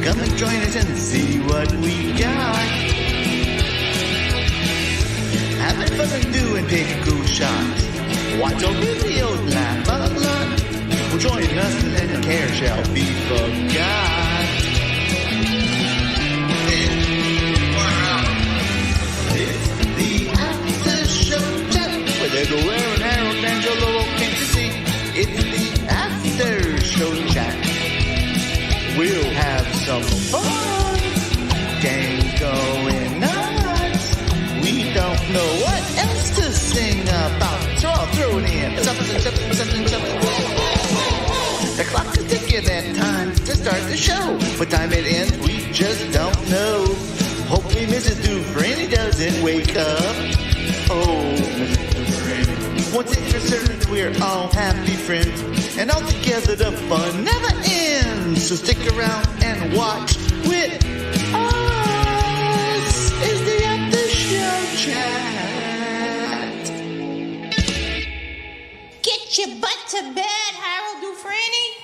Come and join us and see what we got. Having fun and doing take cool shots. Watch our videos, laugh a lot. Well, join us and then care shall be forgot. It's the after show chat with everywhere and Harold and Jolo came to see. It's the after show chat. We'll have some fun. Gang going nuts. We don't know what else to sing about. So I'll throw it in. Something. The clock is ticking and time to start the show. What time it ends, we just don't know. Hopefully Mrs. Dufresne doesn't wake up. Oh, Mrs. Dufresne. One thing's for certain, we're all happy friends. And all together the fun never ends. So stick around and watch with us. Is the After Show Chat. Get your butt to bed, Harold Dufresne.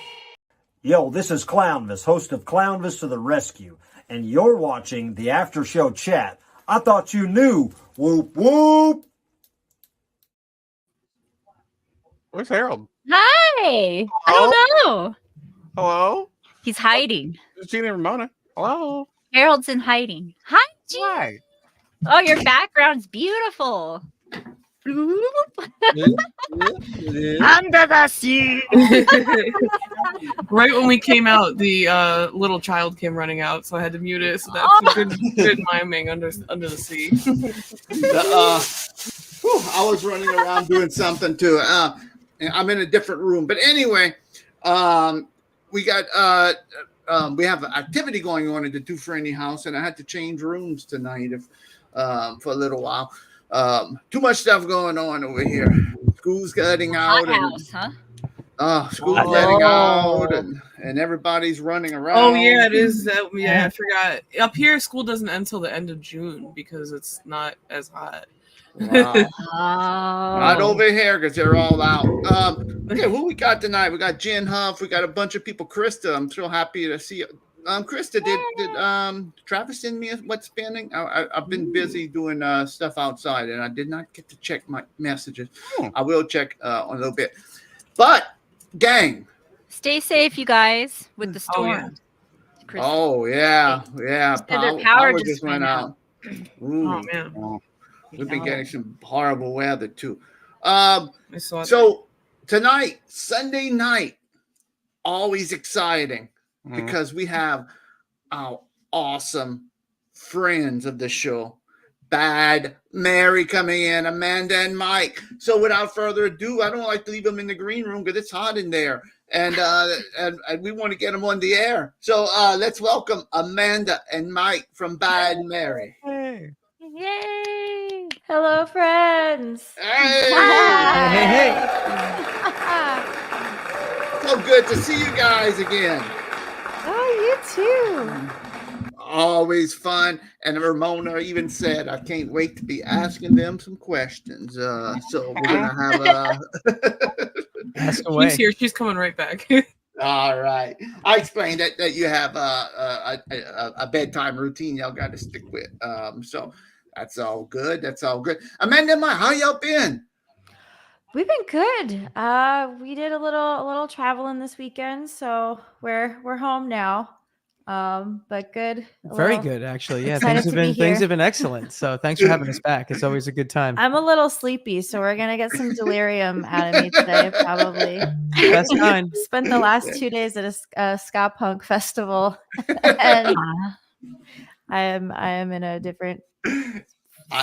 Yo, this is Clownvis, host of Clownvis to the Rescue, and you're watching the After Show Chat. I thought you knew. Whoop, whoop. Where's Harold? Hi. I don't know. Hello? He's hiding. It's Gina and Ramona. Hello? Harold's in hiding. Hi, Gene. Hi. Oh, your background's beautiful. Under the sea. Right when we came out, the little child came running out, so I had to mute it. So that's good miming under the sea. I was running around doing something too. I'm in a different room, but anyway, we got we have an activity going on at the Dufresne house, and I had to change rooms tonight for a little while. Too much stuff going on over here. School's getting out. House, huh? School's getting out, and everybody's running around. Oh yeah, it is. I forgot. Up here, school doesn't end until the end of June because it's not as hot. Wow. Not over here because they're all out. Okay, who we got tonight? We got Jen Huff. We got a bunch of people. Krista, I'm so happy to see you. Krista, did Travis send me what's spinning? I've been busy doing stuff outside, and I did not get to check my messages. I will check a little bit. But, gang. Stay safe, you guys, with the storm. Oh, yeah. Power just went out. Ooh. Oh, man. We've been getting some horrible weather, too. So tonight, Sunday night, always exciting. Because we have our awesome friends of the show, Bad Mary coming in, Amanda and Mike. So without further ado, I don't like to leave them in the green room because it's hot in there. And we want to get them on the air. So let's welcome Amanda and Mike from Bad Mary. Hey. Yay! Hello, friends. Hey! So good to see you guys again. Oh, you too. Always fun. And Ramona even said, I can't wait to be asking them some questions. So we're going to have ask away. She's here. She's coming right back. All right. I explained that you have a bedtime routine y'all got to stick with. So that's all good. That's all good. Amanda and Mike, how y'all been? We've been good. We did a little traveling this weekend, so we're home now. But good. Very good, actually. Yeah, excited things have been excellent. So thanks for having us back. It's always a good time. I'm a little sleepy, so we're gonna get some delirium out of me today, probably. That's fine. Spent the last 2 days at a ska punk festival, and I am in a different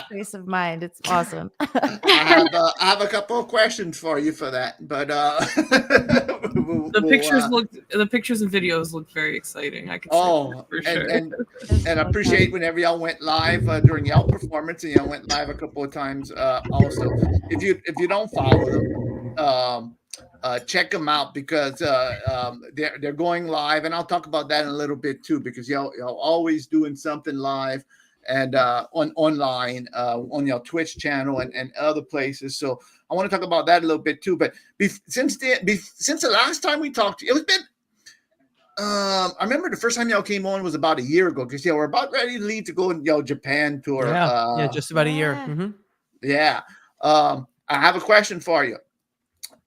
space of mind. It's awesome. I have a couple of questions for you for that, but the pictures and videos look very exciting. I can say that for sure. And I appreciate whenever y'all went live during y'all performance, and y'all went live a couple of times. Also, if you don't follow them, check them out because they're going live, and I'll talk about that in a little bit too because y'all always doing something live. And online on your Twitch channel and other places. So I want to talk about that a little bit too. But since the last time we talked, it's been I remember the first time y'all came on was about a year ago because we're about ready to leave to go on Japan tour. Yeah, just about a year. Yeah. Mhm. Yeah. I have a question for you.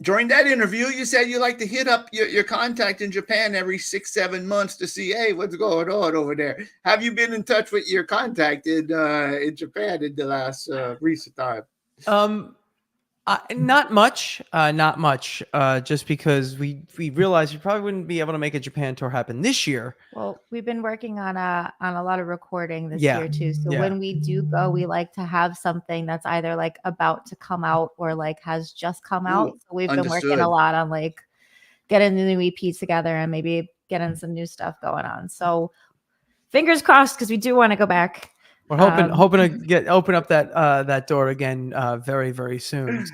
During that interview, you said you like to hit up your contact in Japan every 6-7 months to see, hey, what's going on over there. Have you been in touch with your contact in Japan in the last recent time? Not much. Just because we realized we probably wouldn't be able to make a Japan tour happen this year. Well, we've been working on a lot of recording this Yeah. year too. So Yeah. when we do go, we like to have something that's either like about to come out or like has just come out. Ooh, So we've been working understood. a lot on like getting the new EP together and maybe getting some new stuff going on. So fingers crossed because we do want to go back. We're hoping to open up that door again very, very soon.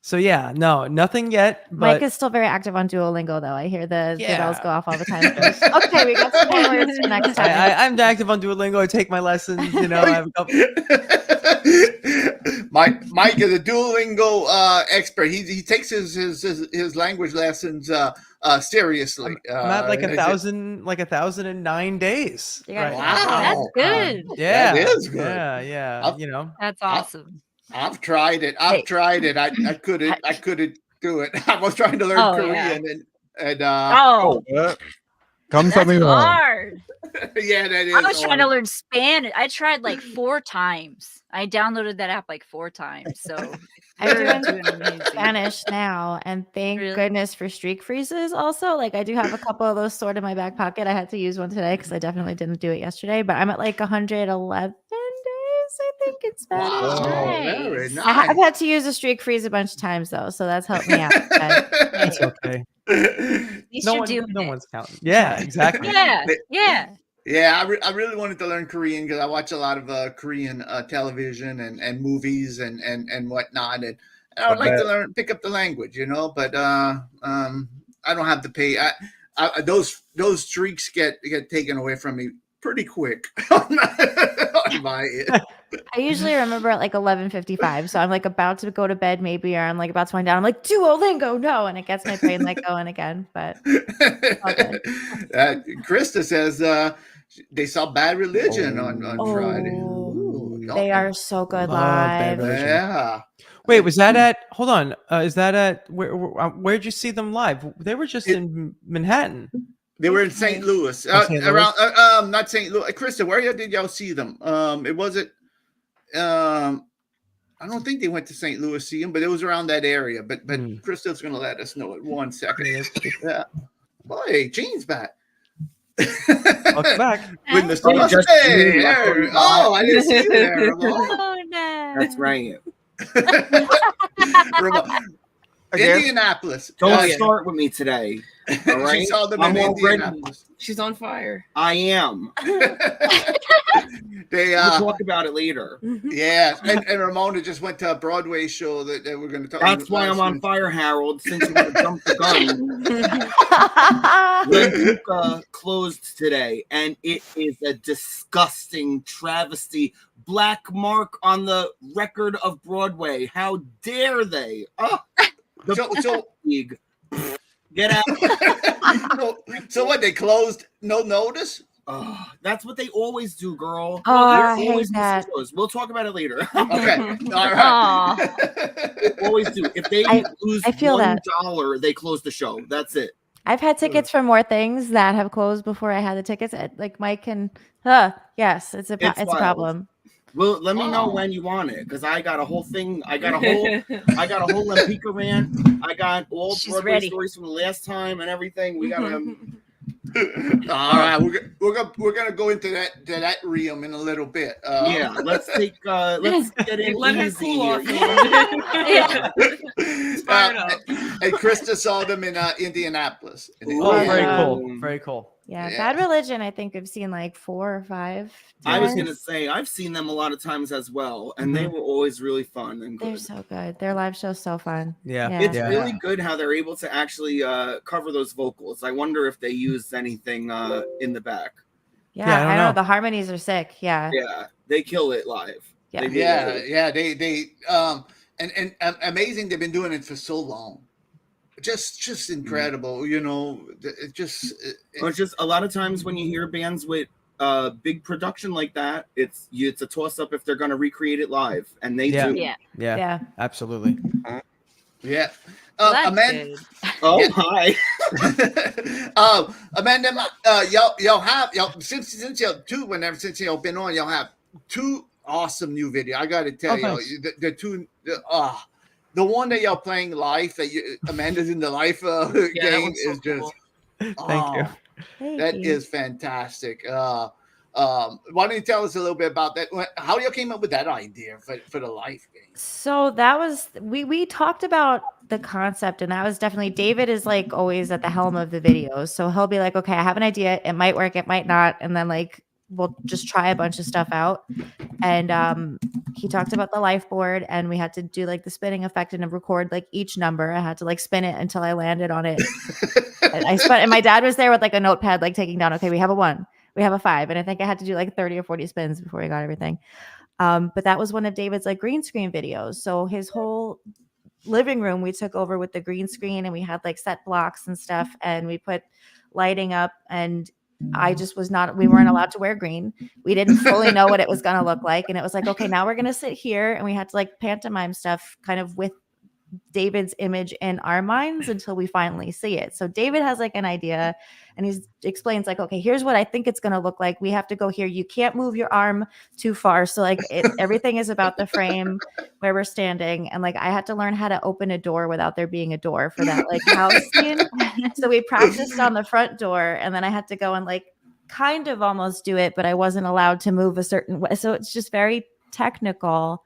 So yeah, no, nothing yet. But Mike is still very active on Duolingo, though. I hear the bells Yeah. go off all the time. Okay, we got some more words for next time. I'm active on Duolingo. I take my lessons. You know, I have a couple. Mike is a Duolingo expert. He takes his language lessons seriously. I'm at like 1,009 days. Yeah. Wow. That's good. Yeah, That is good. Yeah. I'll- You know, That's awesome. I've tried it. I couldn't do it. I was trying to learn Oh, Korean and Oh, Come tell that's me more. hard. yeah, that is. I was trying to hard. learn Spanish. I tried like 4 times. I downloaded that app like 4 times. So I'm you're doing doing amazing. Spanish now, and thank Really? goodness for streak freezes. Also, like I do have a couple of those stored in my back pocket. I had to use one today because I definitely didn't do it yesterday. But I'm at like 111 days, I think, in Spanish. Wow, Nice. very I've nice. had to use a streak freeze a bunch of times though, so that's helped me out. But it's okay. At least No you're doing it. one's counting. Yeah, exactly. Yeah, yeah. Yeah, I really wanted to learn Korean because I watch a lot of Korean television and movies and whatnot, and I would like to pick up the language, you know. But I don't have to pay. Those streaks get taken away from me pretty quick on my end. I usually remember at like 11:55, so I'm like about to go to bed, maybe, or I'm like about to wind down. I'm like Duolingo, no, and it gets my brain like going again. But Krista says they saw Bad Religion on Friday. Ooh, they are so good Love Bad live. Religion. Yeah. Wait, was that at? Hold on. Is that at where'd you see them live? They were just in Manhattan. They were in St. Louis, St. Louis? around not St. Louis. Krista, where did y'all see them? It wasn't. I don't think they went to St. Louis see him, but it was around that area. But Krista's going to let us know in 1 second. Yeah. Boy, Gene's back. Welcome back. With the Oh, just Hey, you. there. Oh, I didn't see you there. Ramon. Oh no. That's right. Ramon. Again? Indianapolis. Don't start with me today. All right. She saw them I'm in already. Indianapolis. She's on fire. I am. They We'll talk about it later. yeah, and Ramona just went to a Broadway show that we're going to talk. That's why I'm on fire, Harold. Since you want to jump the gun. Lenduca closed today, and it is a disgusting travesty. Black mark on the record of Broadway. How dare they? Oh, the league. Get out. So what? They closed no notice. Oh, that's what they always do, girl. Oh, I They hate always that. close. We'll talk about it later. Okay, all right. They always do. If they lose I feel that. $1, they close the show. That's it. I've had tickets for more things that have closed before I had the tickets. Like Mike can, yes, it's a It's it's a wild. problem. Well, let me know when you want it, because I got a whole thing. I got a whole Lempika rant. I got all She's Broadway ready. stories from the last time and everything. We gotta. All right, we're gonna go into that realm in a little bit. Yeah, let's get in Let her easy cool here. off. Fire up. And Krista saw them in Indianapolis. Oh, very Yeah. cool. Very cool. Yeah, Yeah. Bad Religion. I think I've seen like 4 or 5. I was times. gonna say I've seen them a lot of times as well, and they were always really fun and They're good. so good. Their live show's so fun. Yeah. It's Yeah. really good how they're able to actually cover those vocals. I wonder if they used anything in the back. Yeah, Yeah, I don't I know know. the harmonies are sick. Yeah, Yeah, they kill it live. Yeah. They really Yeah, do. yeah, they and amazing. They've been doing it for so long. just incredible. You know, it just Or just a lot of times when you hear bands with big production like that, it's a toss up if they're going to recreate it live, and they do. Yeah, absolutely. Yeah. Well, that's Amanda. good. Oh Yeah. hi. Amanda, y'all have since y'all been on, y'all have 2 awesome new videos. I got to tell y'all, thanks. the 2. The one that y'all playing live, that Amanda's in the live that game, one's so is just cool. Thank you. that is fantastic. Why don't you tell us a little bit about that? How you came up with that idea for the live game? So that was we talked about the concept, and that was definitely David is like always at the helm of the videos. So he'll be like, okay, I have an idea, it might work, it might not, and then like we'll just try a bunch of stuff out. And he talked about the life board, and we had to do like the spinning effect and record like each number. I had to like spin it until I landed on it. And my dad was there with like a notepad, like taking down, okay, we have a 1, we have a 5. And I think I had to do like 30 or 40 spins before I got everything. But that was one of David's like green screen videos. So his whole living room we took over with the green screen, and we had like set blocks and stuff, and we put lighting up, and we weren't allowed to wear green. We didn't fully know what it was going to look like. And it was like, okay, now we're going to sit here, and we had to like pantomime stuff kind of with David's image in our minds until we finally see it. So David has like an idea, and he explains like, okay, here's what I think it's going to look like. We have to go here. You can't move your arm too far. So like everything is about the frame where we're standing. And like, I had to learn how to open a door without there being a door for that like house scene. So we practiced on the front door, and then I had to go and like kind of almost do it, but I wasn't allowed to move a certain way. So it's just very technical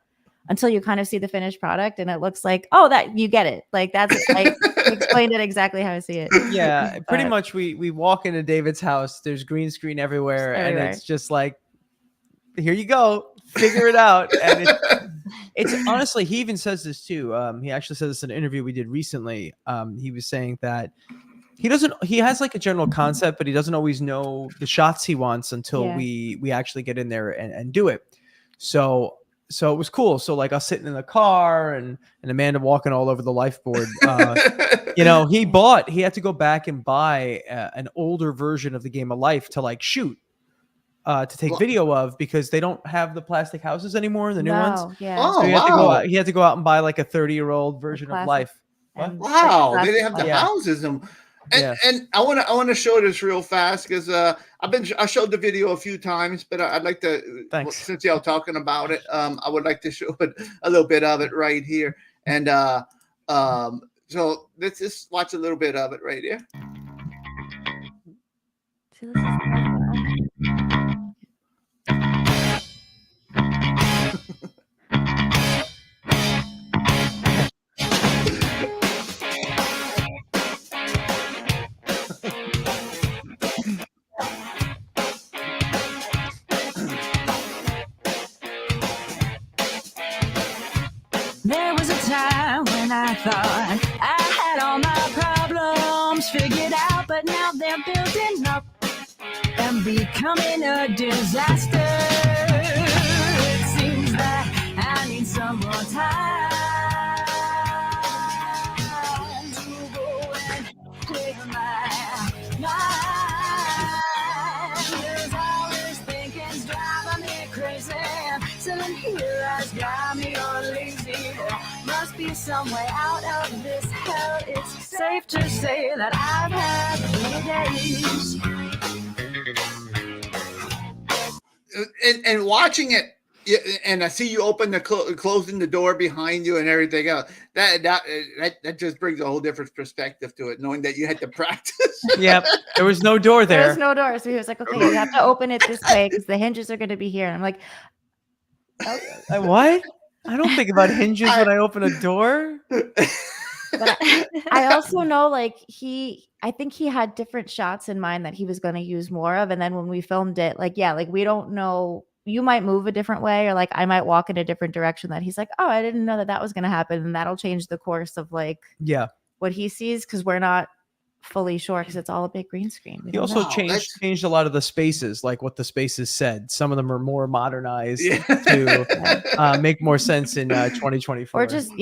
until you kind of see the finished product, and it looks like, oh, that you get it. Like that's I explained it exactly how I see it. Yeah, pretty much. We walk into David's house. There's green screen everywhere, and it's just like, here you go, figure it out. And it's honestly, he even says this too. He actually said this in an interview we did recently. He was saying that he has like a general concept, but he doesn't always know the shots he wants until we actually get in there and do it. So it was cool. So like us sitting in the car and Amanda walking all over the life board. You know, he had to go back and buy an older version of the game of life to like shoot, to take video of, because they don't have the plastic houses anymore, the new ones. Yeah. Oh, So he had to go out and buy like a 30-year-old version of life. What? Wow, they didn't have the houses. And I want to show this real fast, because I showed the video a few times, but I'd like to, since y'all talking about it, I would like to show it, a little bit of it right here. And so let's just watch a little bit of it right here. There was a time when I thought I had all my problems figured out, but now they're building up and becoming a disaster. It seems that I need some more time to go and clear my mind. 'Cause all this thinking's driving me crazy. Sitting here has got me all lazy. Must be some way out of this hell. It's safe to say that I've had many days. And watching it, and I see you open closing the door behind you and everything else. That just brings a whole different perspective to it, knowing that you had to practice. Yep, there was no door there. There was no door, so he was like, okay, you have to open it this way because the hinges are going to be here. And I'm like, what? I don't think about hinges when I open a door. But I also know, like, I think he had different shots in mind that he was going to use more of. And then when we filmed it, like, we don't know. You might move a different way, or like I might walk in a different direction that he's like, oh, I didn't know that was going to happen. And that'll change the course of like what he sees, because we're not fully sure, because it's all a big green screen. He also changed a lot of the spaces, like what the spaces said. Some of them are more modernized to make more sense in 2024. Or just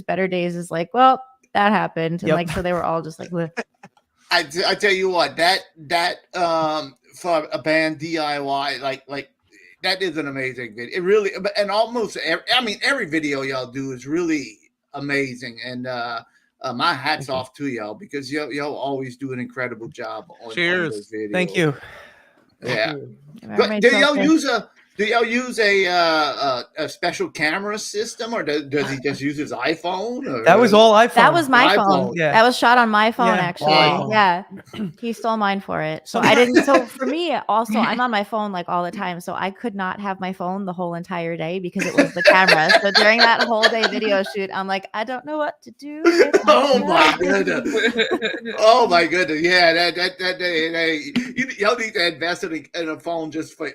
better days is like, well, that happened, and Yep. like so they were all just like, "Bleh." I tell you what, that for a band DIY, like that is an amazing video. It really, and almost every video y'all do is really amazing. And my hats off to y'all because y'all always do an incredible job on those videos. Thank you. Yeah. Everybody Do felt y'all good. use a special camera system, or does he just use his iPhone? Or, That was all iPhone. That was my phone. Yeah. That was shot on my phone, Yeah. actually. Wow. Yeah. He stole mine for it. So I didn't. So for me, also, I'm on my phone like all the time. So I could not have my phone the whole entire day because it was the camera. So during that whole day video shoot, I'm like, I don't know what to do. with Oh myself." my goodness! Oh my goodness! Yeah, y'all need to invest in a phone just for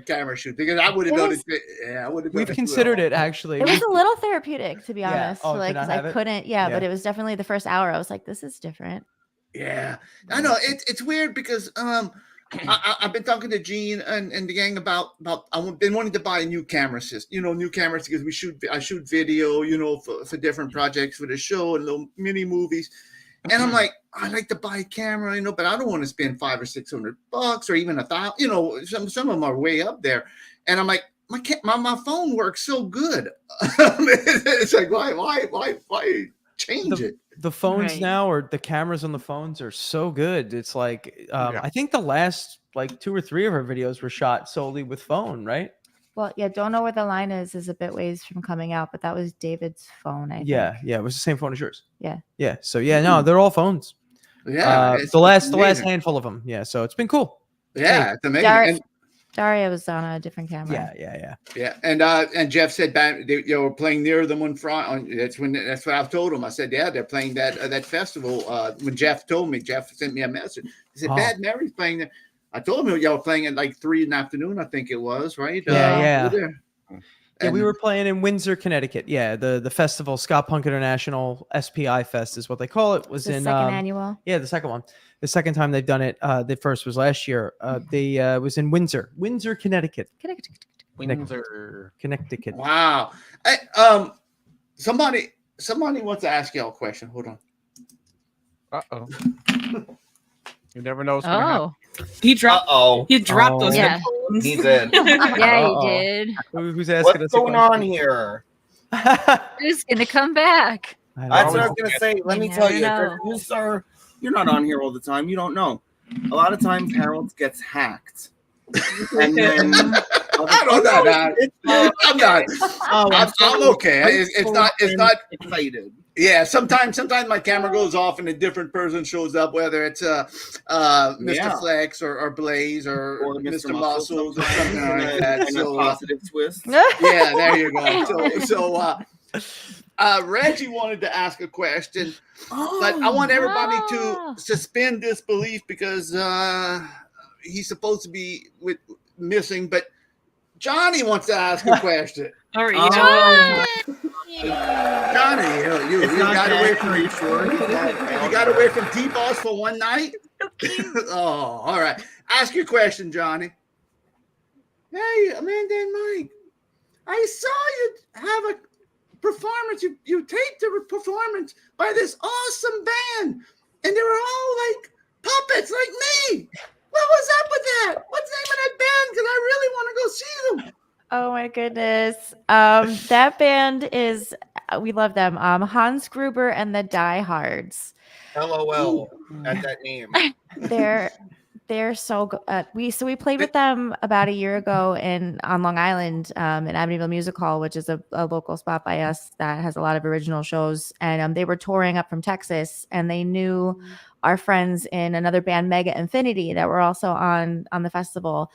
camera shoot because I would have It noticed was- it. Yeah, I would have. We've considered it actually. It was a little therapeutic, to be Yeah. honest. Oh, to Like, not 'cause have I it? couldn't. Yeah. But it was definitely the first hour. I was like, this is different. Yeah, I know it's weird because I've been talking to Gene and the gang about I've been wanting to buy a new camera system, new cameras because I shoot video, for different projects for the show and little mini movies, and I'm like, I like to buy a camera, but I don't want to spend $500 or $600 or even $1,000, some of them are way up there, and I'm like, my phone works so good, it's like why change it? The phones Right. now, or the cameras on the phones, are so good. It's like I think the last like 2 or 3 of our videos were shot solely with phone, right? Well, yeah, Don't Know Where the Line is a bit ways from coming out, but that was David's phone, I think. Yeah, it was the same phone as yours. Yeah. So no, they're all phones. Yeah, it's the last amazing. handful of them. Yeah, so it's been cool. Yeah, it's amazing. Dar- And- Daria was on a different camera. Yeah, and Jeff said they were playing near them on Friday. That's what I've told him. I said, yeah, they're playing that festival. When Jeff told me, Jeff sent me a message. He said, Bad Mary's playing there. I told him y'all were playing at like 3 PM, I think it was, right? Yeah. Yeah, We were playing in Windsor, Connecticut. Yeah, the festival, Ska Punk International SPI Fest is what they call it. Was The in second annual. Yeah, the second one. The second time they've done it. The first was last year. They was in Windsor, Connecticut. Connecticut. Wow. Somebody wants to ask y'all a question. Hold on. Uh-oh. You never know what's going to happen. He dropped. Uh-oh. He dropped those Yeah. headphones. He did. Yeah, Uh-oh. he did. Who's asking What's us a going question? on here? Who's gonna come back? I That's what I know. was gonna say. Let me You tell never you, know. you sir, you're not on here all the time. You don't know. A lot of times Harold gets hacked. And then I don't know that. I'm not. I'm okay. It's not excited. Yeah, sometimes my camera goes off and a different person shows up, whether it's Mr. Yeah. Flex or Blaze or Mr. Muscles or something And like a- that. and a So positive twist. yeah, there you go. So Reggie wanted to ask a question, but I want everybody to suspend disbelief because he's supposed to be missing, but Johnny wants to ask a question. All right, Johnny, you got away from you got away from T-Boss for one night? Oh, all right. Ask your question, Johnny. Hey, Amanda and Mike. I saw you have a performance. You taped a performance by this awesome band, and they were all like puppets like me. What was up with that? What's the name of that band? Because I really want to go see them. Oh my goodness. That band is, we love them. Hans Gruber and the Diehards. LOL at that name. They're so good. We played with them about a year ago on Long Island, in Amityville Music Hall, which is a local spot by us that has a lot of original shows. And they were touring up from Texas, and they knew our friends in another band, Mega Infinity, that were also on the festival.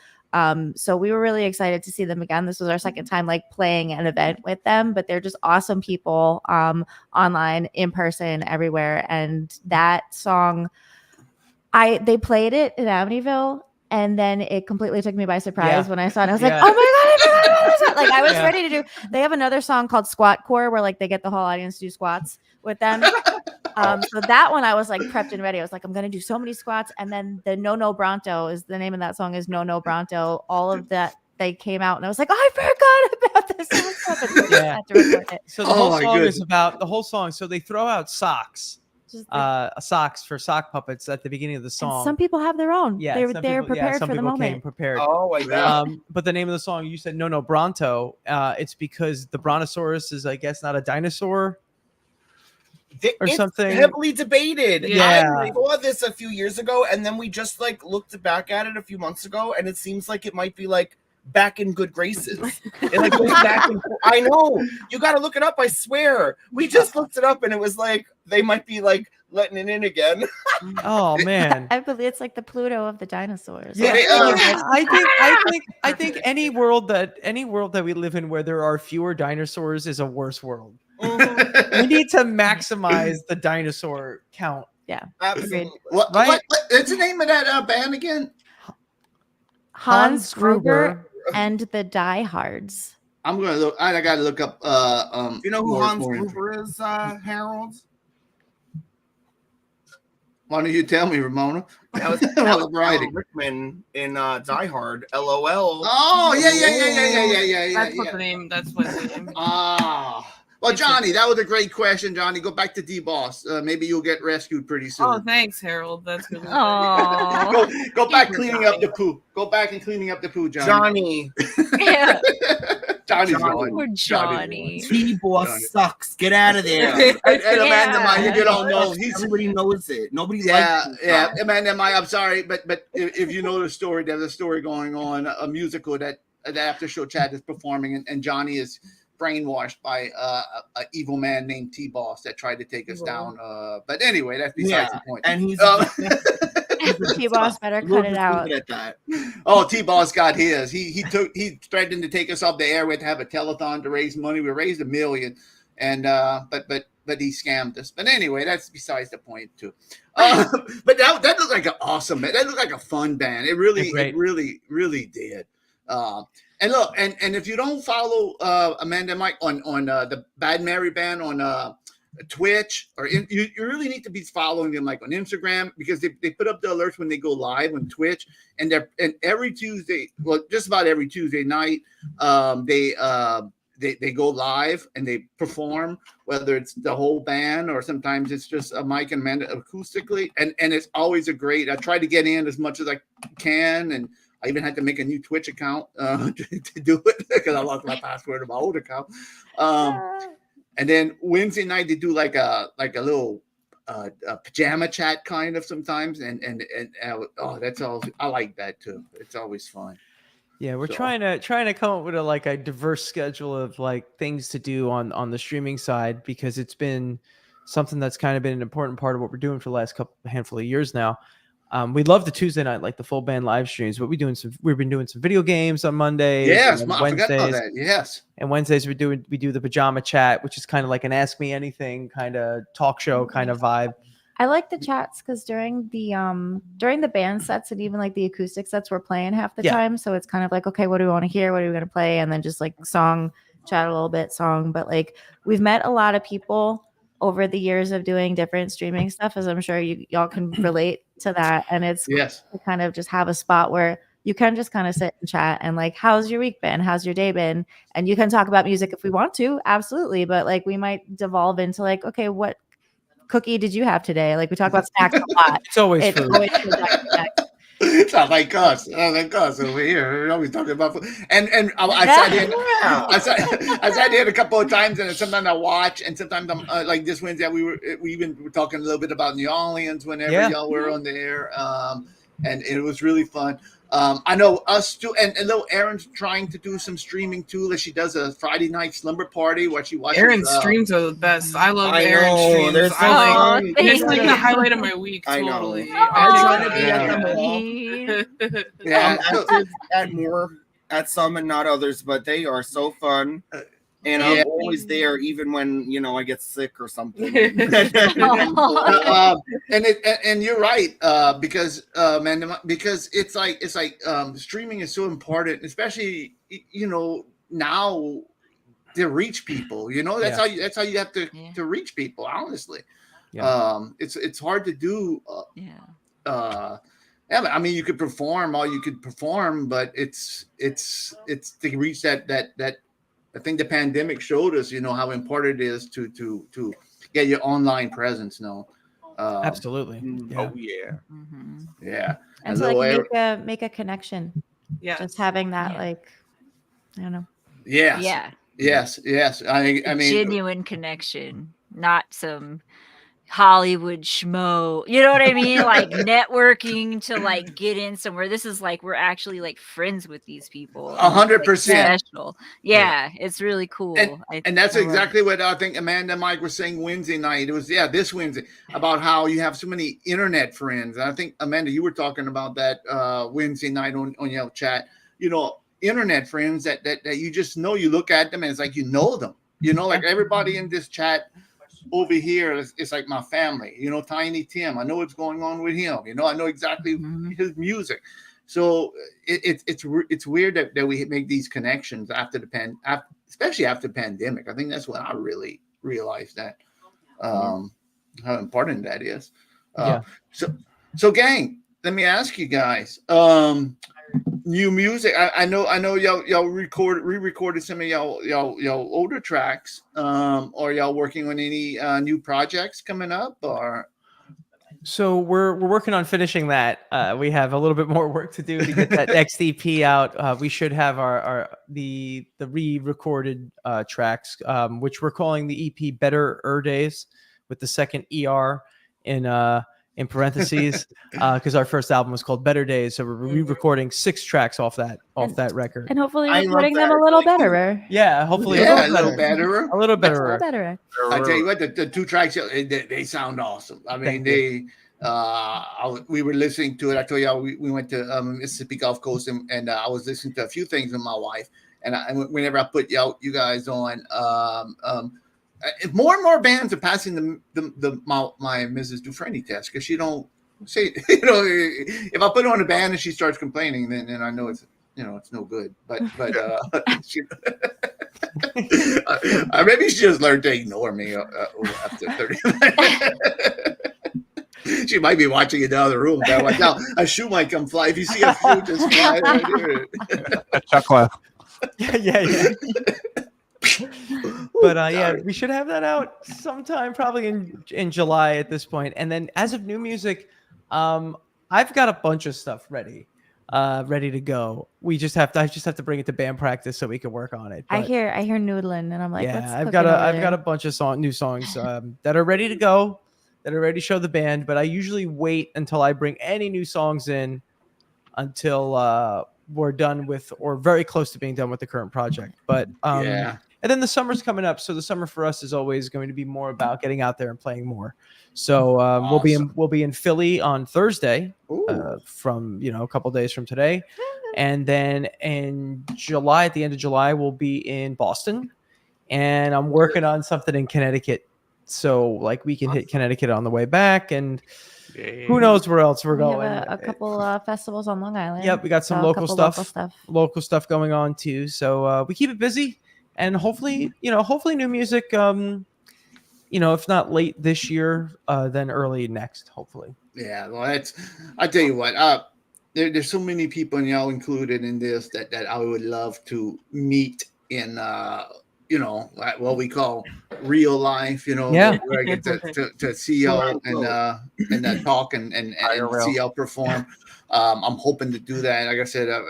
So we were really excited to see them again. This was our second time like playing an event with them, but they're just awesome people, online, in person, everywhere. And that song, they played it in Amityville, and then it completely took me by surprise when I saw it. I was like, oh my God, I forgot. Like I was ready to do. They have another song called Squat Core where like they get the whole audience to do squats with them. So that one I was like prepped and ready. I was like, I'm gonna do so many squats. And then the No No Bronto is the name of that song is No No Bronto. All of that they came out and I was like, oh, I forgot about this. Yeah. have to record it. So the Oh whole my song goodness. is about the whole song. So they throw out socks, Just like- socks for sock puppets at the beginning of the and song. some people have their own. Yeah, they're some they're people- prepared some for the people came moment. prepared. Oh, I bet. But the name of the song, you said no Bronto. It's because the Brontosaurus is, I guess, not a dinosaur. or It's something. heavily debated. Yeah. I saw this a few years ago, and then we just like looked back at it a few months ago, and it seems like it might be like back in good graces. It like goes back and I know you got to look it up. I swear, we just looked it up, and it was like they might be like letting it in again. Oh man. I believe it's like the Pluto of the dinosaurs. Yeah, They, I think any world that we live in where there are fewer dinosaurs is a worse world. We need to maximize the dinosaur count. Yeah, absolutely. What, Right? what's the name of that band again? Hans Gruber and the Diehards. I'm gonna look. I gotta look up. You know who more- Hans more info. Gruber is, Harold? Why don't you tell me, Ramona? That was While I'm writing. Rickman in Die Hard. LOL. Oh yeah. That's what the name. That's what the name. Ah. Well, Johnny, that was a great question, Johnny. Go back to D-Boss. Maybe you'll get rescued pretty soon. Oh, thanks, Harold. That's good. Oh. go back cleaning up the poo. Go back and cleaning up the poo, Johnny. Yeah. Johnny's Johnny. gone. Johnny. T-Boss Johnny. sucks. Get out of there. And Amanda, Maya, you don't know. Everybody knows it. Nobody Yeah, likes yeah. Amanda, Maya, I'm sorry, but if you know the story, there's a story going on, a musical that the after show chat is performing, and Johnny is brainwashed by a evil man named T-Boss that tried to take us down. But anyway, that's besides the point. And he's T-Boss better cut it out. at that. Oh, T-Boss got his. He threatened to take us off the air. We had to have a telethon to raise money. We raised $1 million, and but he scammed us. But anyway, that's besides the point too. But that looked like an awesome band. That looked like a fun band. It really did. And look, and if you don't follow Amanda and Mike on the Bad Mary Band on Twitch, or you really need to be following them like on Instagram, because they put up the alerts when they go live on Twitch, and every Tuesday, well, just about every Tuesday night, they go live and they perform, whether it's the whole band or sometimes it's just Mike and Amanda acoustically, and it's always a great. I try to get in as much as I can, and I even had to make a new Twitch account to do it because I lost my password of my old account. And then Wednesday night they do like a little pajama chat kind of sometimes, and oh, that's all. I like that too. It's always fun. Yeah, we're trying to come up with a diverse schedule of like things to do on the streaming side, because it's been something that's kind of been an important part of what we're doing for the last handful of years now. We love the Tuesday night, like the full band live streams, but we've been doing some video games on Mondays. Yes, and I forgot about that. Yes. And Wednesdays we do the pajama chat, which is kind of like an Ask Me Anything kind of talk show kind of vibe. I like the chats because during the band sets and even like the acoustic sets, we're playing half the time. So it's kind of like, okay, what do we want to hear? What are we going to play? And then just like song, chat a little bit, song. But like we've met a lot of people over the years of doing different streaming stuff, as I'm sure y'all can relate to that. And it's yes, to kind of just have a spot where you can just kind of sit and chat and like, how's your week been? How's your day been? And you can talk about music if we want to, absolutely. But like we might devolve into like, okay, what cookie did you have today? Like we talk about snacks a lot. It's always food. It's not like us. Not like us over here. We're always talking about food. And I sat here a couple of times, and sometimes I watch, and sometimes I'm like this Wednesday we even were talking a little bit about New Orleans whenever y'all were on there, and it was really fun. I know us too, and little Erin's trying to do some streaming too. Like she does a Friday night slumber party where she watches. Erin's streams are the best. I love Erin's streams. It's like the highlight of my week. Totally. I try to be at them all. Yeah, I'm active at more at some and not others, but they are so fun. And I'm always there, even when I get sick or something. And you're right, because it's like streaming is so important, especially now to reach people. That's how you have to reach people. Honestly, it's hard to do. I mean, you could perform all you could perform, but it's to reach that I think the pandemic showed us, how important it is to get your online presence now. Absolutely. Yeah. Oh yeah. Yeah. And to like make a connection. Yeah. Just having that Yeah. like, I don't know. Yes. Yeah. Yes. I mean, Genuine connection, not some Hollywood schmo. You know what I mean? Like networking to like get in somewhere. This is like we're actually like friends with these people. 100%. Special. Yeah, it's really cool. And that's I love exactly what I think Amanda and Mike were saying Wednesday night. It was this Wednesday about how you have so many internet friends. And I think Amanda, you were talking about that Wednesday night on your chat. Internet friends that you just know. You look at them and it's like you know them. Like everybody in this chat over here is like my family. Tiny Tim. I know what's going on with him. I know exactly his music. So it's weird that we make these connections after especially after the pandemic. I think that's when I really realized that how important that is. So gang, let me ask you guys. New music. I know y'all re-recorded some of y'all older tracks. Are y'all working on any new projects coming up or? So we're working on finishing that. We have a little bit more work to do to get that next EP out. We should have the re-recorded tracks, which we're calling the EP Better Days, with the second ER in parentheses, because our first album was called Better Days. So we're re-recording 6 tracks off that record. And hopefully recording them a little better. Yeah, hopefully a little better. A little better. I tell you what, the 2 tracks they sound awesome. I mean, we were listening to it. I told y'all we went to Mississippi Gulf Coast and I was listening to a few things with my wife. And whenever I put you guys on, more and more bands are passing my Mrs. Dufresne test because she don't say if I put on a band and she starts complaining, then I know it's no good. But maybe she just learned to ignore me after 30 minutes. She might be watching it down the room. Like, now a shoe might come fly. If you see a shoe just fly right here. Chuckler. Yeah. But we should have that out sometime, probably in July at this point. And then as of new music, I've got a bunch of stuff ready to go. I just have to bring it to band practice so we can work on it. But, I hear noodling, and I'm like, I've got a bunch of new songs that are ready to go, that are ready to show the band. But I usually wait until I bring any new songs in until we're done with or very close to being done with the current project. But and then the summer's coming up, so the summer for us is always going to be more about getting out there and playing more. So awesome. we'll be in Philly on Thursday, from a couple days from today, and then in July, at the end of July, we'll be in Boston, and I'm working on something in Connecticut, so like we can hit Connecticut on the way back, and who knows where else we're going. Have a couple festivals on Long Island. Yep, we got some local stuff going on too. So we keep it busy. And hopefully new music, if not late this year, then early next, hopefully. Yeah, well, I tell you what, there's so many people, and y'all included in this, that I would love to meet in, what we call real life, where I get to see y'all and talk and see y'all perform. I'm hoping to do that. Like I said, I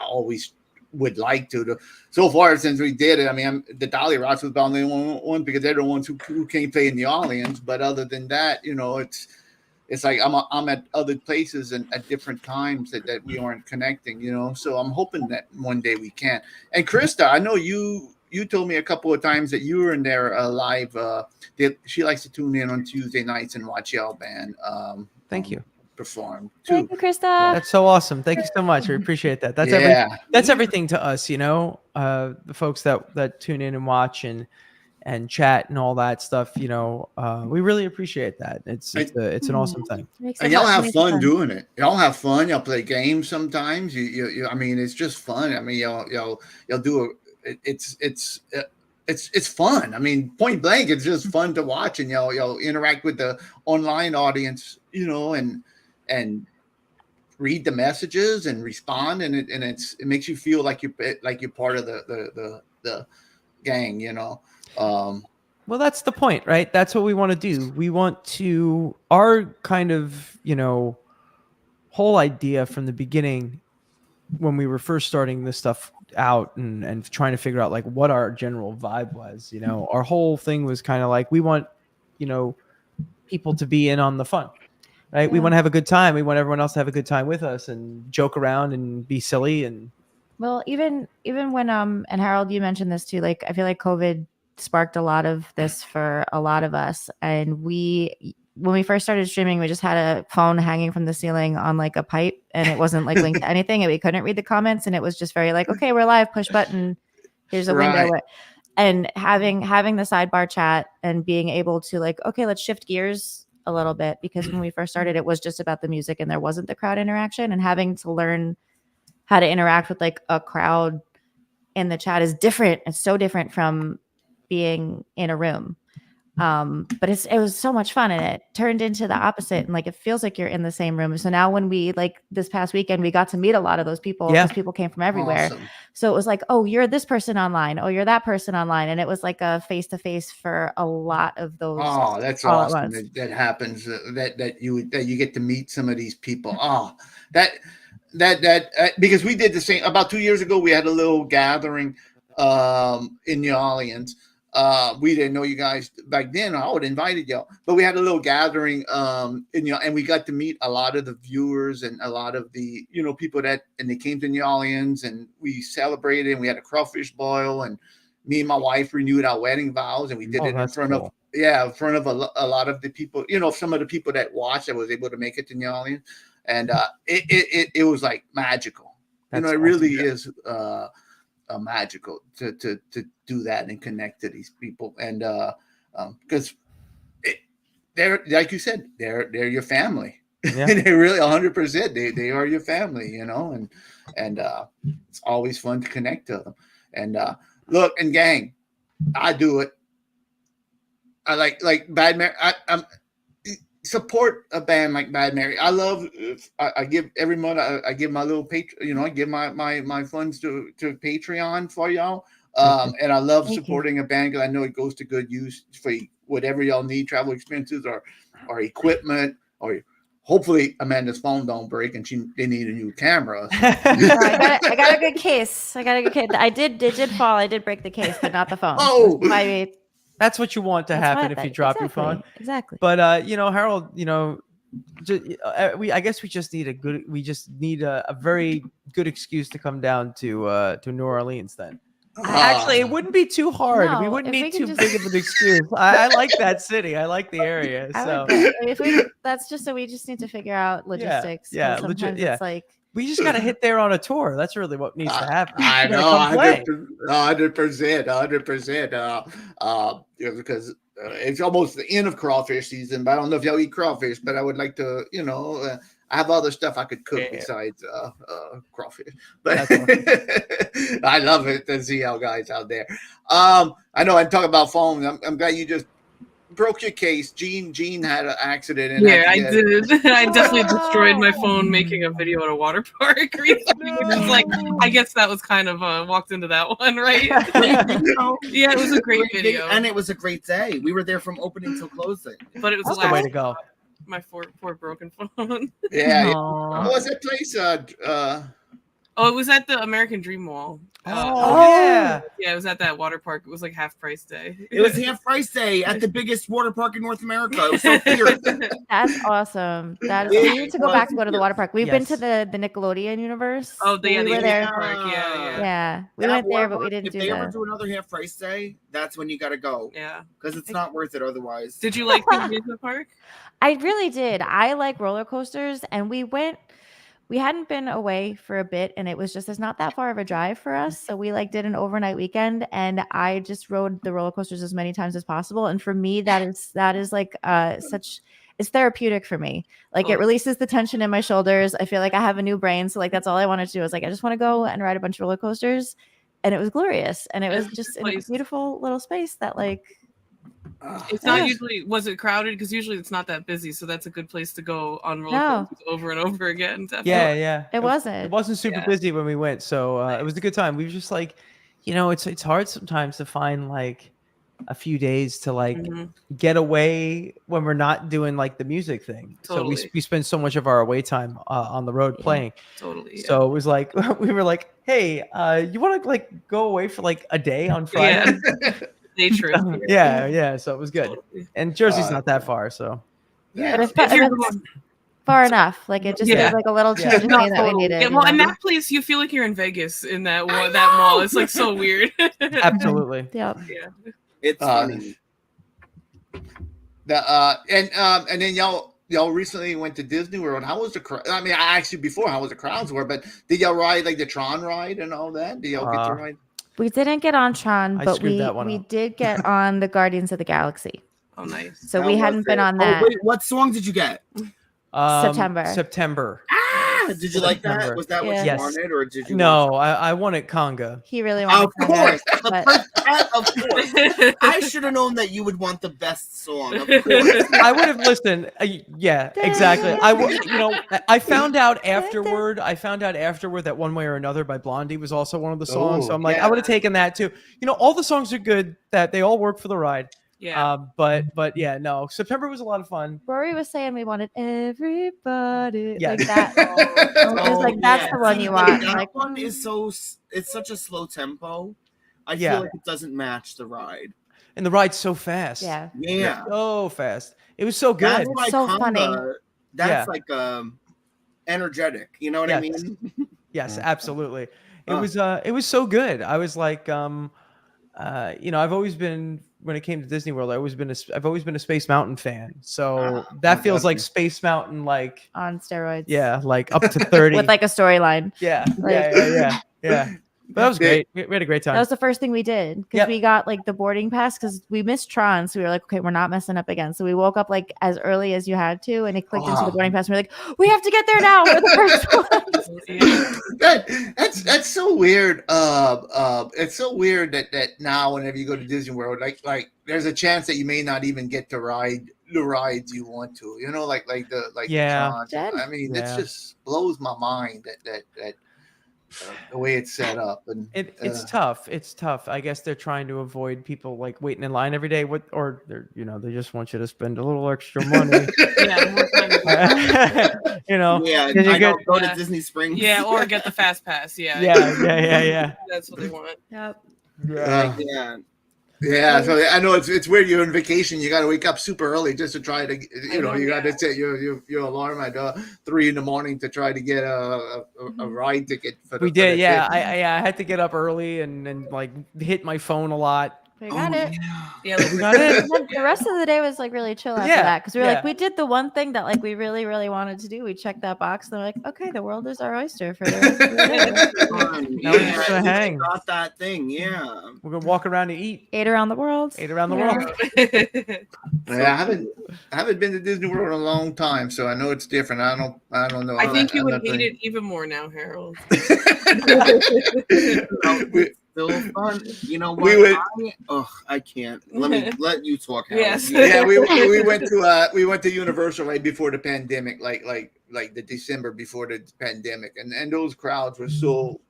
always would like to. So far since we did it, I mean, the Dolly Rocks was about the only one because they're the ones who can't play in New Orleans. But other than that, it's like I'm at other places and at different times that we aren't connecting. So I'm hoping that one day we can. And Krista, I know you told me a couple of times that you were in there live. She likes to tune in on Tuesday nights and watch y'all band. Thank you. Perform too. Thank you, Krista. That's so awesome. Thank you so much. We appreciate that. That's everything to us, the folks that tune in and watch and chat and all that stuff, we really appreciate that. It's an awesome thing. And y'all have fun doing it. Y'all have fun. Y'all play games sometimes. You I mean, it's just fun. I mean, y'all do it's fun. I mean, point blank, it's just fun to watch, and y'all interact with the online audience, and read the messages and respond, and it makes you feel like you're part of the gang, you know. Well, that's the point, right? That's what we want to do. We want to, our kind of, whole idea from the beginning when we were first starting this stuff out and trying to figure out like what our general vibe was, our whole thing was kind of like, we want, people to be in on the fun, right? Yeah. We want to have a good time. We want everyone else to have a good time with us and joke around and be silly. And Well, even when and Harold, you mentioned this too. Like, I feel like COVID sparked a lot of this for a lot of us. And when we first started streaming, we just had a phone hanging from the ceiling on like a pipe, and it wasn't like linked to anything, and we couldn't read the comments, and it was just very like, okay, we're live, push button, here's a window. Right. And having the sidebar chat and being able to like, okay, let's shift gears a little bit, because when we first started, it was just about the music and there wasn't the crowd interaction, and having to learn how to interact with like a crowd in the chat is different. It's so different from being in a room. But it was so much fun, and it turned into the opposite, and like it feels like you're in the same room. So now when we like this past weekend, we got to meet a lot of those people because people came from everywhere. Awesome. So it was like, oh, you're this person online, oh, you're that person online, and it was like a face-to-face for a lot of those. Oh, that's all at awesome. once. That happens. That you get to meet some of these people. Oh, that because we did the same about 2 years ago. We had a little gathering in New Orleans. We didn't know you guys back then. I would have invited y'all, but we had a little gathering and we got to meet a lot of the viewers and a lot of the people and they came to New Orleans, and we celebrated, and we had a crawfish boil, and me and my wife renewed our wedding vows, and we did it in front of a lot of the people, some of the people that watched that was able to make it to New Orleans, and it was like magical. It really is magical to do that and connect to these people, and because they're, like you said, they're your family. Yeah. They're really 100%. They are your family, and it's always fun to connect to them. And look, and gang, I do it. I like Bad Mary. I'm support a band like Bad Mary. I love. I give every month. I give my little I give my funds to Patreon for y'all. And I love supporting a band because I know it goes to good use for whatever y'all need, travel expenses or equipment, or hopefully Amanda's phone don't break and they need a new camera. I got a good case. I did fall. I did break the case, but not the phone. Oh, that's what you want to happen if you drop your phone. Exactly. But Harold, I guess we just need a very good excuse to come down to New Orleans then. Actually, it wouldn't be too hard. No, we wouldn't if need we too can big of an excuse. I like that city. I like the area. So that's just so we just need to figure out logistics. Yeah, sometimes yeah. it's like we just got to hit there on a tour. That's really what needs to happen. I know, 100%. Because it's almost the end of crawfish season, but I don't know if y'all eat crawfish. But I would like to, I have other stuff I could cook besides crawfish. But I love it to see y'all guys out there. I know I'm talking about phones. I'm glad you just broke your case. Gene had an accident. And I did. I definitely destroyed my phone making a video at a water park recently. Which is like, I guess that was kind of walked into that one, right? Yeah, it was a great video, and it was a great day. We were there from opening till closing. But it was That's the way to go. My poor broken phone. Yeah. What was that place? Oh, it was at the American Dream Mall. Yeah. Yeah, it was at that water park. It was like half price day. It was half price day at the biggest water park in North America. It was so fierce. that's awesome. We need to go back to the water park. We've been to the Nickelodeon universe. Oh, we were there. Park. Yeah. We went there, but we didn't do that. If they ever do another half price day, that's when you got to go. Yeah, because it's not worth it otherwise. Did you like the amusement park? I really did. I like roller coasters, and we hadn't been away for a bit, and it was just, it's not that far of a drive for us. So we did an overnight weekend, and I just rode the roller coasters as many times as possible. And for me, that is like it's therapeutic for me. Like it releases the tension in my shoulders. I feel like I have a new brain. So that's all I wanted to do. I was like, I just want to go and ride a bunch of roller coasters. And it was glorious. And it was just in a beautiful little space that it's not usually, was it crowded? Because usually it's not that busy, so that's a good place to go on roller coasters over and over again. Definitely. Yeah. It wasn't super busy when we went, so it was a good time. We were just like, It's hard sometimes to find like a few days to like Mhm. get away when we're not doing like the music thing. So Totally. we spend so much of our away time on the road playing. Totally. Yeah. So it was like we were like, hey, you want to like go away for like a day on Friday? Day trip. Yeah. So it was good. Totally. And Jersey's not that far, so But it's, If you're it's far enough. Like it just Yeah. feels like a little Yeah. change of thing that we needed. Yeah, you well, in know? that place, you feel like you're in Vegas in that mall. It's like so weird. absolutely. Yep. Yeah. It's funny. And then y'all recently went to Disney World. How was the crowd? I mean, I asked you before how was the crowds were, but did y'all ride like the Tron ride and all that? Did y'all get to ride? We didn't get on Tron, I but screwed we that one up. did get on the Guardians of the Galaxy. Oh, nice. So How we was hadn't been it? on Oh, that. wait, what song did you get? September. Did you like that? September. Was that what Yeah. you Yes. wanted, or did you? No, I wanted conga. He really wanted Of to course, but of course. I should have known that you would want the best song. Of course. I would have listened. Yeah, exactly. I found out afterward. That One Way or Another by Blondie was also one of the songs. Oh, so I'm like, yeah. I would have taken that too. All the songs are good. That they all work for the ride. Yeah. But yeah, no. September was a lot of fun. Rory was saying we wanted everybody Yeah. like that. It was like that's the one you want. That Like one is it's such a slow tempo. I Yeah. feel like it doesn't match the ride. And the ride's so fast. yeah. Yeah, So fast. It was so good. that's like so conga. funny. That's Yeah. like energetic. You know what I Yes. mean? Yes, absolutely. It Uh. was so good. I was like, I've always been, when it came to Disney World, I've always been a Space Mountain fan. So that feels like Space Mountain, like On steroids. yeah, like up to 30. With like a storyline. yeah, like- yeah. But that was great. We had a great time. That was the first thing we did because Yep. we got like the boarding pass because we missed Tron. So we were like, okay, we're not messing up again. So we woke up like as early as you had to, and it clicked into the boarding pass. And we're like, we have to get there now. We're the first one. That's so weird. It's so weird that now whenever you go to Disney World, like there's a chance that you may not even get to ride the rides you want to. Yeah. the Tron. Jen? I mean, Yeah. it just blows my mind that the way it's set up, and It's tough. It's tough. I guess they're trying to avoid people like waiting in line every day. Or they just want you to spend a little extra money. Yeah. More time. Yeah, then you I know, get- go to Yeah. Disney Springs. Yeah, or get the fast pass. Yeah. yeah. That's what they want. Yep. Yeah. yeah. So I know it's weird. You're on vacation. You got to wake up super early just to try to, you got to set your alarm at 3 a.m. to try to get a ride ticket. For We for did, the yeah. trip. I had to get up early and like hit my phone a lot. We got it. Yeah. We got it. And then the rest of the day was like really chill after Yeah, that because we were yeah. like, we did the one thing that like we really, really wanted to do. We checked that box and we're like, okay, the world is our oyster for the rest of the day. Now we're just gonna hang. Got that thing. Yeah. We're gonna walk around and eat. Ate around the world. Ate around the Yeah. world. Yeah, I haven't been to Disney World in a long time, so I know it's different. I don't know. I think you I'm would not hate very- it even more now, Harold. We- Still fun. You know what? We would- I can't. Let you talk. Howard. Yes. yeah, we went to Universal right before the pandemic, like the December before the pandemic, and those crowds were so.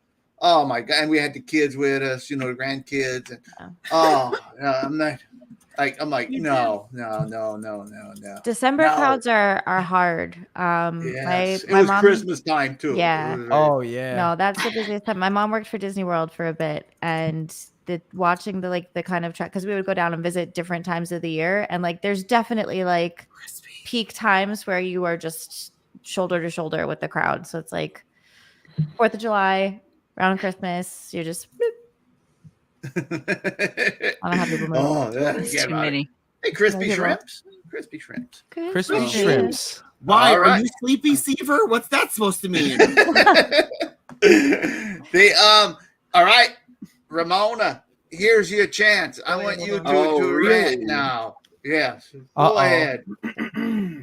Oh my god! And we had the kids with us, the grandkids, and I'm not. I'm like no. December No. crowds are hard. Yes. It my was mom, Christmas time too. Yeah. It was Oh yeah. No, that's the busiest time. My mom worked for Disney World for a bit, and watching the kind of track because we would go down and visit different times of the year, and like there's definitely like peak times where you are just shoulder to shoulder with the crowd. So it's like 4th of July, around Christmas, you're just I don't have people move. Oh, yeah. It's Get too out. many. Hey, crispy Yeah, shrimps. Crispy shrimps. Crispy Oh. shrimps. Why All are right. you sleepy, Seaver? What's that supposed to mean? All right, Ramona, here's your chance. I want you to really? rant now. Yes. Go Uh-oh. ahead.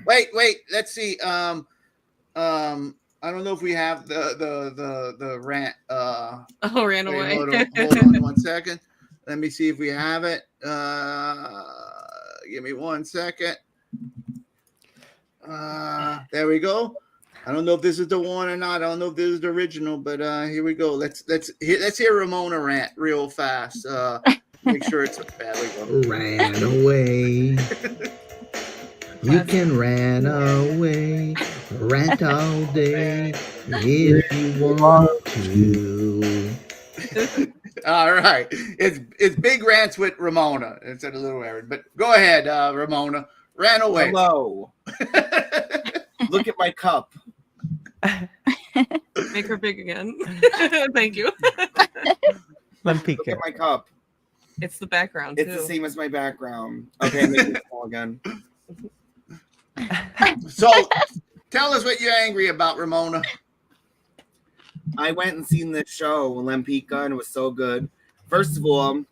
Wait, let's see. I don't know if we have the rant Oh, ran wait, away. hold on 1 second. Let me see if we have it. Give me 1 second. There we go. I don't know if this is the one or not. I don't know if this is the original, but here we go. Let's hear Ramona rant real fast. Make sure it's a badly go. Ran away. You can rant away, rant all day if you want to. All right, it's big rants with Ramona instead of Little Aaron. But go ahead, Ramona. Ran away. Hello. Look at my cup. Make her big again. Thank you. Look at my cup. It's the background. It's too. the same as my background. Okay, make it small again. So, tell us what you're angry about, Ramona. I went and seen this show, Lempicka, and it was so good. First of all,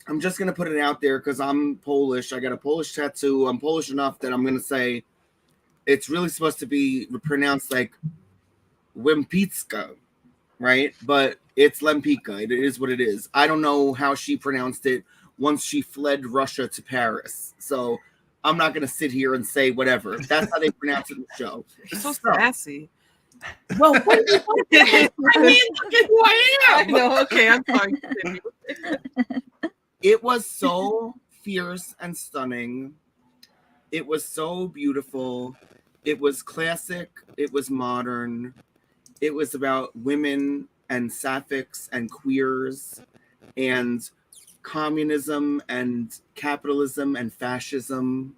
I'm just gonna put it out there because I'm Polish. I got a Polish tattoo. I'm Polish enough that I'm gonna say it's really supposed to be pronounced like Wimpicka, right? But it's Lempicka. It is what it is. I don't know how she pronounced it once she fled Russia to Paris. So I'm not gonna sit here and say whatever. That's how they pronounce it in the show. So sassy. Well, what do you think? I mean, look at who I am. I know. Okay, I'm sorry. Continue. It was so fierce and stunning. It was so beautiful. It was classic. It was modern. It was about women and sapphics and queers and communism and capitalism and fascism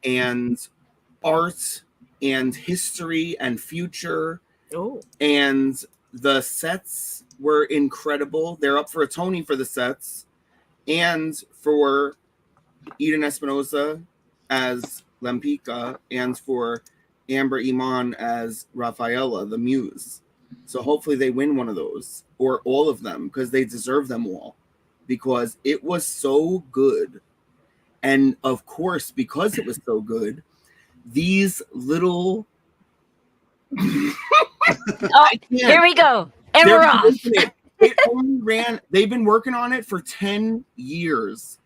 and art and history and future. Oh. And the sets were incredible. They're up for a Tony for the sets and for Eden Espinosa as Lempicka and for Amber Iman as Rafaela, the muse. So hopefully they win one of those or all of them because they deserve them all because it was so good. And of course, because it was so good, these little Oh, here we go. And we're off. It only ran, they've been working on it for 10 years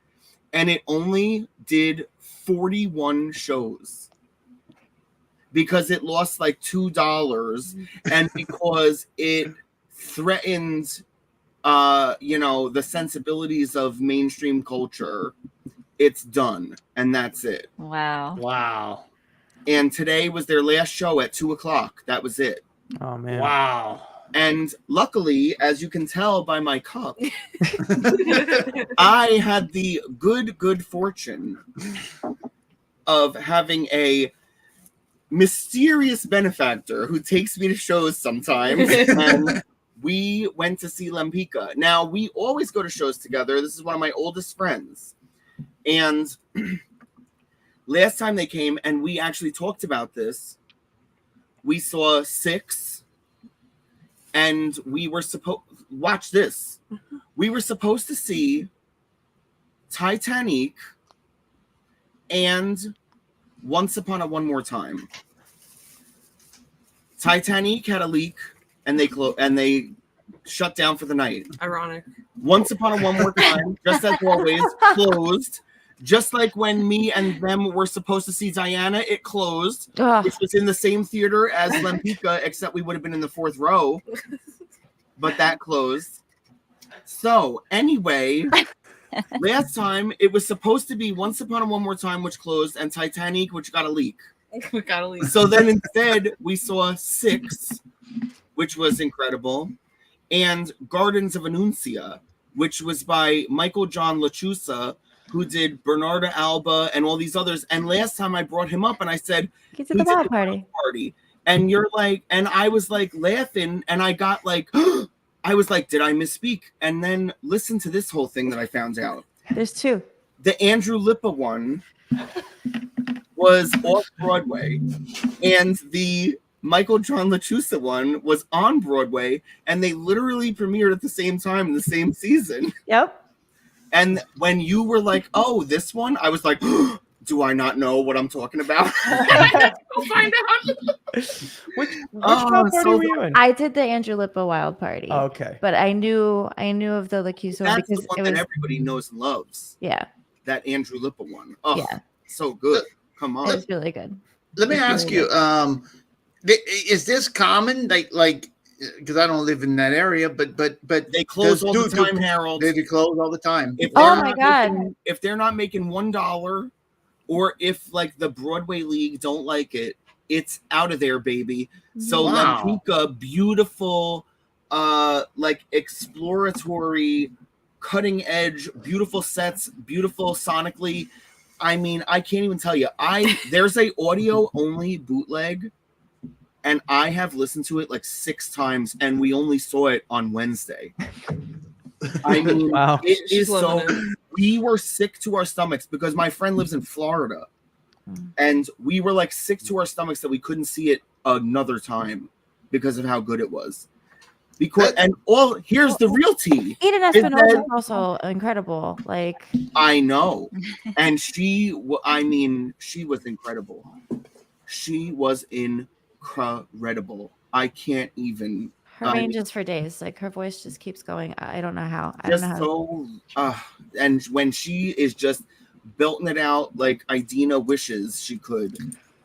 and it only did 41 shows because it lost like $2 and because it threatened the sensibilities of mainstream culture. It's done and that's it. Wow. And today was their last show at 2:00. That was it. Oh man. Wow. And luckily, as you can tell by my cup, I had the good fortune of having a mysterious benefactor who takes me to shows sometimes. And we went to see Lempicka. Now, we always go to shows together. This is one of my oldest friends. And last time they came, and we actually talked about this, we saw 6. And we were supposed watch this. We were supposed to see Titanic and Once Upon a One More Time. Titanic had a leak and they shut down for the night. Ironic. Once Upon a One More Time, just as always, closed. Just like when me and them were supposed to see Diana, it closed, which was in the same theater as Lempicka, except we would have been in the 4th row. But that closed. So, anyway, last time it was supposed to be Once Upon a One More Time, which closed, and Titanic, which got a leak. We got a leak. So then instead, we saw 6, which was incredible, and Gardens of Annuncia, which was by Michael John LaChiusa, who did Bernarda Alba and all these others. And last time I brought him up and I said, He's at the wild party. And you're like, and I was like laughing and I got like, I was like, did I misspeak? And then listen to this whole thing that I found out. There's 2. The Andrew Lippa one was off Broadway and the Michael John LaChiusa one was on Broadway and they literally premiered at the same time in the same season. Yep. And when you were like, oh, this one, I was like, do I not know what I'm talking about? Go find out. Which wild party were you in? I did the Andrew Lippa Wild Party. Oh, okay. But I knew of the LaChiusa one That's because the one it was that everybody knows and loves. Yeah. That Andrew Lippa one. Oh, Yeah. so good. Come It on. was really good. Let me ask you, Is this common? Like, because I don't live in that area, but They close all the time, do- Harold. They close all the time. If Oh they're my not God. if they're not making $1, or if like the Broadway League don't like it, it's out of there, baby. So Wow. Lempuka, beautiful, like exploratory, cutting edge, beautiful sets, beautiful sonically. I mean, I can't even tell you. There's a audio only bootleg, and I have listened to it like 6 times, and we only saw it on Wednesday. I mean, Wow. it is She's so. loving We were sick to our stomachs because my friend lives in Florida, and we were like sick to our stomachs that we couldn't see it another time because of how good it was. Because here's the real tea. Eden is Espinosa that- is also incredible. Like, I know, and she was incredible. She was incredible. I can't even. her range is for days. Like, her voice just keeps going. I don't know how. I don't Just know how. so, and when she is just belting it out like Idina wishes she could,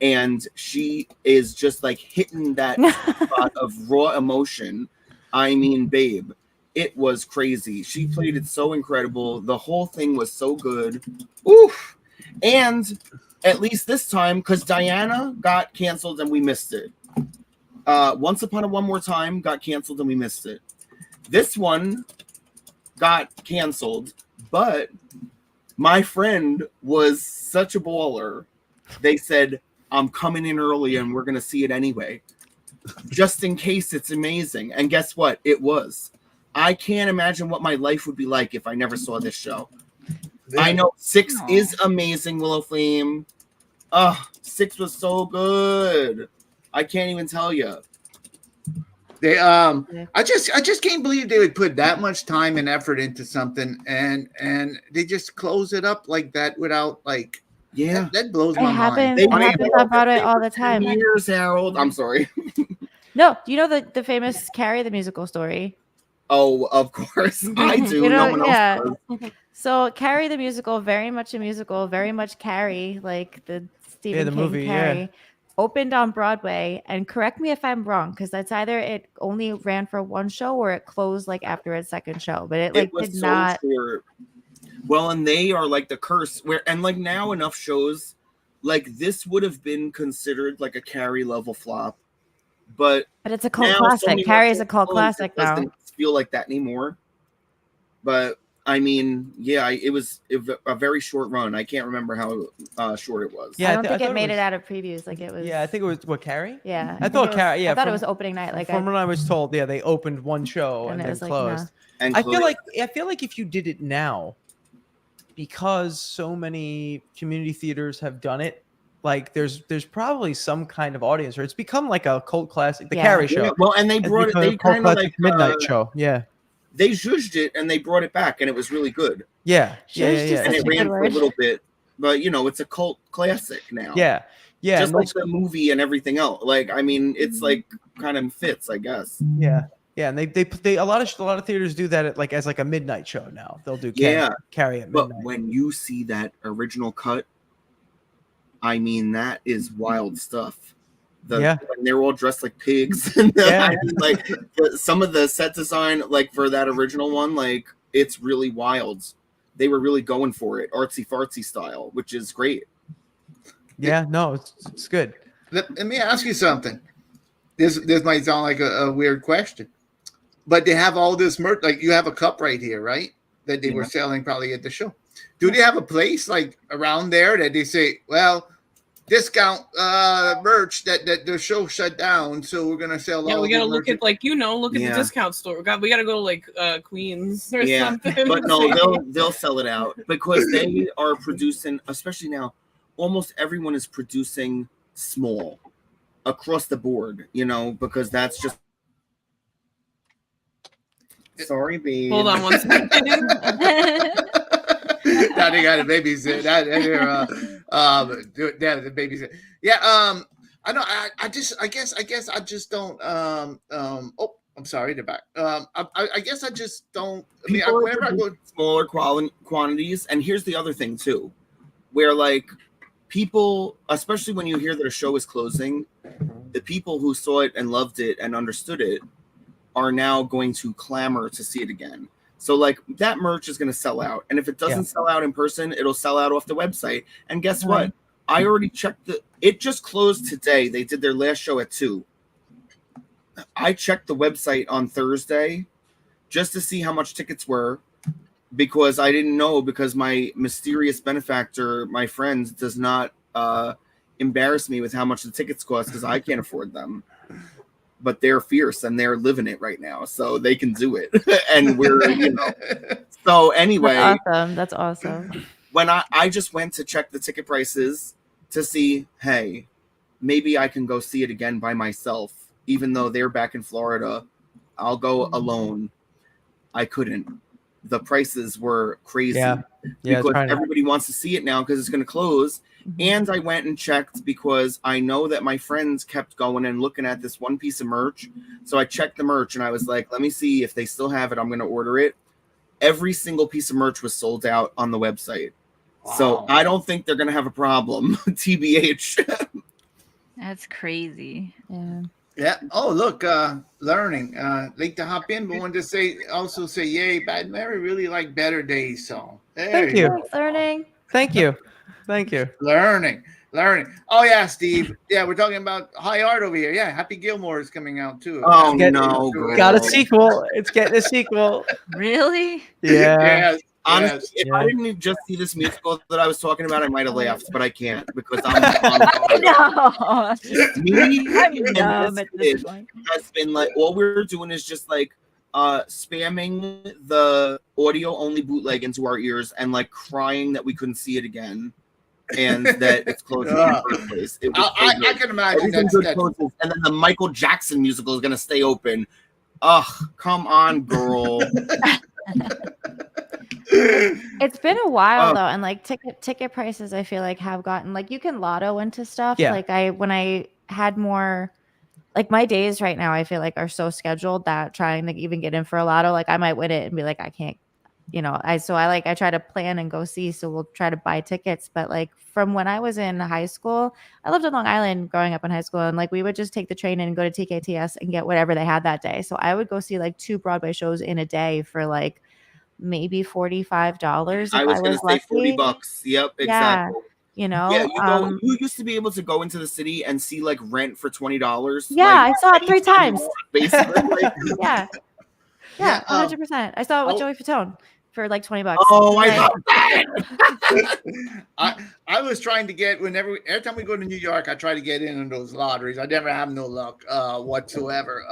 and she is just like hitting that spot of raw emotion. I mean, babe, it was crazy. She played it so incredible. The whole thing was so good. Oof. And at least this time, because Diana got canceled and we missed it. Once Upon a One More Time got canceled and we missed it. This one got canceled, but my friend was such a baller. They said, I'm coming in early and we're going to see it anyway, just in case it's amazing. And guess what? It was. I can't imagine what my life would be like if I never saw this show. I know 6 is amazing, Willow Flame. 6 was so good. I can't even tell you. They I just can't believe they would put that much time and effort into something and they just close it up like that without like that blows It my happens. mind. It happens on Broadway all the time. Years, Harold. I'm sorry. No, do you know the famous Carrie the musical story? Oh, of course I do. You know, No one yeah. else does. So Carrie the musical, very much a musical, very much Carrie, like the Stephen the King movie, yeah. Carrie, opened on Broadway. And correct me if I'm wrong, because that's either it only ran for one show or it closed like after its second show. But it like was did so not. short. Well, and they are like the curse where, and like now enough shows like this would have been considered like a Carrie level flop, but But it's a cult now classic. many Carrie is more a cult people, classic it now. doesn't feel like that anymore. But I mean, yeah, it was a very short run. I can't remember how short it was. I don't think it made it out of previews. Like it was. Yeah, I think it was what Carrie. Yeah, I think thought it was- Carrie. Yeah, I thought it from- was opening night. Like from what I was told, yeah, they opened one show And and it then was like, closed. no. And I feel closed. like if you did it now, because so many community theaters have done it, like there's probably some kind of audience, or it's become like a cult classic. The Yeah. Carrie show. Yeah, well, and they It's brought it. become They a cult kind of classic like midnight show. Yeah, They zhuzhed it and they brought it back, and it was really good. yeah, yeah, Zhuzhed yeah, is yeah. And such it a ran good for a word. little bit, but you know, it's a cult classic now. Yeah, yeah, just and like those- the movie and everything else. Like, I mean, it's like kind of fits, I guess. yeah, yeah. And they a lot of theaters do that as like a midnight show now. They'll do Yeah. Carrie at But midnight. when you see that original cut, I mean, that is wild stuff. Yeah. When they're all dressed like pigs, and Yeah. I mean, like some of the set design, like for that original one, like it's really wild. They were really going for it, artsy fartsy style, which is great. Yeah, no, it's good. Let me ask you something. This might sound like a weird question, but they have all this merch. Like you have a cup right here, right? That they were selling probably at the show. Do they have a place like around there that they say, well, discount merch that the show shut down, so we're gonna sell? Yeah, all we gotta the look merch? at look at Yeah. the discount store. We gotta go to like Queens or Yeah, something. but no, they'll sell it out because they are producing, especially now. Almost everyone is producing small across the board, you know, because that's just. Sorry, babe. Hold on one second. Now they got a babysit. The babysit. Yeah. I know. I guess I just don't. Oh, I'm sorry. They're back. I guess I just don't. I mean, People are whenever I go. smaller quantities, and here's the other thing too, where like people, especially when you hear that a show is closing, the people who saw it and loved it and understood it are now going to clamor to see it again. So like that merch is going to sell out. And if it doesn't sell out in person, it'll sell out off the website. And guess what? I already checked it just closed today. They did their last show at 2. I checked the website on Thursday just to see how much tickets were, because I didn't know, because my mysterious benefactor, my friend, does not embarrass me with how much the tickets cost, because I can't afford them. But they're fierce and they're living it right now, so they can do it. And we're, So anyway, That's awesome. When I just went to check the ticket prices to see, hey, maybe I can go see it again by myself, even though they're back in Florida. I'll go alone. I couldn't. The prices were crazy because everybody wants to see it now because it's going to close. And I went and checked because I know that my friends kept going and looking at this one piece of merch. So I checked the merch and I was like, let me see if they still have it. I'm going to order it. Every single piece of merch was sold out on the website. Wow. So I don't think they're going to have a problem. TBH. That's crazy. Yeah. Oh, look, learning. Late to hop in, but wanted to also say, yay, Bad Mary really like Better Days song. Thank you. Learning. Thank you. Thank you. Learning. Oh yeah, Steve. Yeah, we're talking about high art over here. Yeah, Happy Gilmore is coming out too. Oh no, got a sequel. It's getting a sequel. Really? Yeah. Honestly, if I didn't just see this musical that I was talking about, I might have laughed, but I can't because I'm No. Me I'm dumb and at this this kid point. has been like, all we're doing is just like spamming the audio only bootleg into our ears and like crying that we couldn't see it again and that it's closing in the first place. It was I can imagine that. And then the Michael Jackson musical is gonna stay open. Ugh, come on, girl. It's been a while though, and like ticket prices I feel like have gotten, like, you can lotto into stuff. Like when I had more, like, my days right now I feel like are so scheduled that trying to even get in for a lotto, like I might win it and be like, I can't, I try to plan and go see, so we'll try to buy tickets. But like from when I was in high school, I lived in Long Island growing up in high school, and like we would just take the train in and go to TKTS and get whatever they had that day. So I would go see like 2 Broadway shows in a day for like maybe $45. I was going to say $40. Yep, exactly. Yeah, you used to be able to go into the city and see like Rent for $20. Yeah, I saw it 3 times. Basically. Yeah, 100%. I saw it with Joey Fatone for like $20. Oh, I love that. I was trying to get, every time we go to New York, I try to get in on those lotteries. I never have no luck whatsoever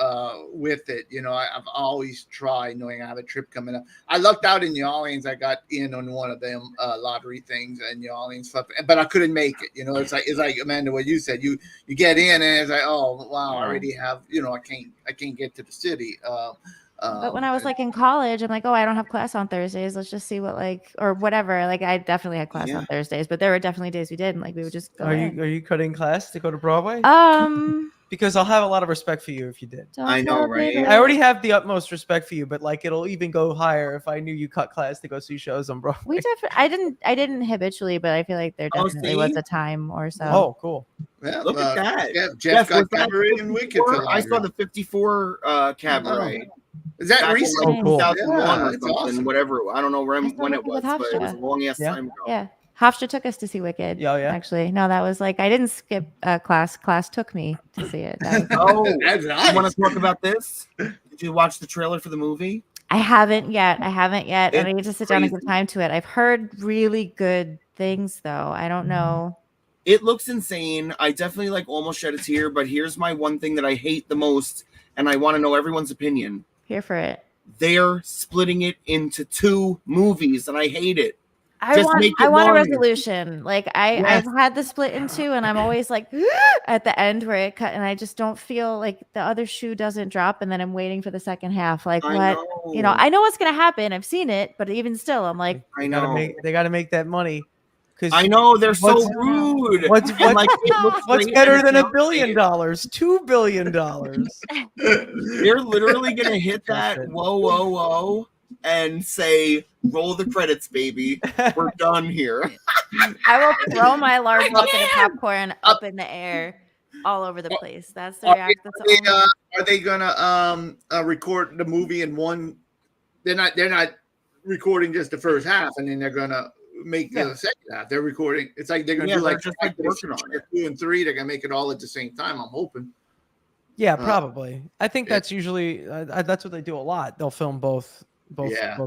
with it. I've always tried, knowing I have a trip coming up. I lucked out in New Orleans. I got in on one of them lottery things in New Orleans, but I couldn't make it. It's like Amanda, what you said. You get in and it's like, oh wow, I already have. I can't get to the city. But when I was like in college, I'm like, oh, I don't have class on Thursdays. Let's just see what or whatever. Like I definitely had class on Thursdays, but there were definitely days we did, and like we would just go. Are you cutting class to go to Broadway? Because I'll have a lot of respect for you if you did. I know, right? I already have the utmost respect for you, but like it'll even go higher if I knew you cut class to go see shows on Broadway. I didn't habitually, but I feel like there definitely was a time or so. Oh, cool. Yeah, look at that. Jeff got Cabaret and Wicked. I saw the 54 Cabaret. Is that recent? Oh, cool. 2001 or something, awesome. Whatever. I don't know when it was, but it was a long ass Yeah. time ago. Yeah. Hofstra took us to see Wicked. Yeah. Actually, no, that was like I didn't skip class. Class took me to see it. Oh, That's nice. you want to talk about this? Did you watch the trailer for the movie? I haven't yet. And I need to sit down and crazy. give time to it. I've heard really good things though. I don't know. It looks insane. I definitely like almost shed a tear, but here's my one thing that I hate the most, and I want to know everyone's opinion. Here for it. They're splitting it into 2 movies, and I hate it. I want a longer. resolution. Like I've had the split in 2, and I'm always like at the end where it cut, and I just don't feel like the other shoe doesn't drop, and then I'm waiting for the second half. Like what? I know what's gonna happen. I've seen it, but even still, I'm like, I know. They gotta make that money. I know they're so rude. What's great better and than it $1 billion? $2 billion. They're literally gonna hit that whoa and say, roll the credits, baby. We're done here. I will throw my large bucket of popcorn up in the air all over the place. That's the Are react. That's the only one. are they gonna record the movie in one? They're not recording just the first half, and then they're gonna make the second half. They're recording. It's like they're gonna do like just like working on it. 2 and 3. They're gonna make it all at the same time. I'm hoping. Yeah, probably. I think that's usually that's what they do a lot. They'll film both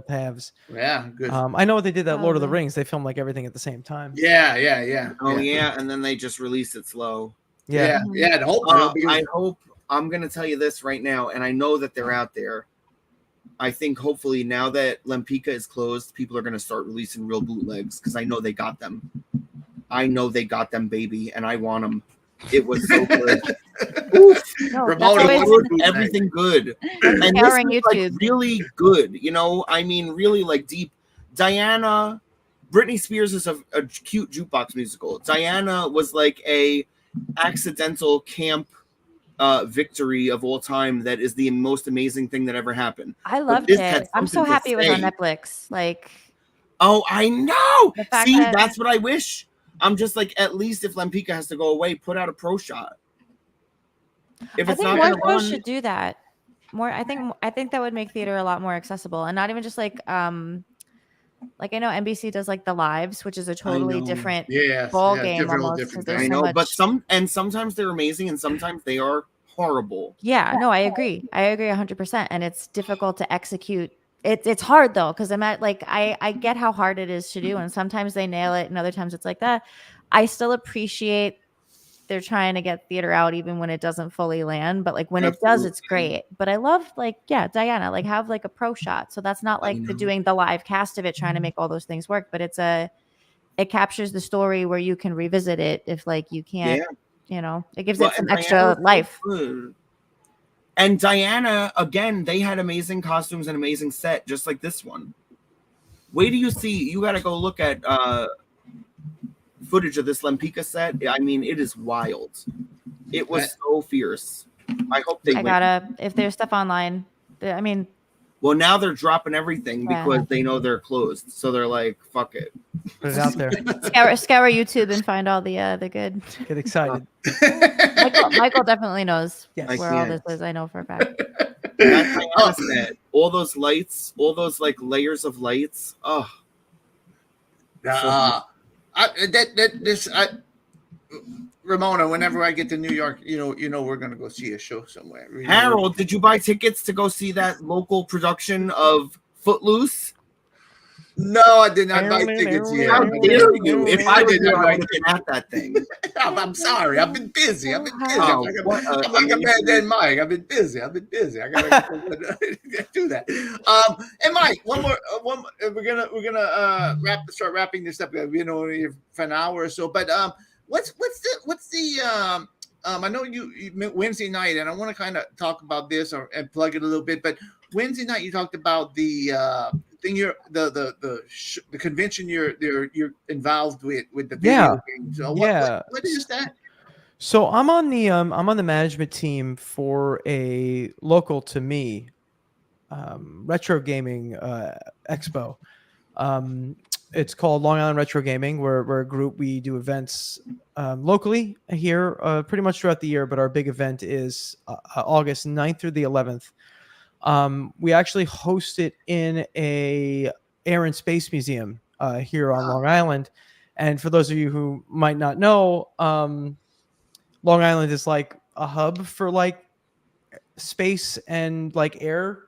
halves. Yeah, good. I know they did that Lord of the Rings. They filmed like everything at the same time. Yeah. Oh yeah, and then they just release it slow. Yeah. The hope. I hope. I'm gonna tell you this right now, and I know that they're out there. I think hopefully now that Lempicka is closed, people are gonna start releasing real bootlegs because I know they got them. I know they got them, baby, and I want them. It was so good. No, Ramona, that's always- everything good. And this Empowering is like YouTube. really good. You know, I mean, really like deep. Diana, Britney Spears is a cute jukebox musical. Diana was like a accidental camp victory of all time. That is the most amazing thing that ever happened. I But loved this it. had I'm so something to happy it was on say. Netflix. Like, Oh, I know. The fact See, that- that's what I wish. I'm just like, at least if Lempicka has to go away, put out a pro shot. If I it's think not more going to shows run, should do that. More, I think that would make theater a lot more accessible, and not even just like I know NBC does like the lives, which is a totally know. different Yes, ball yeah, game different- almost. different 'Cause there's I so know, much- but sometimes they're amazing and sometimes they are horrible. Yeah, no, I agree. I agree 100%. And it's difficult to execute. It's hard though, because I'm at like I get how hard it is to do, and sometimes they nail it, and other times it's like that. I still appreciate they're trying to get theater out even when it doesn't fully land, but like when it does, it's great. But I love Diana, like have like a pro shot. So that's not like the doing the live cast of it trying to make all those things work, but it captures the story where you can revisit it if like you can't, it gives it some extra life. Good. And Diana, again, they had amazing costumes and amazing set, just like this one. Wait till you see, you got to go look at footage of this Lempicka set. I mean, it is wild. It was so fierce. I hope they win. If there's stuff online, I mean, Well, now they're dropping everything Yeah. because they know they're closed. So they're like, fuck it. Put it out there. scour YouTube and find all the good. Get excited. Michael definitely knows Yes. where all this is. I know for a fact. That Diana set, all those lights, all those like layers of lights. Oh, Ramona, whenever I get to New York, you know we're gonna go see a show somewhere. Harold, did you buy tickets to go see that local production of Footloose? No, I did not buy tickets yet. How dare you? If I did not not, I buy would have been at that thing. I'm sorry. I've been busy. I'm Oh, what a- like a bad dead Mike. I've been busy. I gotta do that. And Mike, one more. We're gonna start wrapping this up. We've been on here for an hour or so. But what's the I know you Wednesday night, and I want to kind of talk about this and plug it a little bit. But Wednesday night, you talked about the thing the convention you're involved with the video games. So what is that? So I'm on the management team for a local to me retro gaming expo. It's called Long Island Retro Gaming. We're a group. We do events locally here pretty much throughout the year, but our big event is August 9th through the 11th. We actually host it in a Air and Space Museum here on Long Island. And for those of you who might not know, Long Island is like a hub for like space and like air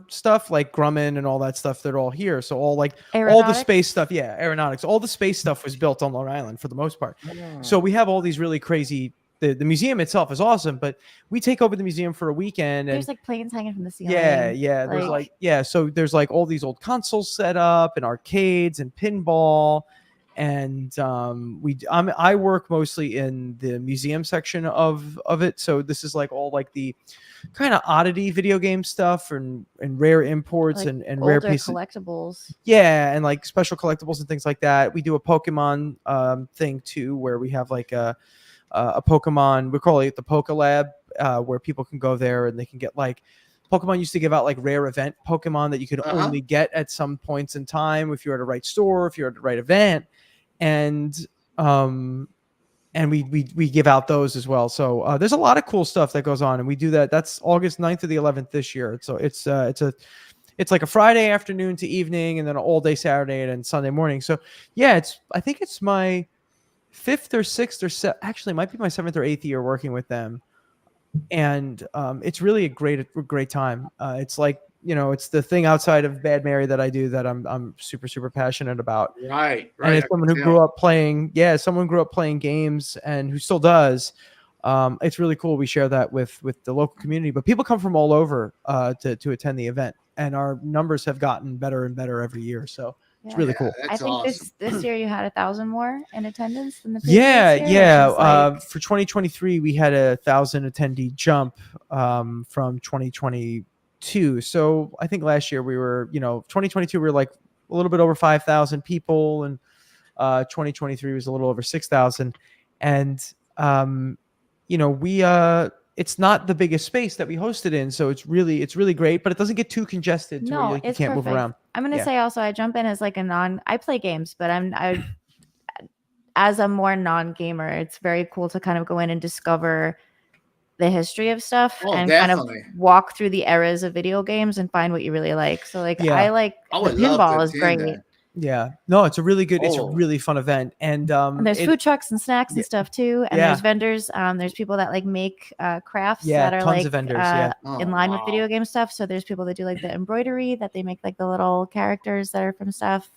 stuff, like Grumman and all that stuff. They're all here. So all the space stuff. Yeah. Aeronautics. All the space stuff was built on Long Island for the most part. So we have all these really crazy, the museum itself is awesome, but we take over the museum for a weekend. And There's like planes hanging from the ceiling. yeah. There's so there's like all these old consoles set up and arcades and pinball. And I work mostly in the museum section of it. So this is like all like the kind of oddity video game stuff and rare imports Like and rare older pieces. collectibles. Yeah, and like special collectibles and things like that. We do a Pokemon thing too, where we have like a Pokemon. We call it the Poke Lab, where people can go there and they can get like Pokemon used to give out like rare event Pokemon that you could only get at some points in time if you're at a right store, if you're at the right event. And and we give out those as well. So there's a lot of cool stuff that goes on, and we do that. That's August 9th to the 11th this year. So it's like a Friday afternoon to evening, and then an all day Saturday and then Sunday morning. So yeah, I think it's my 5th or 6th or actually it might be my 7th or 8th year working with them, and it's really a great time. It's like, it's the thing outside of Bad Mary that I do that I'm super passionate about. Right. And as someone who grew up playing games and who still does, it's really cool. We share that with the local community, but people come from all over to attend the event, and our numbers have gotten better and better every year. So it's really cool. I think this year you had 1,000 more in attendance than the previous year. Yeah. For 2023, we had 1,000 attendee jump from 2022. So I think last year we were, 2022 we were like a little bit over 5,000 people, and 2023 was a little over 6,000. And it's not the biggest space that we hosted in, so it's really great, but it doesn't get too congested to where you can't move around. I'm gonna say also, I jump in as like I play games, but as a more non-gamer, it's very cool to kind of go in and discover the history of stuff and definitely. kind of walk through the eras of video games and find what you really like. So like Yeah. I like I the would love to pinball is attend great. that. Yeah, no, it's a really good, it's a Oh. really fun event, and And there's food trucks and snacks and stuff too. And Yeah. there's vendors. There's people that like make crafts Yeah, that are tons like of vendors, yeah. in line with video game stuff. So there's people that do like the embroidery that they make like the little characters that are from stuff.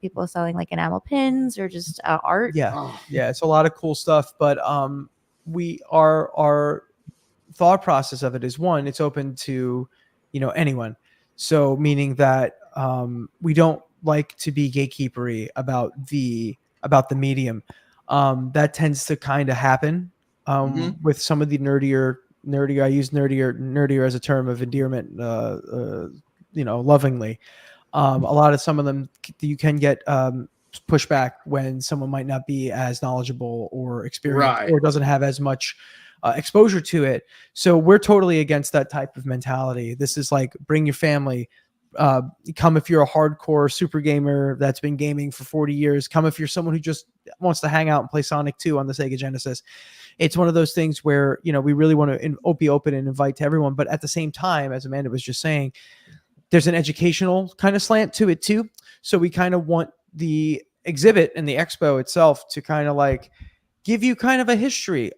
People selling like enamel pins or just art. Yeah, it's a lot of cool stuff, but our thought process of it is, one, it's open to anyone, so meaning that we don't like to be gatekeepery about the medium. That tends to kind of happen with some of the nerdier. I use nerdier as a term of endearment, lovingly. A lot of some of them you can get pushback when someone might not be as knowledgeable or experienced, Right. or doesn't have as much exposure to it. So we're totally against that type of mentality. This is like, bring your family. Come if you're a hardcore super gamer that's been gaming for 40 years. Come if you're someone who just wants to hang out and play Sonic 2 on the Sega Genesis. It's one of those things where, we really want to be open and invite to everyone. But at the same time, as Amanda was just saying, there's an educational kind of slant to it too. So we kind of want the exhibit and the expo itself to kind of like give you kind of a history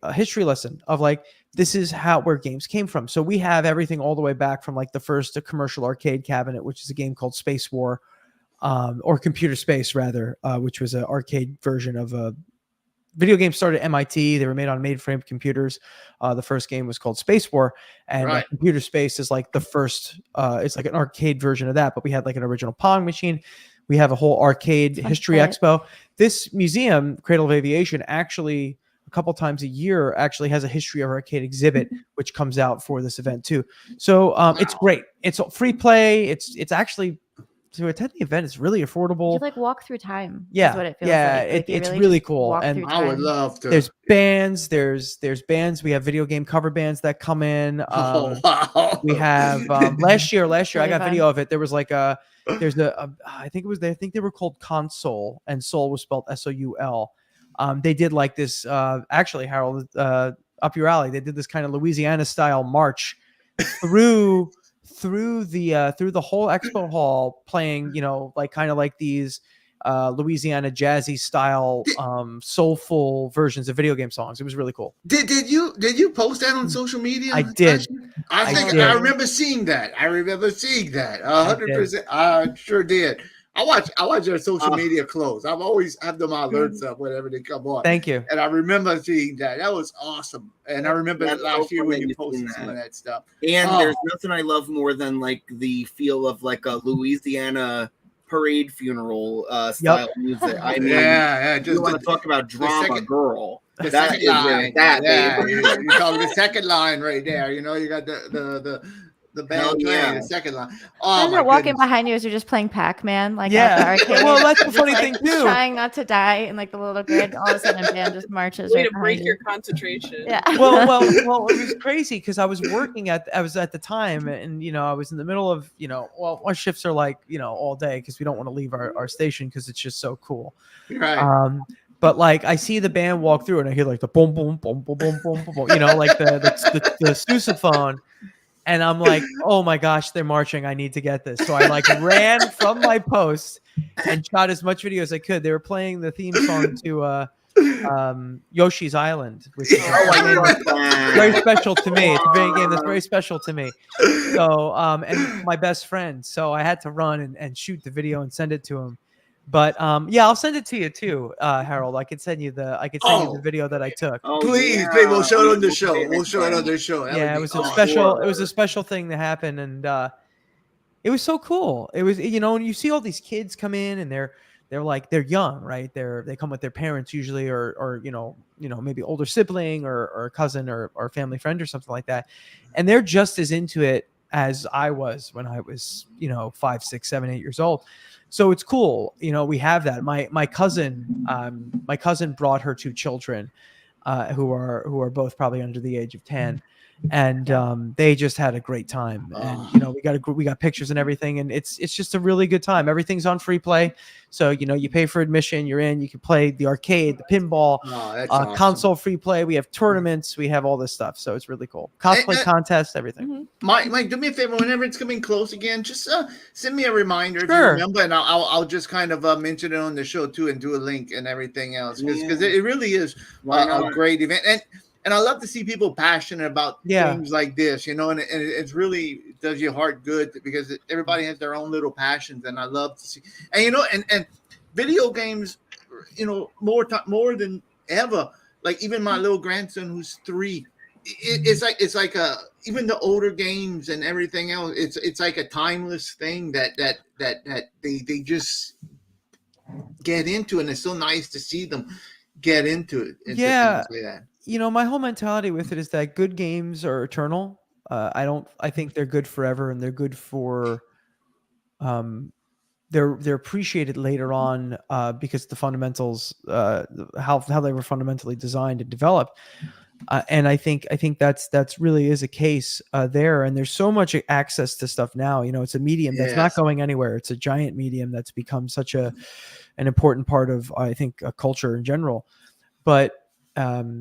lesson of like, this is where games came from. So we have everything all the way back from like the first commercial arcade cabinet, which is a game called Space War, or Computer Space rather, which was an arcade version of a video game. Started at MIT. They were made on mainframe computers. The first game was called Space War, and Computer Space is like the first. It's like an arcade version of that, but we had like an original Pong machine. We have a whole arcade history expo. This museum, Cradle of Aviation, actually a couple times a year actually has a history of arcade exhibit, which comes out for this event too. So it's great. It's free play. It's actually, to attend the event, it's really affordable. You like walk through time. Yeah, is what it feels yeah, like. Like, you it's really just cool. walk And through I would time. love to. there's bands. There's bands. We have video game cover bands that come in. Wow. We have last year I Really got fun. video of it. There was like I think they were called Console, and Soul was spelled Soul. They did like this actually, Harold, up your alley. They did this kind of Louisiana style march through the whole expo hall, playing like kind of like these Louisiana jazzy style soulful versions of video game songs. It was really cool. Did you post that on social media? I did. I think did. I remember seeing that. 100%. I sure did. I watch their social media close. I've always have them alerts up whenever they come on. Thank you. And I remember seeing that. That was awesome. And I remember That's last so year fun when that you you've seen posted some that. of that stuff. And Oh. there's nothing I love more than like the feel of like a Louisiana parade funeral style music. I mean, yeah, you just want to talk about drama, second- girl. the That second is where line. it's at, Yeah, baby. you call it the second line right there. You got the band Hell playing yeah. the second line. And Oh they're my walking goodness. behind you as you're just playing Pac-Man, like Yeah. at the arcade. Well, that's the Just, funny like, thing, too. Trying not to die in like the little grid. All of a sudden, a band just marches Way right to break behind your you. concentration. Yeah. well, it was crazy because I was at the time, and I was in the middle of our shifts are like all day because we don't want to leave our station because it's just so cool. Right. But like I see the band walk through and I hear like the boom boom boom boom boom boom boom, boom, you know, like the sousaphone, and I'm like, oh my gosh, they're marching. I need to get this. So I like ran from my post and shot as much video as I could. They were playing the theme song to Yoshi's Island, which is very special to me. It's a video game that's very special to me. So and my best friend. So I had to run and shoot the video and send it to him. But yeah, I'll send it to you too, Harold. I could send you the video that I took. Please, we'll show it on the show. We'll show it on the show. Yeah, it was a special. It was a special thing that happened, and it was so cool. It was, you know, and you see all these kids come in, and they're young, right? They come with their parents usually, or you know maybe older sibling or a cousin or family friend or something like that, and they're just as into it as I was when I was 5, 6, 7, 8 years old. So it's cool, you know. We have that. My cousin brought her 2 children, who are both probably under the age of 10, and they just had a great time. And we got pictures and everything, and it's just a really good time. Everything's on free play, so you pay for admission, you're in. You can play the arcade, the pinball, awesome. Console free play. We have tournaments, we have all this stuff, so it's really cool. Cosplay contests, everything. Mike, do me a favor. Whenever it's coming close again, just send me a reminder if you Sure. remember, and I'll just kind of mention it on the show too, and do a link and everything else, because it really is a great event. And I love to see people passionate about things like this, and it's really does your heart good, because everybody has their own little passions, and I love to see. And and video games, more than ever. Like even my little grandson who's 3, it's like even the older games and everything else. It's like a timeless thing that they just get into, and it's so nice to see them get into it. Yeah. Things like that. My whole mentality with it is that good games are eternal. I think they're good forever, and they're good for, they're appreciated later on, because the fundamentals, how they were fundamentally designed and developed. And I think that's really is a case there. And there's so much access to stuff now. It's a medium that's not going anywhere. It's a giant medium that's become such an important part of, I think, a culture in general. But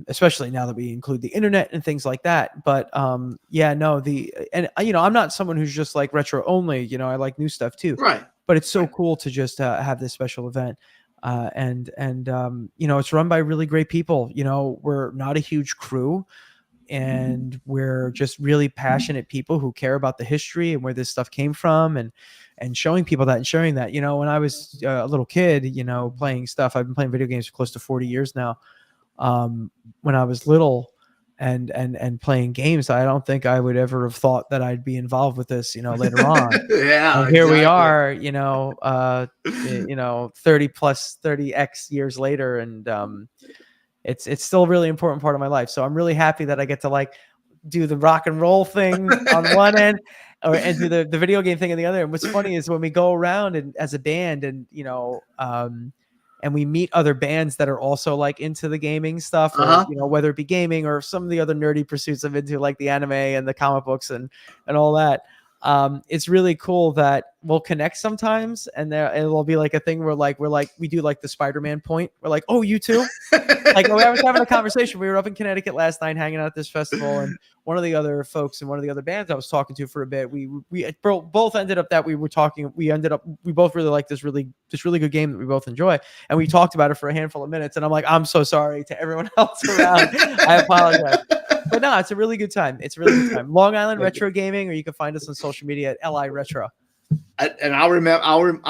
especially now that we include the internet and things like that. But I'm not someone who's just like retro only. I like new stuff too. Right. But it's so cool to just have this special event. And it's run by really great people. We're not a huge crew, and we're just really passionate people who care about the history and where this stuff came from, and showing people that and sharing that. When I was a little kid, playing stuff, I've been playing video games for close to 40 years now. When I was little and playing games, I don't think I would ever have thought that I'd be involved with this, later on. Yeah. Here we are, 30x years later. And, it's still a really important part of my life. So I'm really happy that I get to do the rock and roll thing on one end, and do the video game thing on the other. And what's funny is when we go around and as a band and, and we meet other bands that are also into the gaming stuff, or, whether it be gaming or some of the other nerdy pursuits I'm into, like the anime and the comic books and all that. It's really cool that we'll connect sometimes, and it'll be a thing where we do the Spider-Man point. We're like, oh, you too? We were having a conversation. We were up in Connecticut last night hanging out at this festival, and one of the other folks and one of the other bands I was talking to for a bit, we both ended up that we were talking. We both really like this really good game that we both enjoy, and we talked about it for a handful of minutes. And I'm like, I'm so sorry to everyone else around. I apologize. But no, it's a really good time. It's a really good time. Long Island Retro Gaming, or you can find us on social media at LI Retro. And I'll remember. And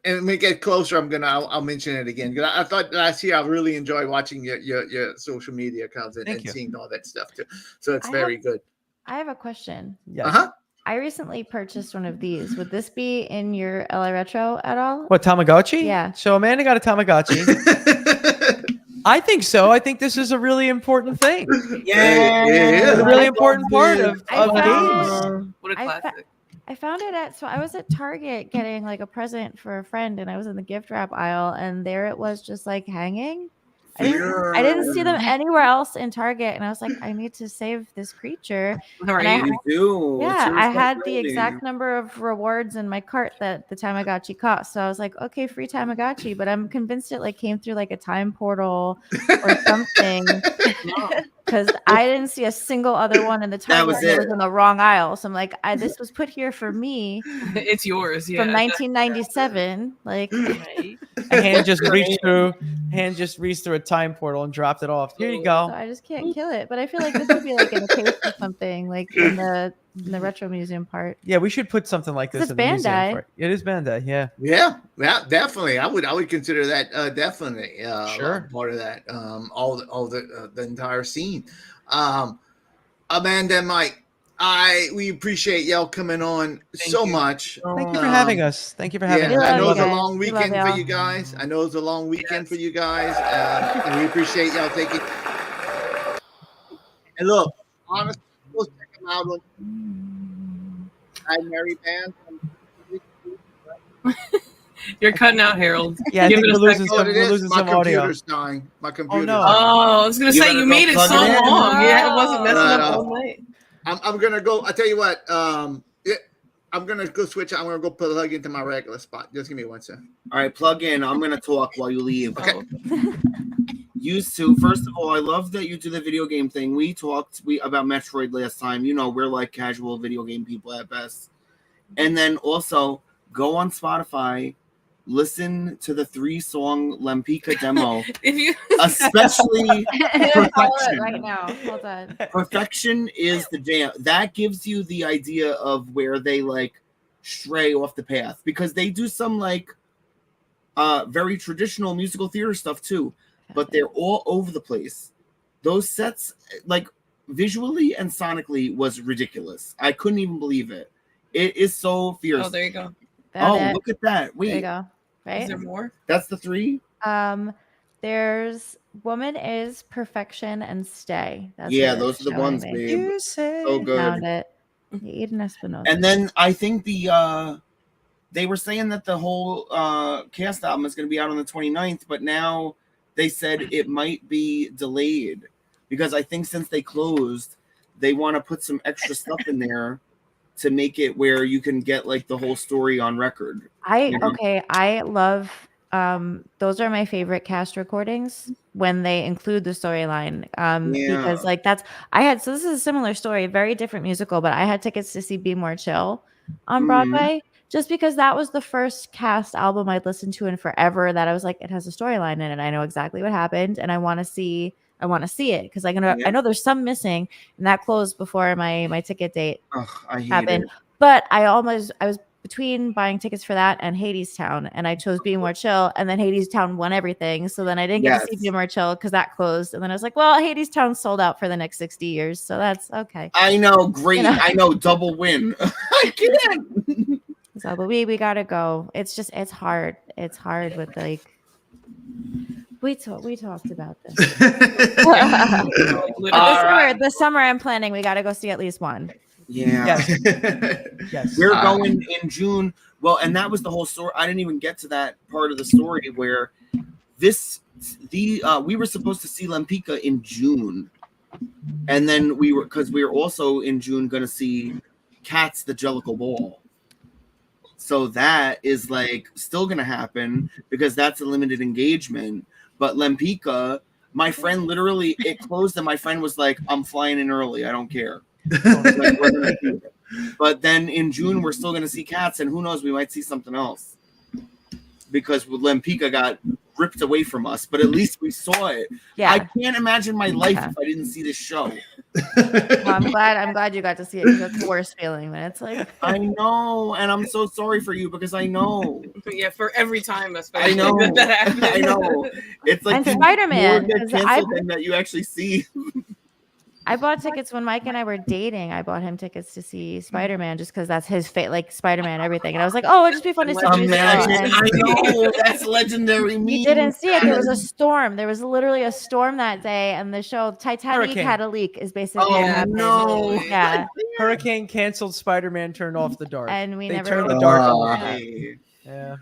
when we get closer, I'll mention it again, because I thought last year I really enjoyed watching your social media accounts and seeing all that stuff too. So it's very good. I have a question. Yeah. I recently purchased one of these. Would this be in your LA Retro at all? What, Tamagotchi? Yeah. So Amanda got a Tamagotchi. I think so. I think this is a really important thing. Yeah. It's a really important part of found games. What a classic. I found it I was at Target getting a present for a friend, and I was in the gift wrap aisle, and there it was just hanging I didn't see them anywhere else in Target, and I was like, I need to save this creature. Right. And I, You do. It's yeah, your I had the responsibility. exact number of rewards in my cart that the Tamagotchi cost. So I was like, okay, free Tamagotchi, but I'm convinced it like came through like a time portal or something. Because I didn't see a single other one in the Target. was It it. was in the wrong aisle. So I'm like, this was put here for me It's yours. Yeah. from 1997. Like, A hand just reached through a time portal and dropped it off. Here you so go. I just can't kill it. But I feel like this would be like in a case or something, like in the retro museum part. Yeah, we should put something like this It's in the museum. Bandai. For it. It is Bandai, yeah. Yeah, definitely. I would consider that definitely Sure. part of that. All the entire scene. Amanda and Mike, we appreciate y'all coming on so much. Thank you for having us. Thank you for having Yeah, us. I know you it's a guys. long We love weekend for y'all. you guys. I know it's a long weekend for you guys, and we appreciate y'all taking. And look, honestly, go check them out on Mary Band. You're cutting out, Harold. Yeah, I Give think it a we're losing second. some, It we're is. losing My some audio. computer's dying. My computer's no. dying. Oh, I was gonna You say better you go made it plug so it in. long. Yeah, it wasn't messing Right up on. all night. I'm gonna go. I tell you what. I'm gonna go switch. I'm gonna go plug into my regular spot. Just give me 1 second. All right, plug in. I'm gonna talk while you leave. Okay. Used to. First of all, I love that you do the video game thing. We talked about Metroid last time. You know, we're like casual video game people at best. And then also go on Spotify, listen to the 3-song Lempicka demo, If you especially Follow it Perfection. right now. Hold on. Perfection is the jam. That gives you the idea of where they like stray off the path, because they do some like very traditional musical theater stuff too, but they're all over the place. Those sets, like visually and sonically, was ridiculous. I couldn't even believe it. It is so fierce. Oh, there you go. Look at that. There you Wait, go. Is Right. there more? that's the 3? There's Woman is Perfection and Stay. That's Yeah, what those it's are the showing ones, me. babe. You say So good. Found it. Eden Espinosa. And then I think they were saying that the whole cast album is going to be out on the 29th, but now they said it might be delayed because I think since they closed, they want to put some extra stuff in there to make it where you can get like the whole story on record. I love those are my favorite cast recordings when they include the storyline. Because like so this is a similar story, very different musical, but I had tickets to see Be More Chill on Broadway just because that was the first cast album I'd listened to in forever that I was like, it has a storyline in it. I know exactly what happened and I want to see it because I know there's some missing, and that closed before my ticket date I hate happened. it. But I was between buying tickets for that and Hadestown, and I chose Be More Chill, and then Hadestown won everything. So then I didn't get to see Be More Chill because that closed, and then I was like, well, Hadestown sold out for the next 60 years, so that's okay. I know, great. You know? I know, double win. I can't. So, but we gotta go. It's hard. It's hard with like. We talked about this. This summer I'm planning. We got to go see at least one. Yeah. Yes. We're going in June. Well, and that was the whole story. I didn't even get to that part of the story where we were supposed to see Lempicka in June. And then we were also in June going to see Cats the Jellicle Ball. So that is like still going to happen because that's a limited engagement. But Lempicka, my friend literally, it closed and my friend was like, I'm flying in early. I don't care. Like, we're gonna do it. But then in June, we're still going to see Cats, and who knows, we might see something else. Because Lempicka got ripped away from us, but at least we saw it. Yeah. I can't imagine my life if I didn't see this show. Well, I'm glad you got to see it because that's the worst feeling when it's like. I know, and I'm so sorry for you because I know. Yeah, for every time, especially. I know. That happens. I know. It's like And the Spider-Man, more get 'cause canceled than that you actually see. I bought tickets when Mike and I were dating. I bought him tickets to see Spider-Man just because that's his fate, like Spider-Man, everything. And I was like, oh, it'd just be fun to see. Imagine, I know, that's legendary. We didn't see it. There was a storm. There was literally a storm that day, and the show Titanic Hurricane. had a leak. Is basically Oh, what happened. no. Yeah, Hurricane canceled. Spider-Man turned off the dark. and we they never turned the went dark back. on. Hey. Yeah.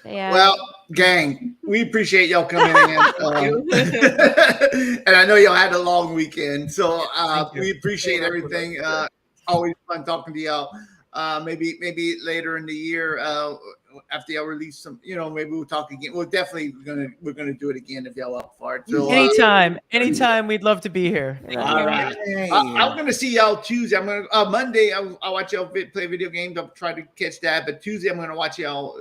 Yeah. Well, gang, we appreciate y'all coming in. And I know y'all had a long weekend, so we appreciate everything. Always fun talking to y'all. Maybe later in the year, after y'all release some, maybe we'll talk again. We're definitely we're gonna do it again if y'all up for it. So, anytime, we'd love to be here. All right. I'm gonna see y'all Tuesday. I'm gonna Monday. I'll watch y'all play video games. I'll try to catch that. But Tuesday, I'm gonna watch y'all.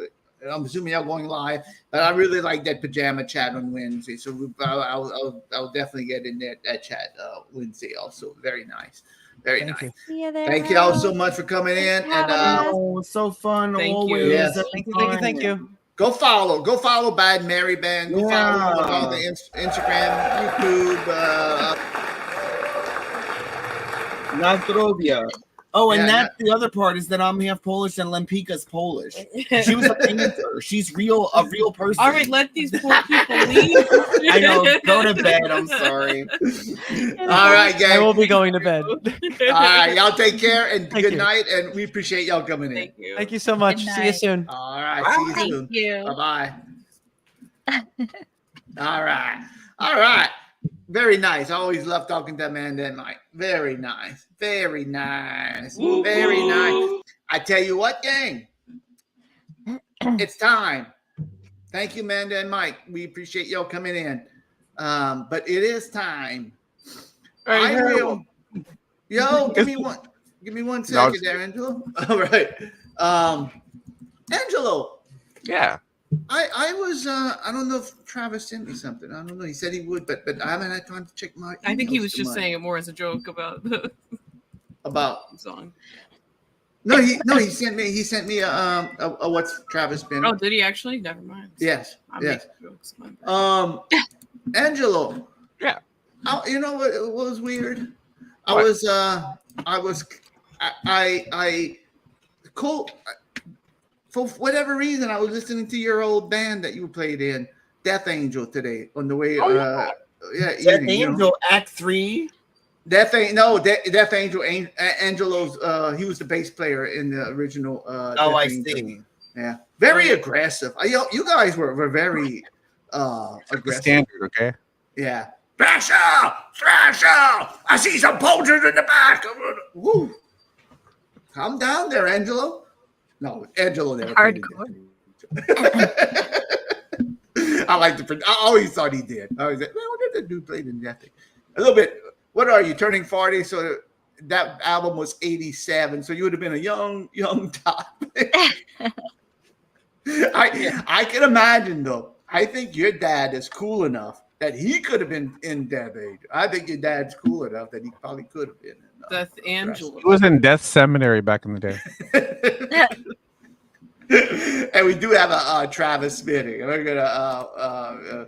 I'm assuming y'all going live. But I really like that pajama chat on Wednesday, so I'll definitely get in that chat Wednesday also. Very nice. Very nice. Thank you all so much for coming in. And so fun. Thank always. you. Yes. Thank you. Go follow Bad Mary Band. Go follow the Instagram, YouTube. Nazdrovia. Oh, and Yeah, the other part is that I'm half Polish and Lempika's Polish. She was a painter. She's a real person. All right, let these poor people leave. I know. Go to bed. I'm sorry. All right, gang. I will be going to bed. All right, y'all take care and Thank good you. night. And we appreciate y'all coming in. Thank you. Thank you so much. Good See you night. soon. All right, see you Thank soon. you. Bye bye. All right. Very nice. I always love talking to Amanda and Mike. Very nice. Very nice. Very nice. I tell you what, gang. It's time. Thank you, Amanda and Mike. We appreciate y'all coming in. But it is time. Hey, I will. Yo, give me one second there, Angelo. All right. Angelo. Yeah. I was I don't know if Travis sent me something. I don't know. He said he would, but I haven't had time to check my I think he emails was too just much. saying it more as a joke about the song. No, he sent me a what's Travis been. Oh, did he actually? Never mind. Yes. I'm Yes. making jokes. My bad. Angelo. Yeah. You know what was weird? What? I cool. For whatever reason, I was listening to your old band that you played in, Death Angel, today on the way. Death evening, Angel, Act 3. Death Angel, Angelo's. He was the bass player in the original. I Death Angel. see. Yeah, very aggressive. You guys were very aggressive. Standard, okay. Yeah. Thrasher! I see some poachers in the back. Woo. Calm down there, Angelo. No, Angelo never played it. I always thought he did. I always said, man, what did that dude play in Death? A little bit. What are you, turning 40? So that album was 87. So you would have been a young top. I can imagine, though. I think your dad is cool enough that he could have been in Death Age. I think your dad's cool enough that he probably could have been. Death Angelo. He was in Death Seminary back in the day. And we do have a Travis spinning. We're gonna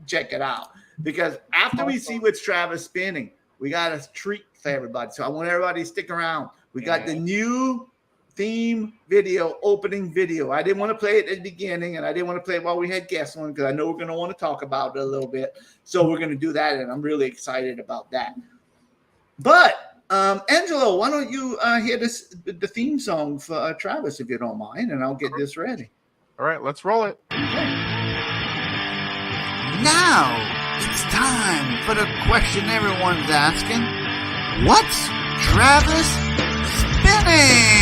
check it out because after we see what's Travis spinning, we got a treat for everybody. So I want everybody to stick around. We got the new theme video, opening video. I didn't want to play it at the beginning, and I didn't want to play it while we had guests on because I know we're gonna want to talk about it a little bit. So we're gonna do that, and I'm really excited about that. But Angelo, why don't you hear the theme song for Travis, if you don't mind, and I'll get this ready. All right, let's roll it. Now it's time for the question everyone's asking. What's Travis spinning?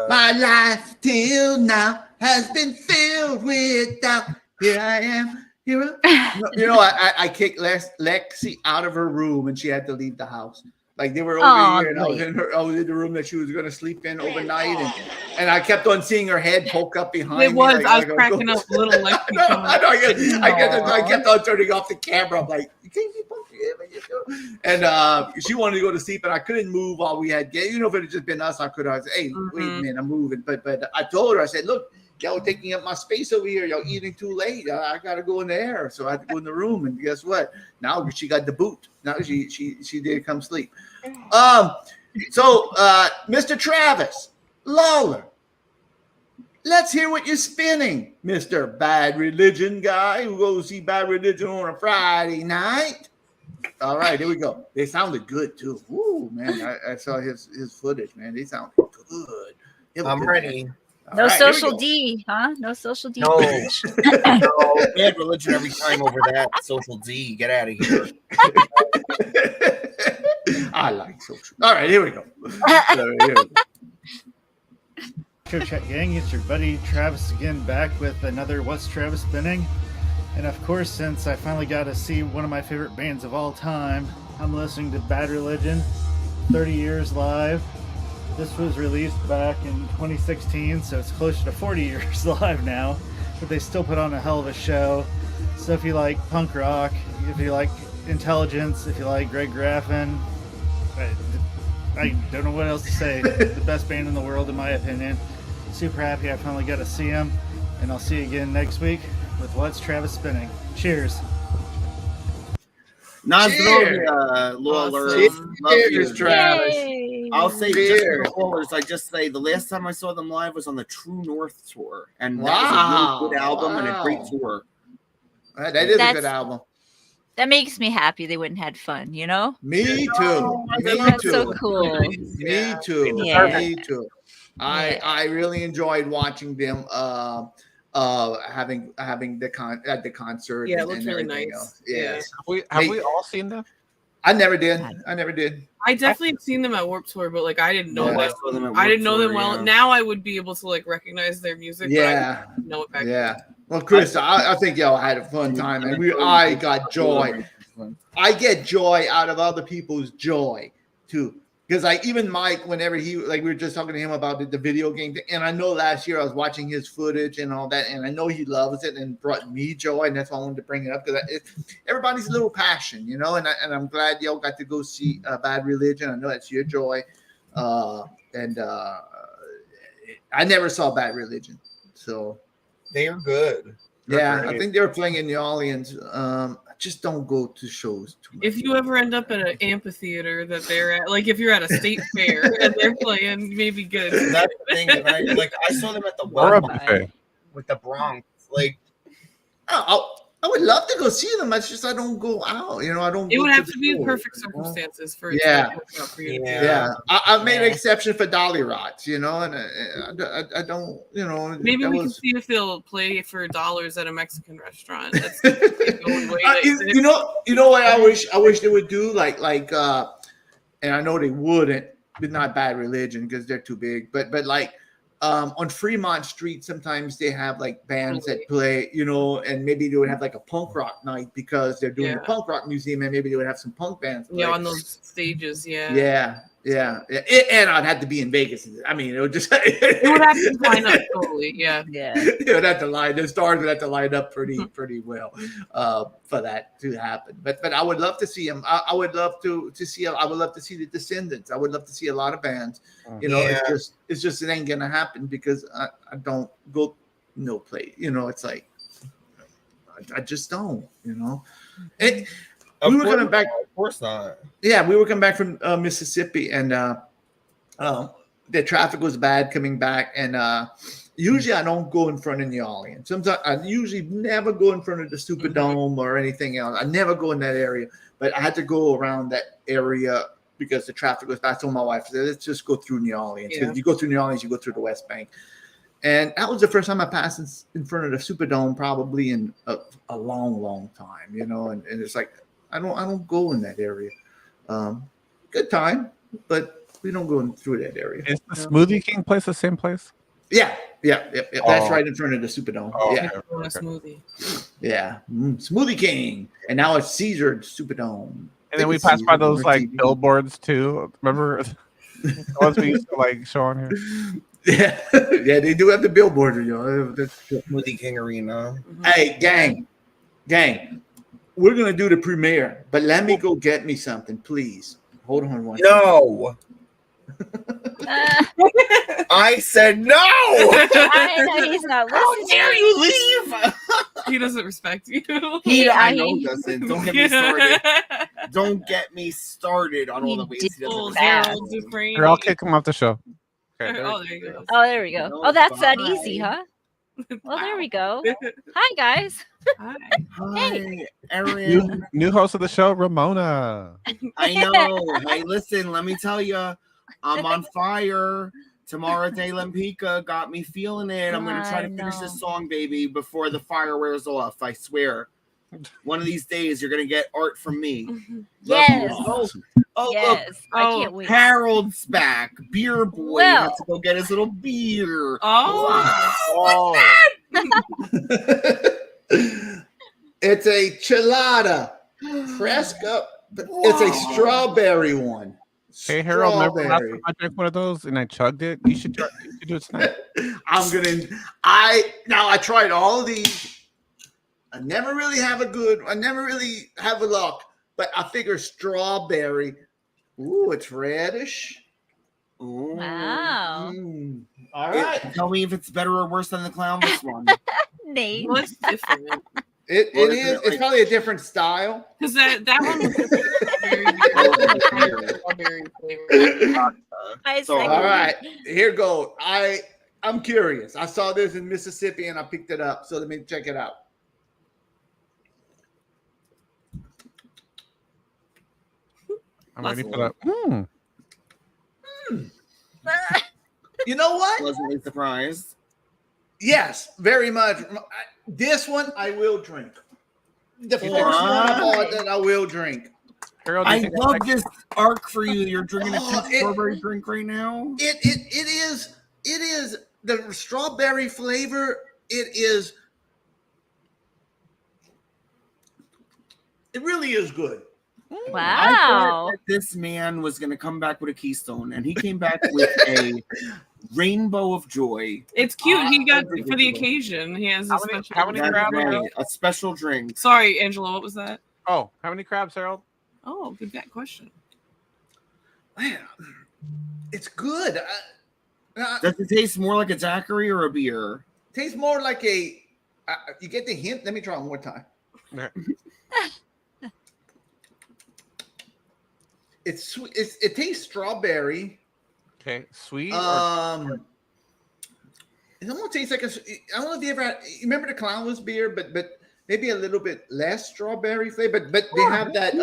My life till now has been filled with doubt. Here I am. I kicked Lexi out of her room and she had to leave the house. Like they were over here, and I was in the room that she was going to sleep in overnight, and I kept on seeing her head poke up behind me. It was. I was cracking up little Lexi. I kept on turning off the camera. I'm like, you can't be poking. And she wanted to go to sleep, and I couldn't move while we had. If it had just been us, I could have said, "Hey, wait a minute, I'm moving." But I told her, I said, "Look, y'all taking up my space over here. Y'all eating too late. I gotta go in there." So I had to go in the room, and guess what? Now she got the boot. Now she did come sleep. So Mr. Travis Lawler, let's hear what you're spinning, Mr. Bad Religion guy who goes see Bad Religion on a Friday night. All right, here we go. They sounded good too. Woo, man! I saw his footage, man. They sounded good. They were I'm good, ready. man. All No right, here we social go. D, huh? No social D. No. footage. No, Bad Religion every time over that. Social D. Get out of here. I like social. All right, here we go. So, here we go. Show Chat Gang, it's your buddy Travis again, back with another What's Travis Spinning. And of course, since I finally got to see one of my favorite bands of all time, I'm listening to Bad Religion, 30 Years Live. This was released back in 2016, so it's closer to 40 years live now, but they still put on a hell of a show. So if you like punk rock, if you like Intelligence, if you like Greg Graffin, I don't know what else to say. The best band in the world, in my opinion. Super happy I finally got to see him, and I'll see you again next week with What's Travis Spinning. Cheers. Nazdrovia, Lawler. Cheers, Travis. I'll say Cheers. just for the Lawlers, I just say the last time I saw them live was on the True North tour, and that was a really good album and a great tour. That is a good album. That makes me happy they went and had fun, you know? Me too. Me That's too. so cool. Me too. Yeah. Me too. I really enjoyed watching them having at the concert. Yeah, it and looks really everything nice. else. Yeah. Have we all seen them? I never did. I never did. I definitely have seen them at Warped Tour, but like I didn't know Yeah. that. I saw them at I didn't know Warped them Tour, well. yeah. Now I would be able to like recognize their music. Yeah. But I didn't know it back Yeah. then. Well, Chris, I think y'all had a fun time, and I got joy. I get joy out of other people's joy too, because even Mike, whenever we were just talking to him about the video game thing, and I know last year I was watching his footage and all that, and I know he loves it and brought me joy, and that's why I wanted to bring it up, because everybody's a little passion, you know, and I'm glad y'all got to go see Bad Religion. I know that's your joy, and I never saw Bad Religion, so They are good. yeah, I think they were playing in New Orleans. Just don't go to shows too much. If you ever end up at an amphitheater that they're at, like if you're at a state fair and they're playing, maybe good. That's the thing. And I saw them at the Or a West buffet. with the Bronx. Like, I would love to go see them. It's just I don't go out. You know, I don't. It go would have the to be shows, perfect you know? circumstances for it Yeah. to work out for you. Yeah, I made an exception for Dolly Rots, you know, and I don't, you know. Maybe that we can was- see if they'll play for $1 at a Mexican restaurant. That's the only way that you know what I wish they would do, like, and I know they wouldn't, but not Bad Religion because they're too big, but like. On Fremont Street, sometimes they have like bands that play, you know, and maybe they would have like a punk rock night because they're doing the Yeah. punk rock museum, and maybe they would have some punk bands. Play. Yeah, on those stages, yeah. Yeah. And I'd have to be in Vegas. I mean, it would just It would have to line up totally, yeah. it would have to line. The stars would have to line up pretty well for that to happen. But I would love to see them. I would love to see. I would love to see the Descendants. I would love to see a lot of bands. You know, Yeah. it's just it ain't gonna happen because I don't go no play. You know, it's like I just don't. You know, we were coming back. Of course not. Yeah, we were coming back from Mississippi, and the traffic was bad coming back. And usually, I don't go in front of New Orleans. Sometimes I usually never go in front of the Superdome or anything else. I never go in that area, but I had to go around that area because the traffic was bad. I told my wife, I said, let's just go through New Orleans. Because you go through New Orleans, you go through the West Bank. And that was the first time I passed in front of the Superdome, probably in a long time, you know. And it's like I don't go in that area. Good time, but we don't go through that area. Is the Smoothie King place the same place? Yeah. That's Oh. right in front of the Superdome. Oh, yeah, okay. A smoothie. yeah. Smoothie King, and now it's Caesar Superdome. And then we passed by those like billboards too. Remember the ones we used to like show on here? Yeah, yeah, they do have the billboard, you know. Smoothie King Arena. Hey, gang, we're gonna do the premiere, but let me go get me something, please. Hold on one second. No. I said no. I know he's not listening. How dare you leave? He doesn't respect you. I know he doesn't. Don't get me started. Don't get me started on all the ways he doesn't Old respect. Harold Dufresne. Here, I'll kick him off the show. Okay, Oh, there you go. Oh, there we go. Oh, that's that easy, huh? Well, there we go. Hi, guys. Hi. Hi, Erin. New host of the show, Ramona. I know. Hey, listen, let me tell you, I'm on fire. Tamara De Lempica got me feeling it. I'm going to try to finish this song, baby, before the fire wears off. I swear. One of these days, you're going to get art from me. Yes. Oh, yes. look. I can't wait. Harold's back. Beer boy Well. has to go get his little beer. Oh. It's a chilada. Fresca. It's a strawberry one. Hey, Harold, remember last Strawberry. time I drank one of those and I chugged it? You should do it tonight. I tried all of these. I never really have a luck, but I figure strawberry. Ooh, it's reddish. Ooh. Wow. All right. Tell me if it's better or worse than the Clownless one. Nate. What's different? It is. It's probably a different style. Because that one was very strawberry flavor. So, all right, here goes. I'm curious. I saw this in Mississippi and I picked it up. So let me check it out. I'm ready for that. You know what? Pleasantly surprised. Yes, very much. This one I will drink. The first one I bought that I will drink. Harold, I love this arc for you. You're drinking a peach strawberry drink right now. It is the strawberry flavor. It really is good. I Wow. thought that this man was going to come back with a Keystone, and he came back with a rainbow of joy. It's cute. He got for the occasion. He has a special. how many That's crabs? right, Harold? a special drink. Sorry, Angela. What was that? Oh, how many crabs, Harold? Oh, good that question. Man, it's good. Does it taste more like a daiquiri or a beer? Tastes more like a. You get the hint. Let me try one more time. It's sweet. It tastes strawberry. Okay, sweet. It almost tastes like a. I don't know if you ever had. You remember the Clownless beer, but maybe a little bit less strawberry flavor. But they have that.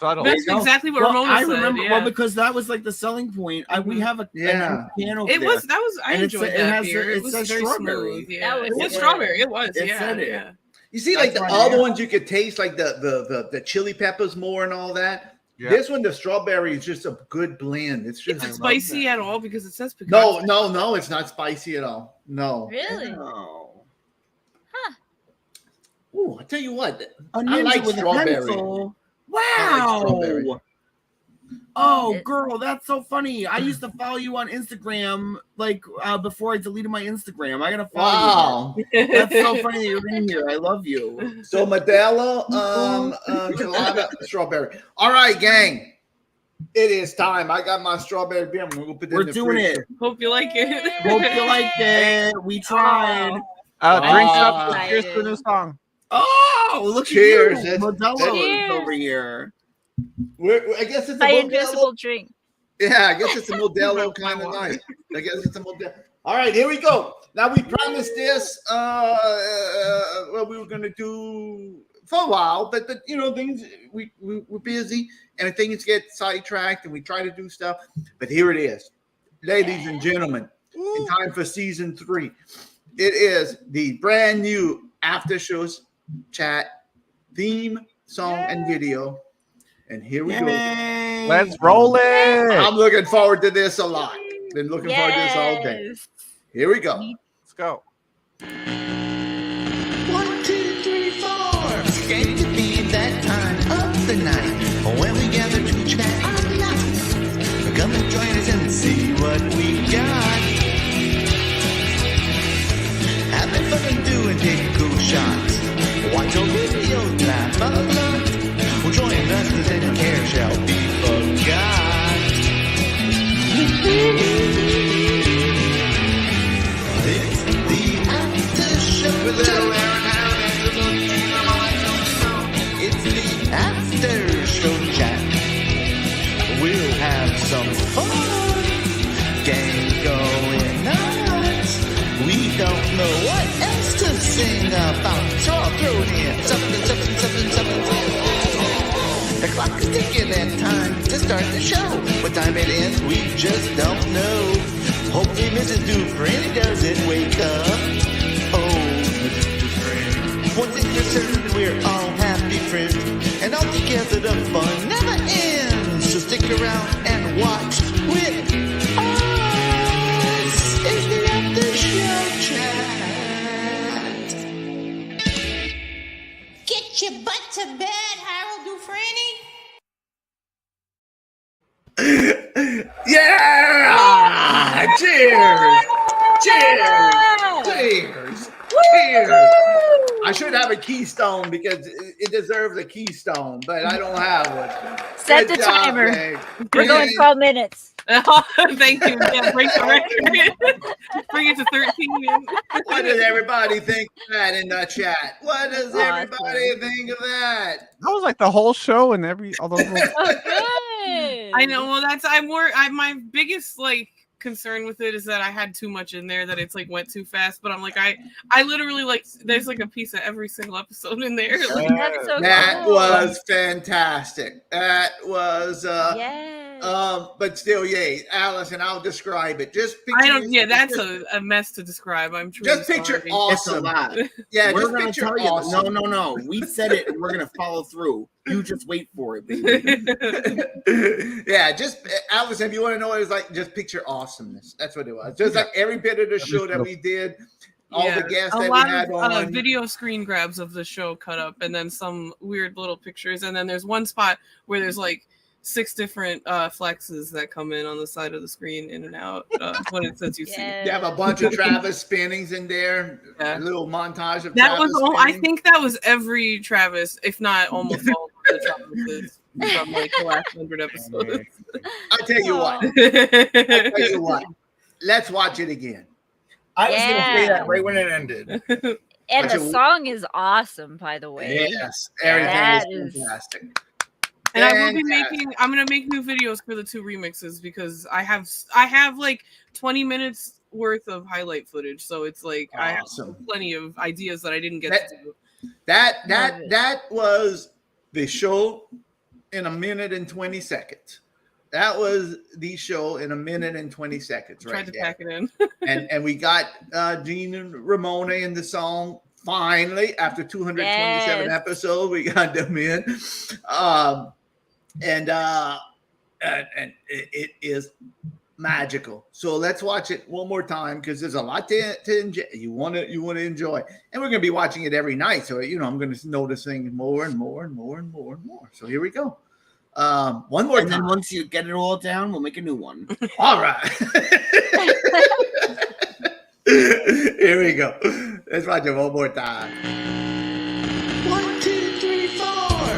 Subtle. That's exactly what Well, Ramona I said. remember. Yeah. Well, because that was like the selling point. We have a Yeah. can over It there. was that was I And enjoyed it that has beer. it It was says very strawberry. smooth. Yeah, was it was good. strawberry. It was. It Yeah, said it. yeah. You see, like the That's why other I- ones, you could taste like the chili peppers more and all that. Yeah. This one, the strawberry is just a good blend. It's just Is it spicy at all? Because it says pecan. no, it's not spicy at all. No. Really? No. Ooh, I tell you what, A I ninja like with a strawberry. pencil. I like strawberry. Wow. Oh, girl, that's so funny. I used to follow you on Instagram, like before I deleted my Instagram. I gotta follow Wow. you. That's so funny that you're in here. I love you. So Modelo, gelato, strawberry. All right, gang. It is time. I got my strawberry beer. I'm gonna go put that We're in the doing freezer. it. Hope you like it. Hope you liked it. We tried. Drinks Ah. up. Cheers to the new song. Oh, look Cheers. at you. That's- Modelo Cheers. is over here. I guess it's a My Modelo. invisible drink. Yeah, I guguess it's a Modelo kind of night. I guess it's a Modelo. All right, here we go. Now we promised this. What we were gonna do for a while, but you know things we're busy and things get sidetracked and we try to do stuff. But here it is, ladies and gentlemen. In time for season 3, it is the brand new After Shows Chat theme song and video. And here we go. Let's roll it. I'm looking forward to this a lot. Been looking forward to this all day. Yes. Here we go. Let's go. 1, 2, 3, 4. It's going to be that time of the night when we gather to chat online. Come and join us and see what we got. Having fun and doing take cool shots. Watch your videos, laugh a lot. Well, join us as any care shall be forgot. It's the after show with little Aaron Howard and little Tina Malone. It's the after show chat. We'll have some fun. Gang going nuts. We don't know what in. Something. The clock is ticking and time to start the show. What time it ends, we just don't know. Hopefully Mrs. Dufresne doesn't wake up. Oh, Mrs. Dufresne. One thing for certain, we're all happy friends. And all together the fun never ends. So stick around and watch with us. It's the After Show Chat. Get your butt to bed, Harold Dufresne. Yeah! Cheers! Cheers! I should have a keystone because it deserves a keystone, but I don't have one. Set Good the job, timer. Meg. We're going 12 minutes. Thank you. Yeah, break the record. Bring it to 13. What does everybody think of that in the chat? What does everybody think of that? That was like the whole show and all those little I know. Well, my biggest like concern with it is that I had too much in there, that it's like went too fast. But I'm like, I literally like there's like a piece of every single episode in there. Like, That's so That cool. was fantastic. That was but still, yay, Allison, I'll describe it. Just picture, I don't. Yeah, that's a mess to describe. I'm truly just picture sorry. awesome. Yeah, We're just gonna picture tell you, awesome. No. We said it, and we're gonna follow through. You just wait for it, baby. Yeah, just Allison, if you want to know what it's like, just picture awesomeness. That's what it was. Just like every bit of the show that we did, all the guests that we had on. Video screen grabs of the show cut up, and then some weird little pictures, and then there's one spot where there's like 6 different flexes that come in on the side of the screen, in and out when it says you see. You have a bunch of Travis spinnings in there, a little montage of That Travis was all. I spinning. think that was every Travis, if not almost all of the Travises from like the last 100 episodes. I'll tell you what. Let's watch it again. I was gonna say that right when it ended. And the song is awesome, by the way. Yes, That everything is is- fantastic. And I will be I'm gonna make new videos for the 2 remixes because I have like 20 minutes worth of highlight footage, so it's like I have plenty of ideas that I didn't get to do. That was the show in a minute and 20 seconds. That was the show in a minute and 20 seconds, right? Tried to there. pack it in. and we got Gene and Ramona in the song. Finally, after 227 episodes, we got them in. And it is magical. So let's watch it one more time because there's a lot to enjoy. You want to enjoy, and we're gonna be watching it every night. So I'm gonna notice things more and more and more and more and more. So here we go. One more time. And then once you get it all down, we'll make a new one. All right. Here we go. Let's watch it one more time. 1, 2, 3, 4.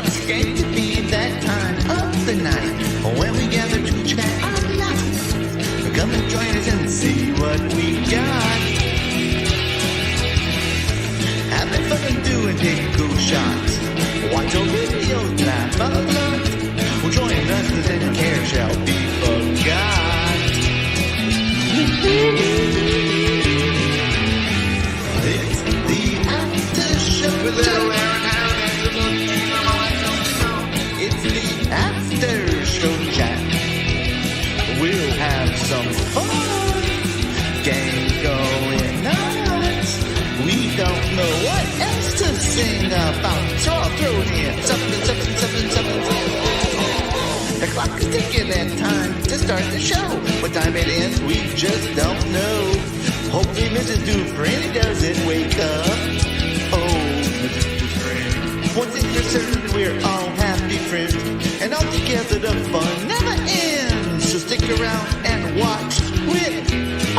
It's going to be that time of the night when we gather to chat a lot. Come and join us and see what we got. Having fun and doing take cool shots. Watch your videos, laugh a lot. Well, join us as any care shall be forgot. It's the After Show with Little Aaron It's the After Show Chat. We'll have some fun. Gang going nuts. We don't know what else to sing about, so I'll throw it in. Something. The clock is ticking and time to start the show. What time it ends, we just don't know. Hopefully Mrs. Dufresne doesn't wake up. Oh, Mrs. Dufresne. One thing for certain, we're all happy friends. And all together the fun never ends. So stick around and watch with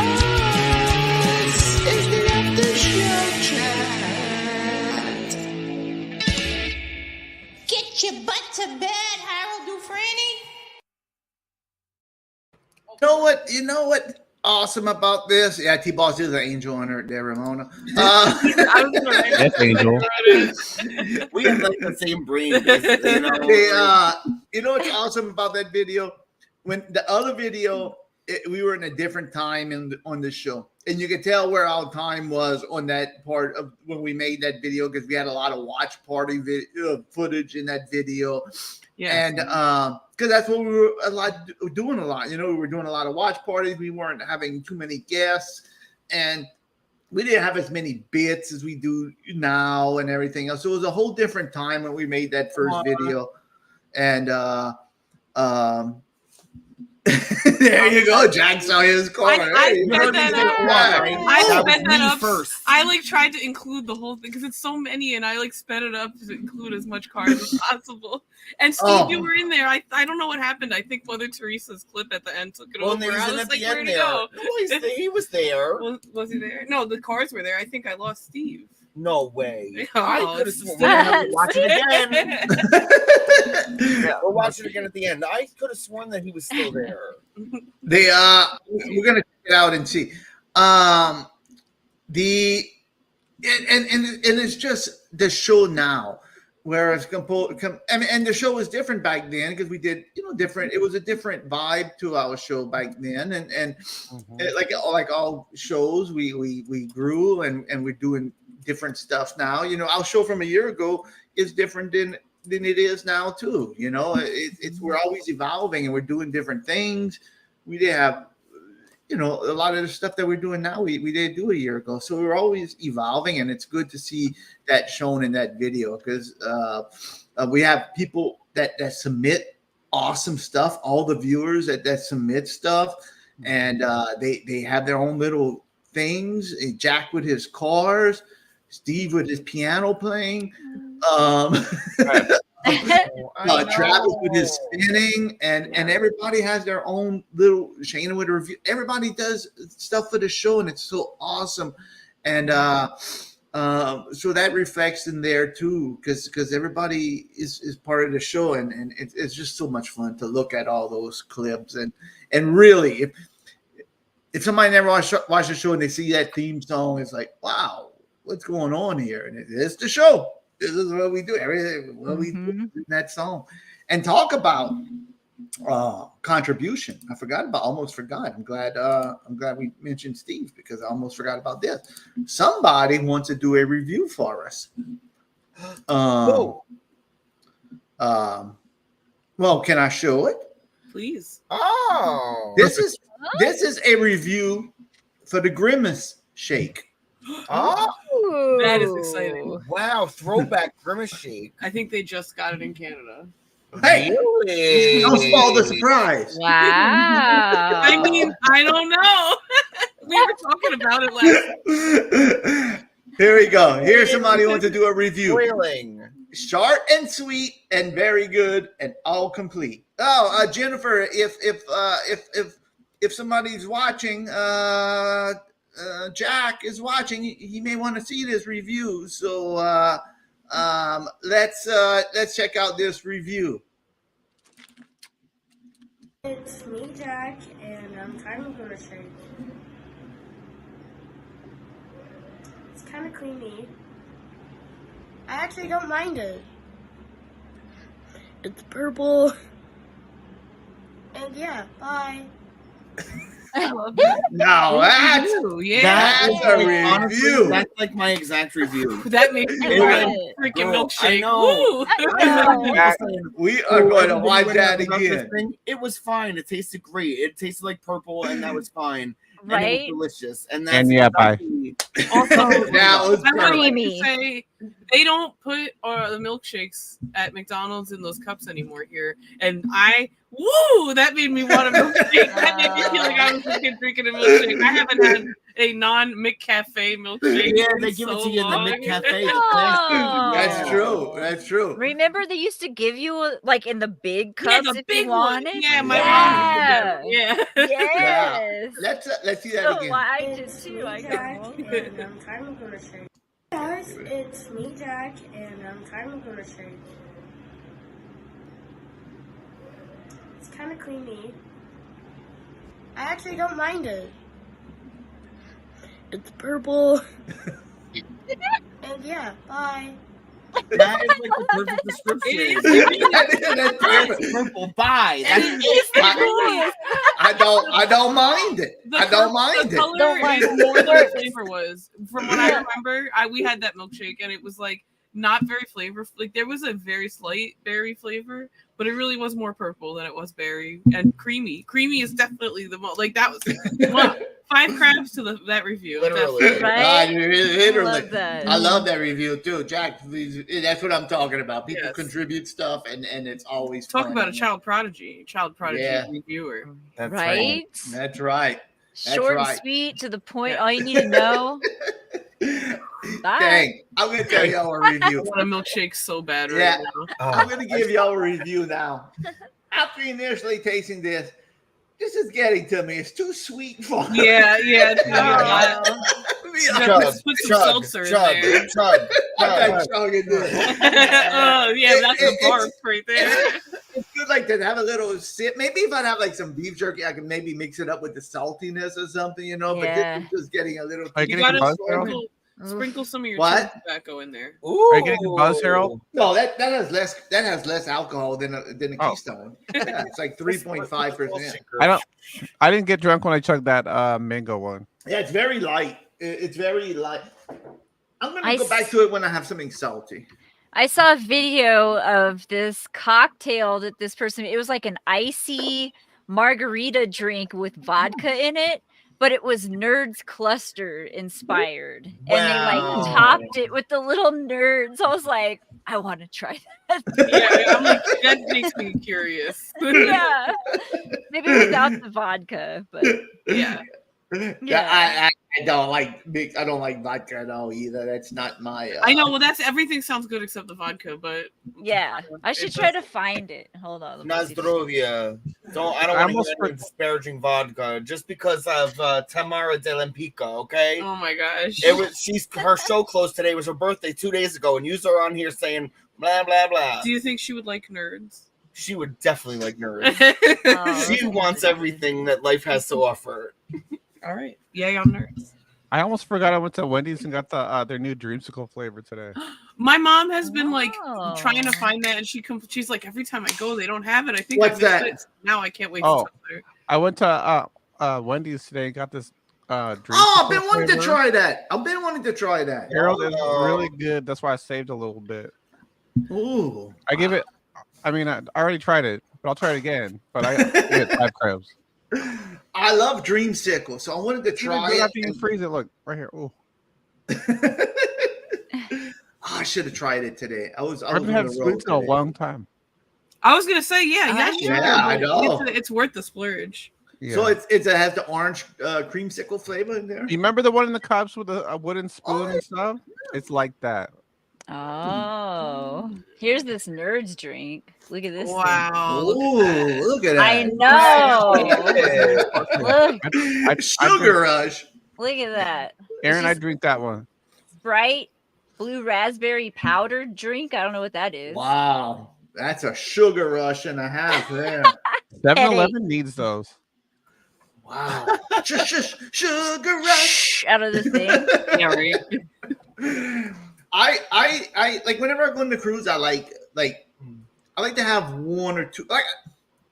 us. It's the After Show Chat. Get your butt to bed, Harold Dufresne. You know what? Awesome about this. Yeah, T-Boss is an angel on her there, Ramona. That's Angel. We have like the same brain. You know what's awesome about that video? When the other video we were in a different time on the show, and you could tell where our time was on that part of when we made that video, because we had a lot of watch party footage in that video. Yeah, and because that's what we were doing a lot. You know, we were doing a lot of watch parties. We weren't having too many guests, and we didn't have as many bits as we do now and everything else. So it was a whole different time when we made that first video. And there you go. Jack saw his car. I sped that up first. I like tried to include the whole thing because it's so many, and I like sped it up to include as much cars as possible. And Steve, you were in there. I don't know what happened. I think Mother Teresa's clip at the end took it over. I was like, where'd he go? He was there. Was he there? No, the cars were there. I think I lost Steve. No way. Oh, I could have sworn. Watch it again. Yeah, we'll watch it again at the end. I could have sworn that he was still there. We're gonna check it out and see. And it's just the show now, whereas and the show was different back then because we did different. It was a different vibe to our show back then, and like all shows, we grew and we're doing different stuff now. Our show from a year ago is different than it is now too. We're always evolving and we're doing different things. We didn't have a lot of the stuff that we're doing now we didn't do a year ago, so we're always evolving, and it's good to see that shown in that video because we have people that submit awesome stuff, all the viewers that submit stuff, and they have their own little things. Jack with his cars, Steve with his piano playing, Travis with his spinning, and everybody has their own little Shayna with a review. Everybody does stuff for the show, and it's so awesome. And so that reflects in there too, because everybody is part of the show, and it's just so much fun to look at all those clips. And really, if somebody never watched the show and they see that theme song, it's like, wow, what's going on here? And it's the show. This is what we do. Everything what we do in that song. And talk about contribution. Almost forgot. I'm glad we mentioned Steve, because I almost forgot about this. Somebody wants to do a review for us. Well, can I show it? Please. Oh, this is a review for the Grimace Shake. Oh, that is exciting! Wow, throwback Grimace Shake. I think they just got it in Canada. Hey, really? Don't spoil the surprise. Wow. I mean, I don't know. We were talking about it last. Here we go. Here's somebody who wants to do a review. Thrilling. Short and sweet and very good and all complete. Oh, Jennifer, if somebody's watching, Jack is watching, he may want to see this review. So let's check out this review. It's me, Jack, and I'm trying to go to shake. It's kind of creamy. I actually don't mind it. It's purple. And yeah, bye. I love that. Now that's a review. Honestly, that's like my exact review. That makes me want a freaking milkshake. We are going to watch that again. It was fine. It tasted great. It tasted like purple, and that was fine. Right? And it was delicious. And that's bye. Also, now it's creamy. Say they don't put the milkshakes at McDonald's in those cups anymore here, and that made me want a milkshake. That made me feel like I was drinking a milkshake. I haven't had a non-McCafe milkshake. Yeah, they give it to you in the McCafe. That's true. That's true. Remember, they used to give you like in the big cups the if big you wanted. One. Yeah, my mom. Yeah. Yes. Let's see that again. I did too. I got one. And I'm trying to go to shake. Guys, it's me, Jack, and I'm trying to go to shake. It's kind of creamy. I actually don't mind it. It's purple. And yeah, bye. That is like the perfect description. That's perfect. Purple. Bye. I I don't mind it. I don't mind the it. color is more than the flavor was. From what I remember, we had that milkshake and it was like not very flavorful. Like there was a very slight berry flavor, but it really was more purple than it was berry and creamy. Creamy is definitely the most like that was 5 crabs to that review. Literally. Right? Literally. that. I love that review too, Jack. That's what I'm talking about. People contribute stuff, and it's always Talk fun. about a child prodigy Yeah. reviewer. That's Right? That's right. That's Short right. and sweet to the point. All you need to know. Bye. Dang, I'm gonna tell y'all a review. I want a milkshake so bad right Yeah, now. I'm gonna give y'all a review now. After initially tasting this is getting to me. It's too sweet for me. Yeah. Chug, Put some seltzer in there. I'm chugging this. Oh yeah, that's a barf right there. It's good, like to have a little sip. Maybe if I have like some beef jerky, I can maybe mix it up with the saltiness or something, you know. Yeah. But this is just getting a little. Are you You getting gotta the buzz, Harold? sprinkle some of your What? chewing tobacco in there. Are you getting the buzz, Harold? No, that has less alcohol than a Oh. Keystone. Yeah, it's like 3.5%. I didn't get drunk when I chugged that mango one. Yeah, it's very light. It's very light. I'm gonna I go back to it when I have something salty. I saw a video of this cocktail that this person, it was like an icy margarita drink with vodka in it, but it was Nerds Cluster inspired. And they Wow. like topped it with the little nerds. I was like, I want to try that. Yeah, I'm like, that makes me curious. Yeah. Maybe without the vodka, but Yeah. yeah. I don't like mix. I don't like vodka at all either. That's not my. I know. Well, that's everything sounds good except the vodka, but Yeah. I should try to find it. Hold on. let me see. Nazdrovia. I don't I want almost to get disparaging vodka just because of Tamara Delempico, okay? oh my gosh. It was her show closed today. It was her birthday 2 days ago, and you are on here saying blah blah blah. Do you think she would like nerds? She would definitely like nerds. Oh, She wants everything that life has to offer. All right. Yay on nerds. I almost forgot I went to Wendy's and got the their new dreamsicle flavor today. My mom has been like Oh. trying to find that, and she's like, every time I go, they don't have it. I think What's I missed that? it. Now I can't wait Oh. to tell her. I went to Wendy's today and got this dreamsicle Oh, I've been wanting to flavor. try that. I've been wanting to try that. Harold is really good. That's why I saved a little bit. Ooh. I give it. I mean, I already tried it, but I'll try it again. But I give it 5 crabs. I love Dreamsicle, so I wanted to Even try good it. after you freeze it. Look right here. Oh, I should have tried it today. I was I on haven't the had road sweets in a today. long time. I was gonna say, yeah, Yeah, I know. It's worth the splurge. Yeah. So it has the orange creamsicle flavor in there. You remember the one in the cups with a wooden spoon and stuff? It's like that. Oh, here's this nerds drink. Look at this. thing. Wow. Ooh, look at that! I know. Look, I Sugar rush. look at that. Aaron, It's I just drink that one. Sprite blue raspberry powdered drink. I don't know what that is. Wow, that's a sugar rush and a half there. 7-Eleven needs those. Wow, sugar rush. Out of this thing. Yeah, right. I like whenever I go on the cruise, I like to have one or two, like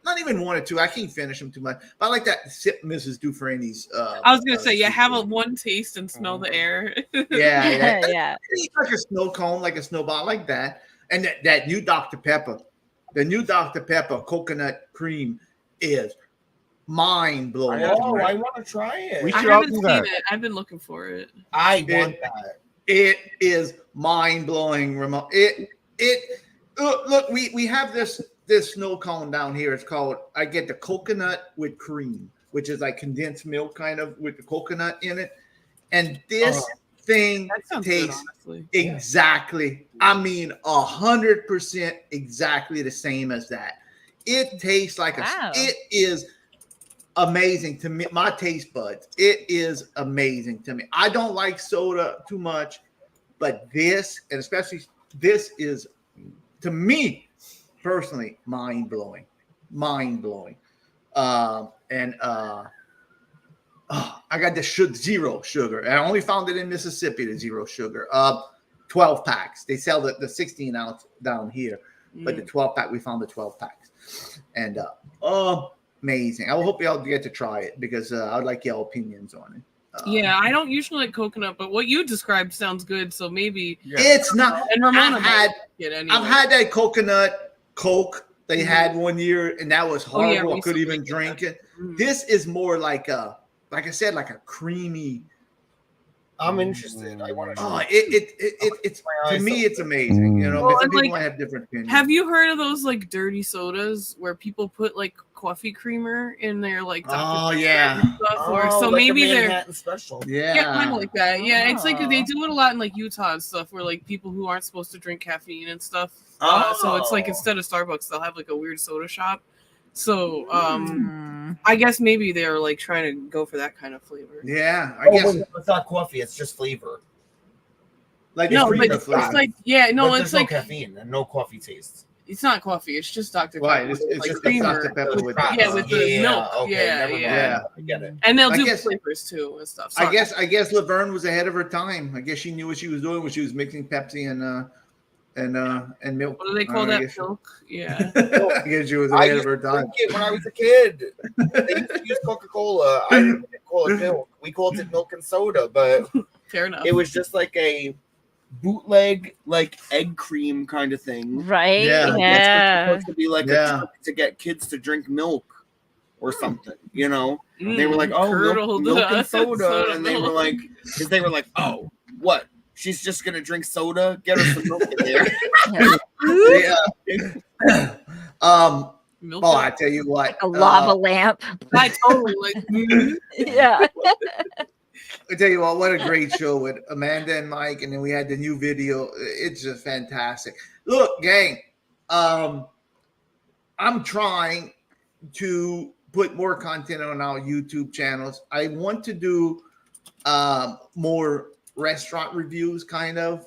not even one or two. I can't finish them too much, but I like that sip Mrs. Dufresne's. I was gonna say, yeah, have a one taste and smell the air. Yeah, Yeah. It's like a snow cone, like a snowball, like that. And that new Dr. Pepper, the new Dr. Pepper coconut cream is mind blowing. Oh, I want to try it. We I should all haven't do seen that. it. I've been looking for it. I want that. It is mind blowing. Look, we have this snow cone down here. It's called. I get the coconut with cream, which is like condensed milk, kind of with the coconut in it. And this thing That sounds good, tastes honestly. exactly. I mean, 100% exactly the same as that. It tastes like Wow. It is amazing to me. My taste buds. It is amazing to me. I don't like soda too much, but this, and especially this, is to me personally mind blowing. I got the zero sugar. I only found it in Mississippi, the zero sugar. 12 packs. They sell the 16 ounce down here, but the 12 pack, we found the 12 packs. And amazing. I hope y'all get to try it because I'd like y'all opinions on it. Yeah, I don't usually like coconut, but what you described sounds good. So maybe it's not. And Ramona I've had, anyway. I've had that coconut Coke they had one year, and that was horrible. I couldn't even drink it. This is more like I said, like a creamy. I'm interested. I want to. Oh, it's to me, it's amazing. You know, Well, but some and, people like, might have different opinions. Have you heard of those like dirty sodas where people put like coffee creamer in their like Oh, Dr. yeah. Pepper and stuff? Oh, so like a maybe they're Manhattan special. yeah, kind of like that. Yeah, it's like they Oh. do it a lot in like Utah and stuff, where like people who aren't supposed to drink caffeine and stuff. So it's like Oh. instead of Starbucks, they'll have like a weird soda shop. So I guess maybe they're like trying to go for that kind of flavor. Yeah, I Oh, guess wait, it's not coffee. It's just flavor. like No, a but creamer it's flavor. like no, But it's there's like no caffeine and no coffee taste. it's not coffee. It's just Dr. Right, Pepper. it's like just creamer. Dr. Pepper with with the milk. Okay, yeah, never mind. yeah. I get it. And they'll I do guess- flavors too and stuff. I Sorry. guess Laverne was ahead of her time. I guess she knew what she was doing when she was mixing Pepsi and milk. What do they call I that? guess she- Milk? Yeah. I guess she was I ahead of used her to time. drink it when I was a kid. They used to use Coca-Cola. I didn't call it milk. We called it milk and soda, but Fair enough. it was just like a bootleg, like egg cream kind of thing. Right? Yeah. It's Yeah. supposed to be like Yeah. a trick to get kids to drink milk or something, you know? They were like, "Oh, curdled milk and soda," soda and they were milk. like, because they were like, "Oh, what? She's just gonna drink soda? Get her some milk in there." Yeah. Milk Oh, I tell you what. A lava lamp. I totally like. Yeah. I tell you what a great show with Amanda and Mike, and then we had the new video. It's just fantastic. Look, gang, I'm trying to put more content on our YouTube channels. I want to do more restaurant reviews kind of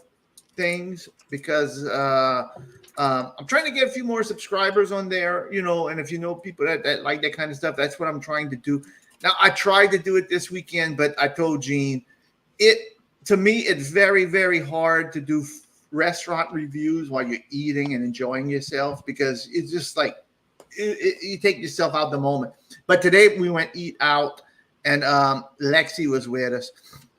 things because I'm trying to get a few more subscribers on there, you know, and if you know people that like that kind of stuff, that's what I'm trying to do. Now, I tried to do it this weekend, but I told Gene, to me, it's very, very hard to do restaurant reviews while you're eating and enjoying yourself because it's just like you take yourself out the moment. But today we went eat out, and Lexi was with us,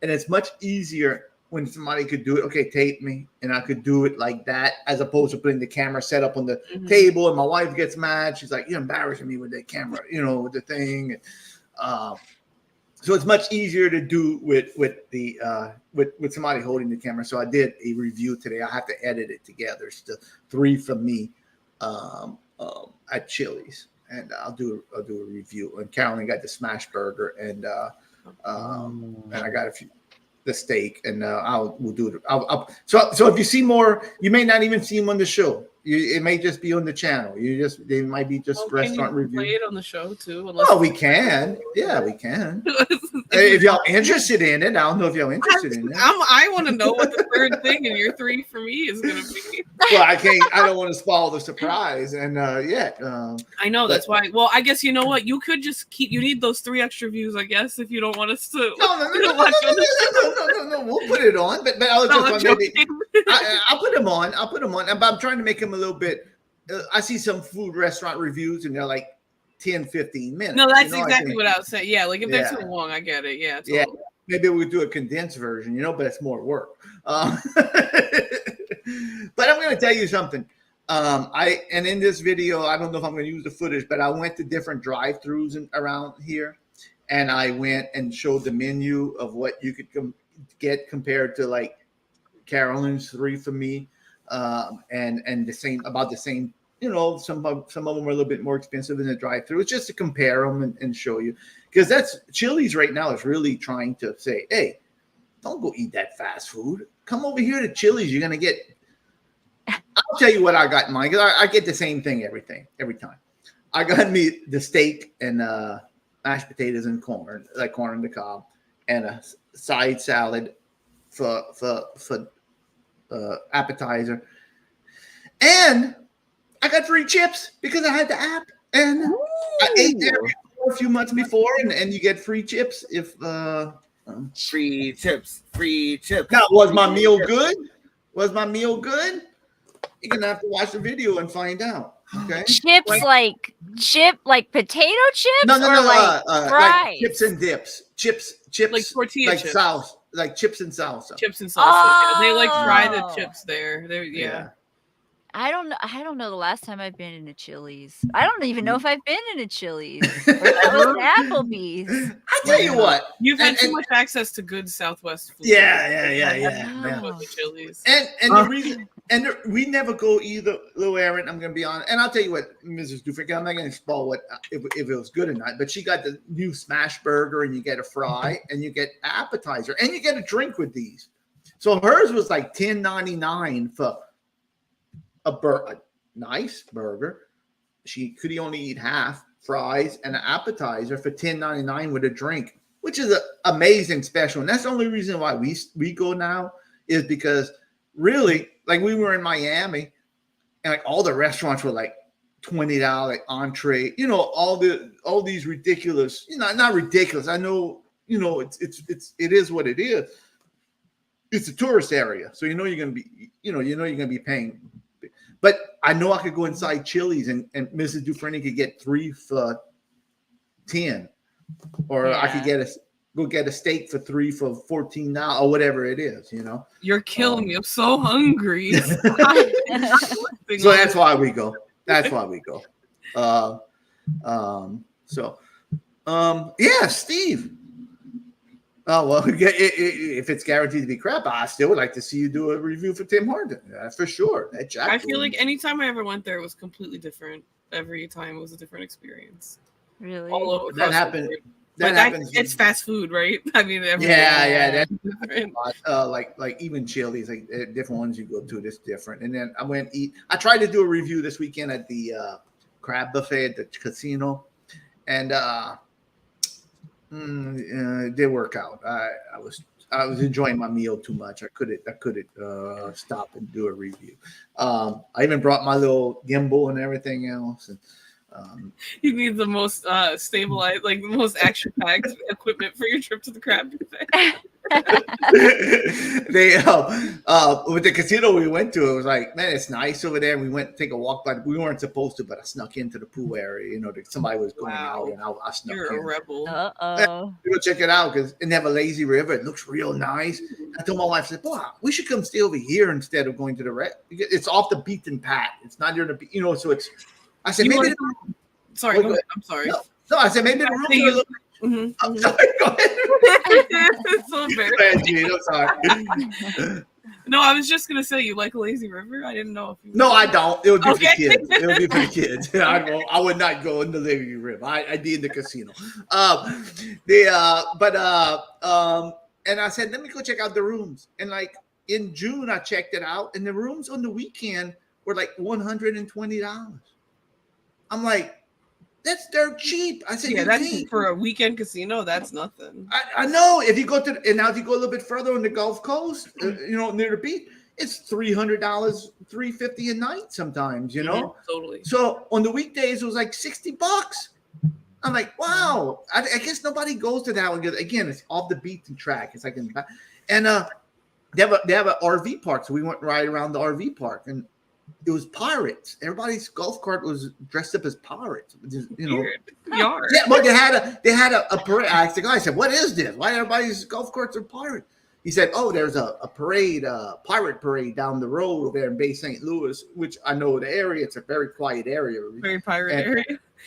and it's much easier when somebody could do it. Okay, tape me, and I could do it like that, as opposed to putting the camera set up on the table, and my wife gets mad. She's like, "You're embarrassing me with that camera, you know, with the thing." So it's much easier to do with somebody holding the camera. So I did a review today. I have to edit it together. It's the 3 from me at Chili's, and I'll do a review. And Carolyn got the smash burger, and I got the steak, and we'll do it. So if you see more, you may not even see them on the show. It may just be on the channel. They might be just restaurant Can you reviews. play it on the show too? Well, we can. Yeah, we can. If y'all interested in it, I don't know if y'all interested in it. I want to know what the third thing in your 3 for me is going to be. Well, I don't want to spoil the surprise, and I know that's why. Well, I guess you know what, you could just keep. You need those 3 extra views, I guess, if you don't want us to. No. We'll put it on, but I'll just I'll put them on. But I'm trying to make them a little bit. I see some food restaurant reviews, and they're like 10, 15 minutes. No, that's you know, exactly what I was saying. Yeah, like if they're Yeah. too long, I get it. Yeah, totally. Yeah, maybe we'll do a condensed version, but it's more work. But I'm going to tell you something. And in this video, I don't know if I'm going to use the footage, but I went to different drive-throughs around here, and I went and showed the menu of what you could get compared to like Carolyn's 3 for me, and about the same. Some of them are a little bit more expensive in the drive-through. It's just to compare them and show you, because that's Chili's right now is really trying to say, hey, don't go eat that fast food. Come over here to Chili's. You're gonna get. I'll tell you what I got in mine, because I get the same thing every time. I got me the steak and mashed potatoes and corn, like corn on the cob, and a side salad for appetizer, and I got free chips because I had the app, and I ate there a few months before, and you get free chips if free chips. Now, was my meal good? You're gonna have to watch the video and find out. Okay. Chips like potato chips No, or like like fries? chips and dips. Chips, Like tortilla like chips. salsa, like chips and salsa. Chips and salsa. Yeah, they like fry the Oh. chips there. They're yeah. I don't know the last time I've been in a Chili's. I don't even know if I've been in a Chili's. Or that was Applebee's. I tell you what, You've had and- too and- much access to good Southwest food. Yeah. With Chili's. And the reason, we never go either, Lil Aaron. I'm gonna be honest, and I'll tell you what, Mrs. Dufresne, I'm not gonna spoil what if it was good or not. But she got the new smash burger, and you get a fry, and you get appetizer, and you get a drink with these. So hers was like $10.99 for a nice burger. She could only eat half, fries and an appetizer for $10.99 with a drink, which is an amazing special. And that's the only reason why we go now, is because really, like, we were in Miami and like all the restaurants were like $20 entree, all these ridiculous, not ridiculous. I know, it is what it is. It's a tourist area. So you're gonna be paying. But I know I could go inside Chili's and Mrs. Dufresne could get 3 for $10, or I could go get a steak for 3 for $14 or whatever it is. You're killing me. I'm so hungry. So that's why we go. Steve. Oh, well, if it's guaranteed to be crap, I still would like to see you do a review for Tim Hortons. That's for sure. I feel like anytime I ever went there, it was completely different. Every time it was a different experience. Really? All over. That happened. That happens. It's fast food, right? I mean, that's different. Like even Chili's, like different ones you go to, it's different. And then I went eat. I tried to do a review this weekend at the crab buffet at the casino, and it didn't work out. I was enjoying my meal too much. I couldn't stop and do a review. I even brought my little gimbal and everything else. And you need the most stabilized, like the most action-packed equipment for your trip to the crab buffet. They with the casino we went to, it was like, man, it's nice over there. And we went to take a walk, but we weren't supposed to. But I snuck into the pool area. Somebody was going out, and I snuck in. You're a rebel. Uh-oh. Go check it out because they have a lazy river. It looks real nice. I told my wife, I said, boy, we should come stay over here instead of going to the it's off the beaten path. It's not near the so it's. I said maybe. Sorry, go ahead. I'm sorry. No, I said maybe the rooms are a little. I'm sorry. Go ahead. It's so embarrassing. I'm sorry. No, I was just gonna say you like a lazy river. I didn't know if you. No, I don't. It would be for Okay. the kids. It would be for the kids. I would not go in the lazy river. I'd be in the casino. And I said, let me go check out the rooms. And like in June, I checked it out, and the rooms on the weekend were like $120. I'm like, that's dirt cheap. I said, yeah, that's for a weekend casino. That's nothing. I know. If you go if you go a little bit further on the Gulf Coast, near the beach, it's $300, $350 a night sometimes. Totally. So on the weekdays, it was like $60. I'm like, wow. I guess nobody goes to that one because again, it's off the beaten track. It's like and they have an RV park, so we went right around the RV park and. It was pirates. Everybody's golf cart was dressed up as pirates. Weird. Yeah, but they had a parade. I asked the guy, I said, what is this? Why everybody's golf carts are pirates? He said, oh, there's a parade, pirate parade down the road over there in Bay St. Louis, which I know the area. It's a very quiet area. Very pirate area.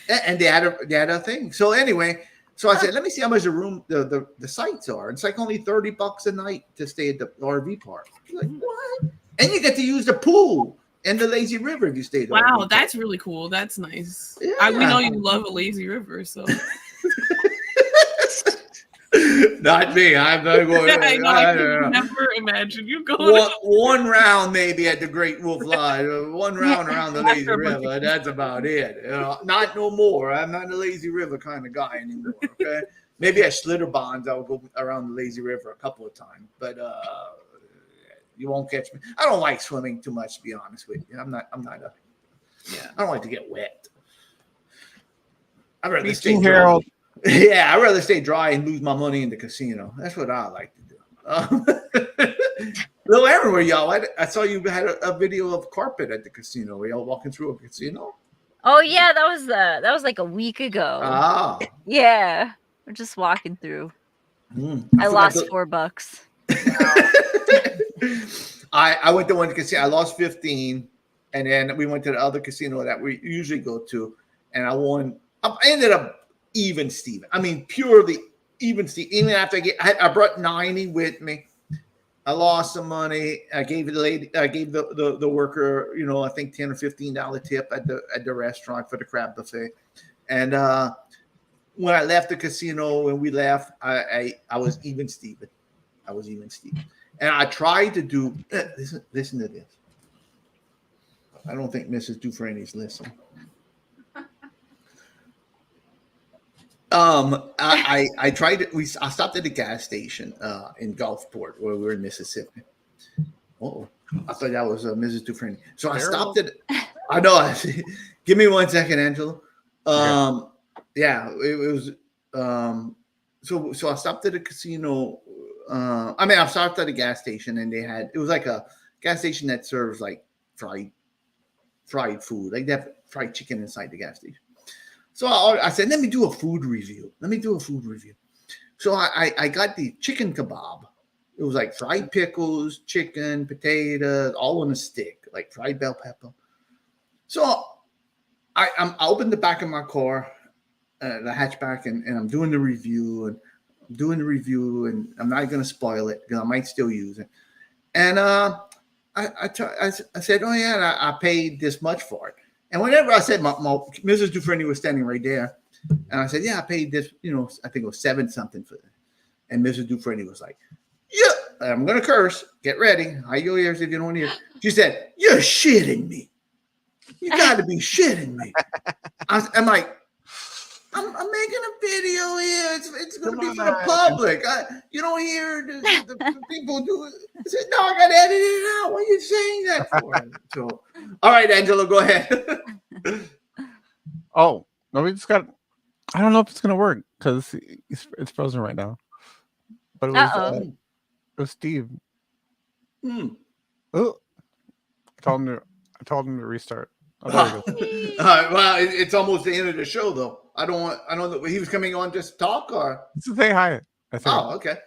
And they had a thing. So anyway, so I said, let me see how much the sites are. It's like only $30 a night to stay at the RV park. Like, what? And you get to use the pool. And the lazy river if you stay there. Wow, that's really cool. That's nice. Yeah. We know you love a lazy river, so. Not me. I'm not going. I could never imagine you going. One round maybe at the Great Wolf Lodge. One round around the lazy river. That's about it. Not no more. I'm not a lazy river kind of guy anymore. Okay, maybe at Schlitterbahns I'll go around the lazy river a couple of times, but you won't catch me. I don't like swimming too much, to be honest with you. I don't like to get wet. I'd rather stay dry. Yeah, I'd rather stay dry and lose my money in the casino. That's what I like to do. Lil Aaron, were y'all? I saw you had a video of carpet at the casino. Were y'all walking through a casino? Oh yeah, that was like a week ago. Ah. Yeah, we're just walking through. I forgot lost the- $4. I went to one casino. I lost 15, and then we went to the other casino that we usually go to, and I won. I ended up even Steven. I mean, purely even Steven. Even after I brought 90 with me. I lost some money. I gave the lady, I gave the worker, I think $10 or $15 tip at the restaurant for the crab buffet. And when I left the casino, when we left, I was even Steven. I was even Steven. And I tried to do listen to this. I don't think Mrs. Dufresne's listening. I tried to. I stopped at the gas station in Gulfport where we were in Mississippi. Oh, I thought that was Mrs. Dufresne. So I stopped at. I know. Give me 1 second, Angelo. Yeah, it was. So I stopped at a casino. I stopped at a gas station, and it was like a gas station that serves like fried food, like they have fried chicken inside the gas station. So I said, let me do a food review. So I got the chicken kebab. It was like fried pickles, chicken, potatoes, all on a stick, like fried bell pepper. So I opened the back of my car, the hatchback, and I'm doing the review, and I'm not going to spoil it because I might still use it. And I said, oh yeah, and I paid this much for it. And whenever I said, my Mrs. Dufresne was standing right there, and I said, yeah, I paid this, I think it was $7 something for it. And Mrs. Dufresne was like, yeah, I'm going to curse. Get ready. Hide your ears if you don't want to hear. She said, you're shitting me. You got to be shitting me. I'm like, I'm making a video here. It's going to be for the public. You don't hear the people do it. I said, no, I got to edit it out. What are you saying that for? So, all right, Angelo, go ahead. Oh, no, we just got. I don't know if it's going to work because it's frozen right now. But it was Steve. Oh, I told him to restart. Oh, there we go. Well, it's almost the end of the show, though. I don't know. He was coming on just to talk, or say hi. Oh, okay.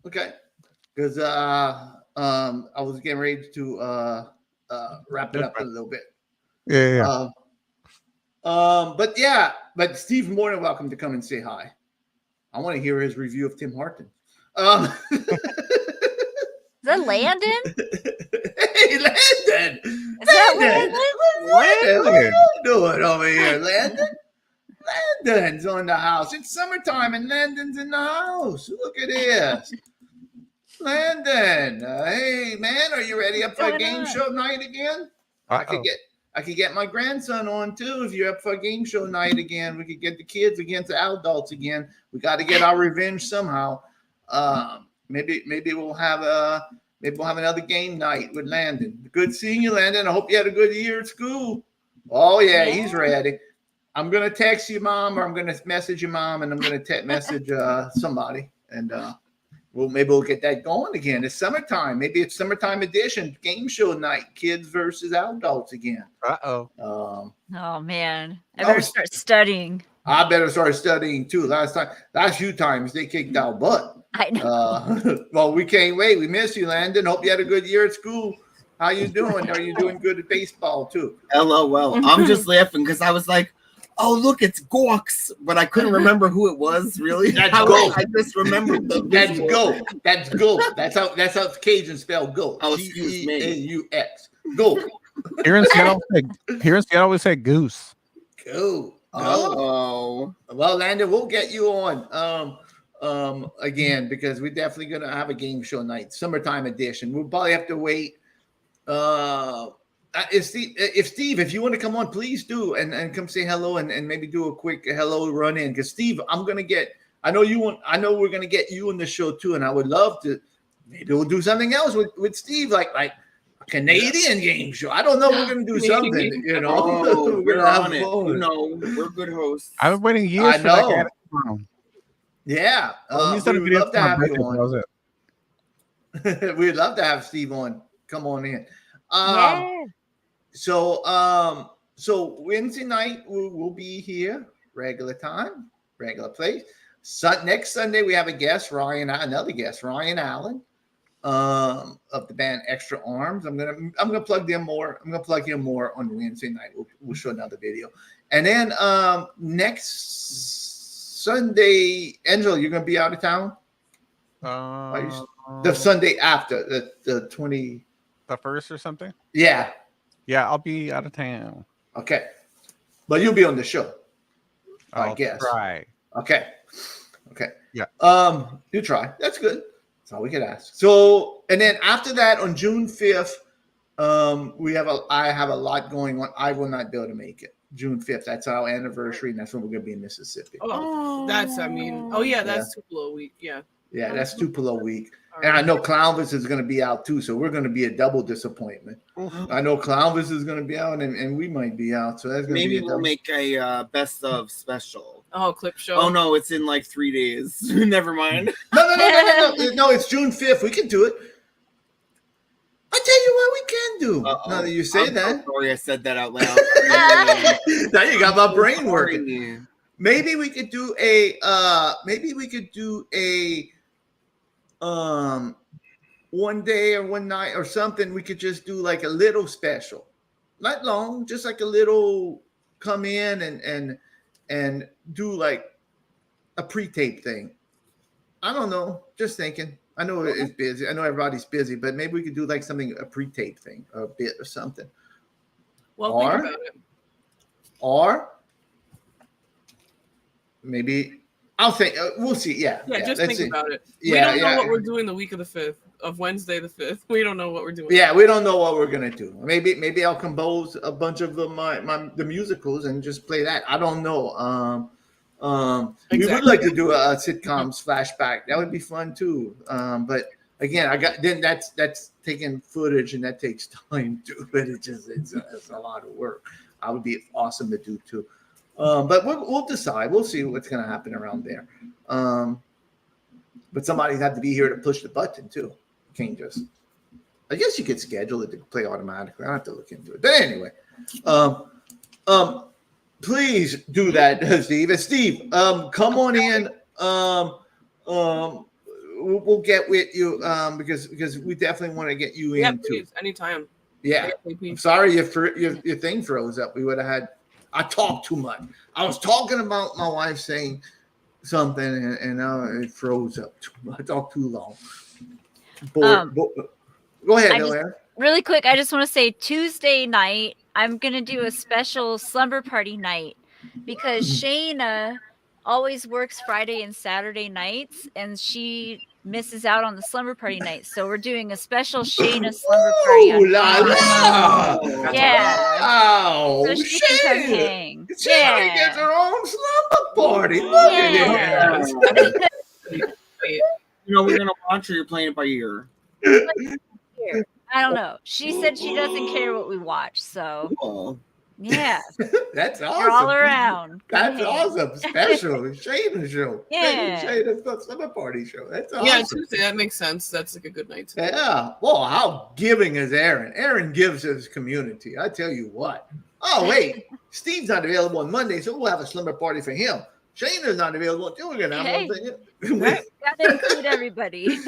Because I was getting ready to wrap it up a little bit. Yeah. But Steve's more than welcome to come and say hi. I want to hear his review of Tim Hortons. Is that Landon? Hey, Landon! Is that Landon? Landon, what are you doing over here, Landon? Landon's on the house. It's summertime and Landon's in the house. Look at this. Landon, hey man, are you ready up for a game show night again? I could get my grandson on too if you're up for a game show night again. We could get the kids against the adults again. We got to get our revenge somehow. Maybe we'll have another game night with Landon. Good seeing you, Landon. I hope you had a good year at school. Oh yeah, he's ready. I'm gonna text you, Mom, or I'm gonna message your mom, and I'm gonna message somebody, and we'll get that going again. It's summertime. Maybe it's summertime edition game show night, kids versus adults again. Oh man, I better start studying. I better start studying too. Last few times they kicked our butt. I know. Well, we can't wait. We miss you, Landon. Hope you had a good year at school. How you doing? Are you doing good at baseball too? LOL. I'm just laughing because I was like, oh, look, it's Gorks, but I couldn't remember who it was, really. That's Go. I just remembered the That's visual. Go. That's Go. That's how Cajun spell Go. Oh, excuse me. G-E-A-U-X. Go. Here in Seattle, we say goose. Go. Oh. Well, Landon, we'll get you on again because we're definitely gonna have a game show night, summertime edition. We'll probably have to wait. If Steve, if you want to come on, please do and come say hello and maybe do a quick hello run in. Because Steve, I know we're gonna get you on the show too, and I would love to. Maybe we'll do something else with Steve, like a Canadian game show. I don't know. We're gonna do something, you know. Oh, we're have on it. fun. You know, we're good hosts. I've been waiting years for that guy to come on. Yeah, we'd love to have you on. We'd love to have Steve on. Come on in. So So Wednesday night we'll be here, regular time, regular place. Next Sunday we have a guest, another guest, Ryan Allen, of the band Extra Arms. I'm gonna plug them more. I'm gonna plug him more on Wednesday night. We'll show another video, and then next Sunday, Angela, you're gonna be out of town. The Sunday after the 20, the first or something. Yeah, I'll be out of town. Okay, but you'll be on the show. I guess. Try. Okay. Yeah. You try. That's good. That's all we could ask. So, and then after that, on June 5th, I have a lot going on. I will not be able to make it. June 5th. That's our anniversary, and that's when we're gonna be in Mississippi. Oh, that's Tupelo week. Yeah. Yeah, that's Tupelo week. And I know Clownvis is going to be out too, so we're going to be a double disappointment. I know Clownvis is going to be out, and we might be out. So that's going to be we'll make a best of special. Oh, clip show. Oh no, it's in like 3 days. Never mind. No, it's June 5th. We can do it. I tell you what, we can do. Now that you say that. Sorry, I said that out loud. Now you got my brain working. Maybe we could do a. One day or one night or something, we could just do like a little special, not long, just like a little come in and do like a pre-tape thing. I don't know, just thinking. I know it's busy. I know everybody's busy, but maybe we could do like something, a pre-tape thing, or a bit or something. Well, think about it. Or maybe. I'll think. We'll see. Yeah. Just think about it. We Yeah, don't know what we're doing the week of the 5th, of Wednesday the 5th. We don't know what we're doing. Yeah, we don't know what we're gonna do. Maybe I'll compose a bunch of the musicals and just play that. I don't know. We would like to do a sitcoms flashback. That would be fun too. But again, that's taking footage and that takes time too. But it's a lot of work. I would be awesome to do too. But we'll decide. We'll see what's going to happen around there. But somebody's had to be here to push the button too. You can't just. I guess you could schedule it to play automatically. I have to look into it. But anyway, please do that, Steve. And Steve, come on in. We'll get with you because we definitely want to get you in too. Please, anytime. Yeah. I'm sorry your thing froze up. We would have had. I talk too much. I was talking about my wife saying something, and now it froze up too much. I talked too long. Go ahead, Elaire. Really quick, I just want to say Tuesday night, I'm going to do a special slumber party night because Shayna always works Friday and Saturday nights, and she misses out on the slumber party night. So we're doing a special Shayna slumber party. Wow. So she can come hang. Shayna gets her own slumber party. Look at it. We're gonna watch or you're playing it by ear. I don't know. She said she doesn't care what we watch. So yeah, that's awesome. We're all around. That's awesome. Special Shayna show. Yeah. Shayna's slumber party show. That's awesome. Yeah, Tuesday. That makes sense. That's like a good night. Yeah. Well, how giving is Aaron? Aaron gives his community. I tell you what. Oh wait, Steve's not available on Monday, so we'll have a slumber party for him. Shayna's not available. We're gonna have one thing. Gotta include everybody.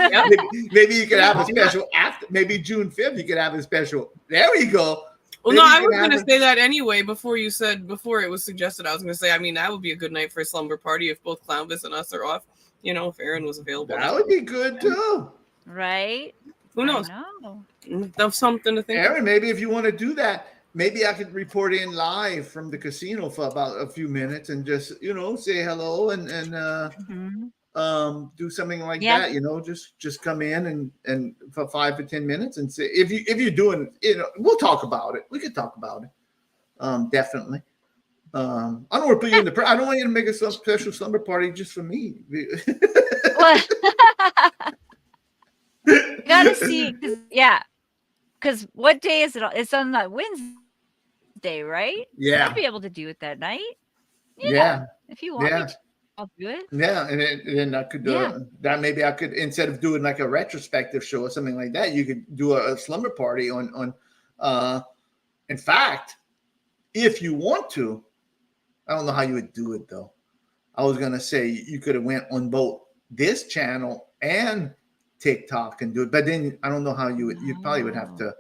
Maybe you could have a special after. Maybe June 5th. You could have a special. There we go. Well, no, I was going to say that anyway. Before it was suggested, I was going to say, I mean, that would be a good night for a slumber party if both Clownvis and us are off. If Aaron was available. That would be good too. Right? Who knows? That's something to think. Aaron, maybe if you want to do that, maybe I could report in live from the casino for about a few minutes and just say hello and do something like that. Just come in and for 5 to 10 minutes and say if you're doing we'll talk about it. We could talk about it. Definitely. I don't want to put you in I don't want you to make a special slumber party just for me. What? You gotta see, because what day is it? It's on that Wednesday, right? Yeah. I'll be able to do it that night. Yeah. If you want me to, I'll do it. Yeah, and then I could that maybe I could, instead of doing like a retrospective show or something like that, you could do a slumber party on in fact, if you want to, I don't know how you would do it though. I was gonna say you could have went on both this channel and TikTok and do it, but then I don't know how you would. You probably would have to.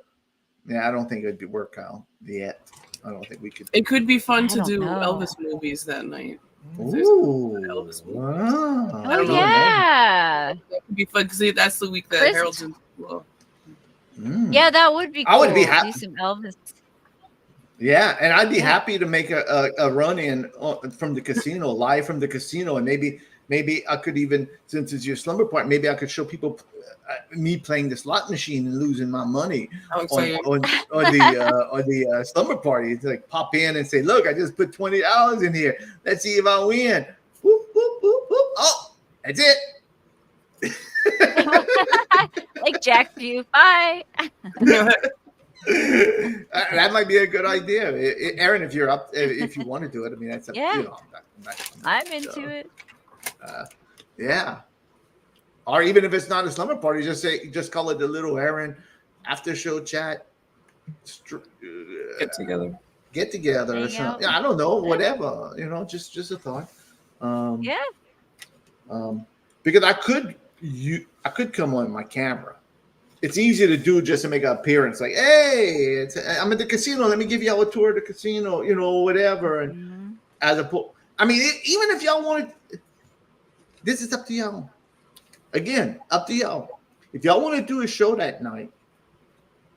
Yeah, I don't think it would work out yet. I don't think we could. It could be fun to don't do know. Elvis movies that night. Ooh, Elvis movies. wow. I don't know. Yeah. That could be fun because that's the week that Chris- Harold's in. Well, Yeah, that would be cool. I would be happy. Do some Elvis. Yeah, and I'd be happy to make a run in from the casino, live from the casino, and maybe I could even, since it's your slumber part, maybe I could show people me playing the slot machine and losing my money on the slumber party. It's like pop in and say, "Look, I just put $20 in here. Let's see if I win." Whoop, whoop, whoop, whoop. Oh, that's it. Like Jack View. Bye. That might be a good idea, Aaron. If you're up, if you want to do it, I mean, that's Yeah. you know, I'm into it. Yeah. Or even if it's not a slumber party, just call it the Little Aaron after show chat. Get together. Or something. Yeah, I don't know, whatever. You know, just a thought. Yeah. Because I could come on my camera. It's easy to do just to make an appearance. Like, hey, I'm at the casino. Let me give y'all a tour of the casino. You know, whatever. And as a, I mean, even if y'all wanted, this is up to y'all. Again, up to y'all. If y'all want to do a show that night,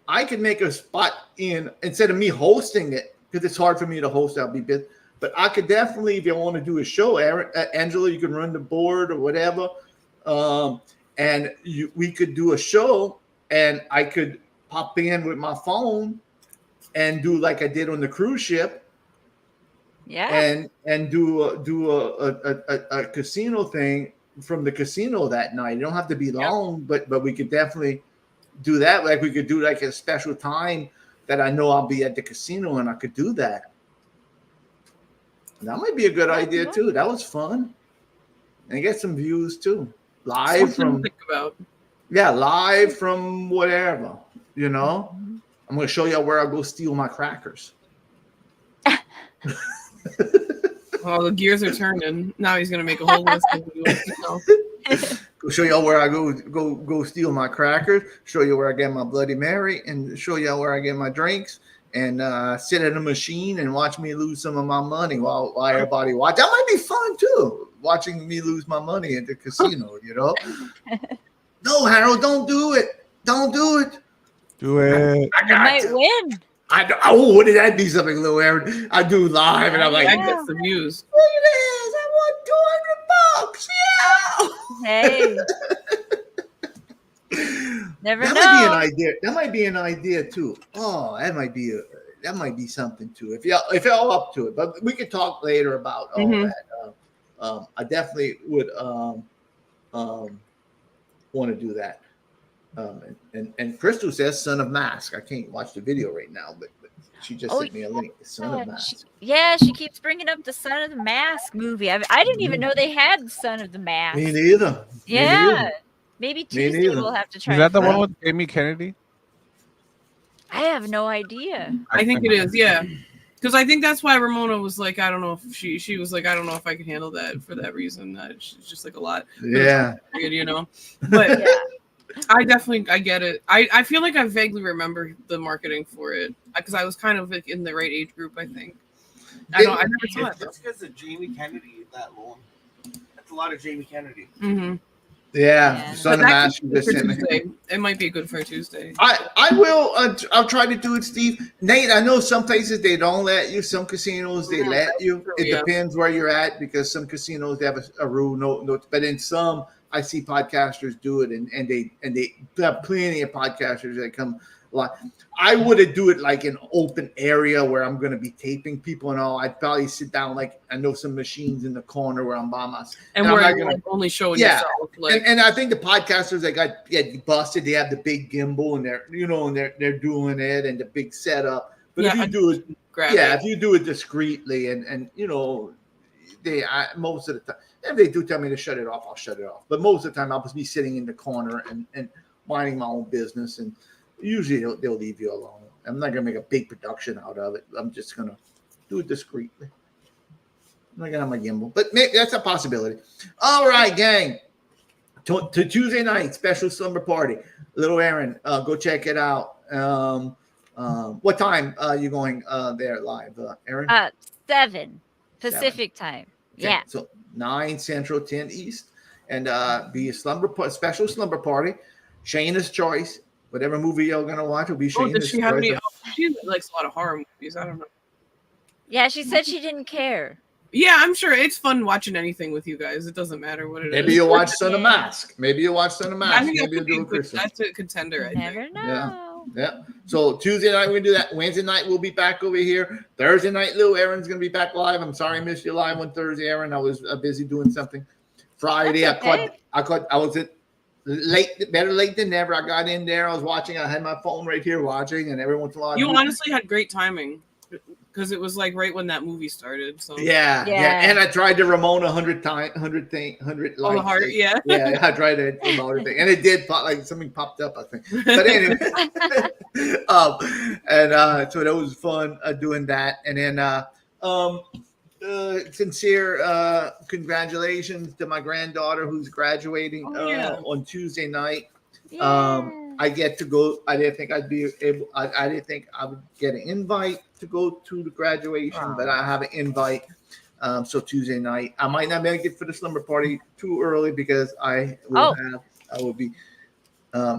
I could make a spot in instead of me hosting it because it's hard for me to host. I'll be busy. But I could definitely, if you want to do a show, Angela, you can run the board or whatever, and we could do a show, and I could pop in with my phone and do like I did on the cruise ship. Yeah. And do a casino thing from the casino that night. It don't have to be long, but we could definitely do that. Like we could do like a special time that I know I'll be at the casino and I could do that. That might be a good idea too. That was fun. And get some views too. Live from think about. Yeah, live from whatever, you know. I'm gonna show you where I go steal my crackers. Well, the gears are turning. Now he's gonna make a whole list of Go show y'all where I go steal my crackers, show you where I get my Bloody Mary, and show y'all where I get my drinks, and sit at a machine and watch me lose some of my money while everybody watch. That might be fun too, watching me lose my money at the casino, you know. No, Harold, don't do it. Don't do it. Do it. You might win. Oh, wouldn't that be something, little Aaron? I do live, and I'm like, I get the views. Look at this! I want $200. Yeah. Hey. Never That know. might be an idea. That might be an idea too. Oh, that might be something too. If y'all up to it, but we could talk later about all that. I definitely would want to do that. And Crystal says "Son of Mask." I can't watch the video right now, but she just sent me a link. Son of Mask. She keeps bringing up the Son of the Mask movie. I didn't even know they had the Son of the Mask. Me neither. Yeah. Maybe Tuesday we'll have to try. Is that the one with Amy Kennedy? I have no idea. I think it is, yeah. Because I think that's why Ramona was like, I don't know if she was like, I don't know if I can handle that for that reason. She's just like a lot. Yeah. You know. But yeah. I get it. I feel like I vaguely remember the marketing for it because I was kind of like in the right age group. I think. I never saw it. That's because of Jamie Kennedy that long. That's a lot of Jamie Kennedy. Mm-hmm. Yeah. Son of Mask. It might be good for a Tuesday. I will. I'll try to do it, Steve. Nate, I know some places they don't let you. Some casinos they let you. It depends where you're at because some casinos they have a rule. No, but in some. I see podcasters do it, and they have plenty of podcasters that come live. I wouldn't do it like an open area where I'm going to be taping people and all. I'd probably sit down like I know some machines in the corner where I'm by myself, and where you're like only showing yourself. Like, and I think the podcasters that got busted, they have the big gimbal and they're doing it and the big setup. But if you do it, if you do it discreetly and most of the time. If they do tell me to shut it off, I'll shut it off. But most of the time, I'll just be sitting in the corner and minding my own business. And usually they'll leave you alone. I'm not going to make a big production out of it. I'm just going to Do it discreetly. I'm not gonna have my gimbal, but maybe that's a possibility. All right, gang. To Tuesday night special slumber party. Little Aaron, go check it out. What time are you going there live, Aaron? 7 Pacific time. Okay, Yeah. So 9 Central, 10 East, and be a special slumber party. Shayna's choice. Whatever movie you're gonna watch will be Oh, Shayna's does she have choice. any? Oh, she likes a lot of horror movies. I don't know. Yeah, she said she didn't care. Yeah, I'm sure it's fun watching anything with you guys. It doesn't matter what it is. Maybe you'll watch Son of Mask. Maybe you'll watch Son of Mask. I think Maybe you'll do a Christmas. that's a contender. I Never think. know. Yeah. So Tuesday night we're gonna do that. Wednesday night we'll be back over here. Thursday night, Lil Aaron's gonna be back live. I'm sorry I missed you live on Thursday, Aaron. I was busy doing something. Friday, That's okay. I was at late, better late than never. I got in there. I was watching. I had my phone right here watching, and every once in a while. You honestly had great timing because it was like right when that movie started. So Yeah. And I tried to Ramona 100 the heart, yeah. Yeah, I tried to Ramona thing, and it did pop, like something popped up, I think. But anyway, so that was fun doing that, and then sincere congratulations to my granddaughter who's graduating on Tuesday night. I get to go. I didn't think I'd be able. I didn't think I would get an invite to go to the graduation, but I have an invite. So Tuesday night, I might not make it for the slumber party too early because I will be.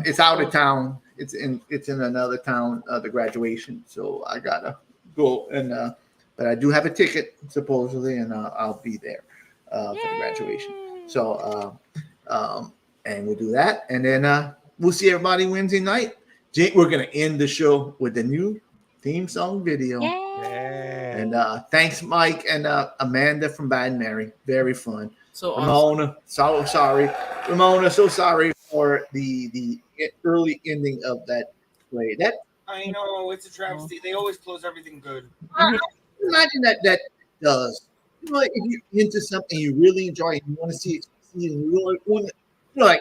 It's out of town. It's in another town. The graduation, so I gotta go and. But I do have a ticket supposedly, and I'll be there for the graduation. So and we'll do that, and then. We'll see everybody Wednesday night. We're going to end the show with the new theme song video. And thanks, Mike and Amanda from Bad Mary. Very fun. So Ramona, so sorry. Ramona, so sorry for the early ending of that play. That I know, it's a travesty. They always close everything good. Imagine that does. You know, like if you're into something you really enjoy and you want to see it succeed, and you really want to, like,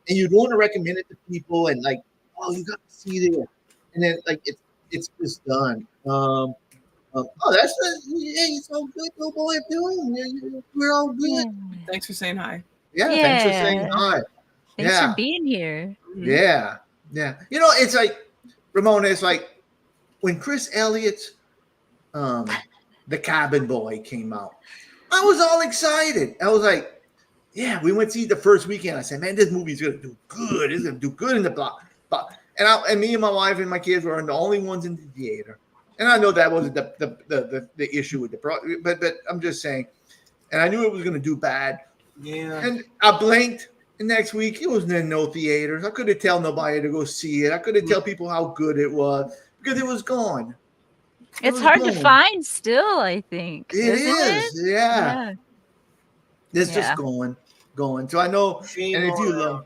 and you'd want to recommend it to people, and like, oh, you got to see it, and then like it's just done. That's it's all good. No boy, doing. We're all good. Thanks for saying hi. Yeah, thanks for saying hi. Thanks for being here. Yeah. You know, it's like Ramona. It's like when Chris Elliott's The Cabin Boy came out. I was all excited. I was like. Yeah, we went to see the first weekend. I said, "Man, this movie's gonna do good. It's gonna do good in the block." And me and my wife and my kids were the only ones in the theater. And I know that wasn't the issue with but I'm just saying. And I knew it was gonna do bad. Yeah. And I blinked. And next week, it wasn't in no theaters. I couldn't tell nobody to go see it. I couldn't tell people how good it was because it was gone. It's hard to find still, I think. It is. Yeah. It's Yeah. just going. So I know, and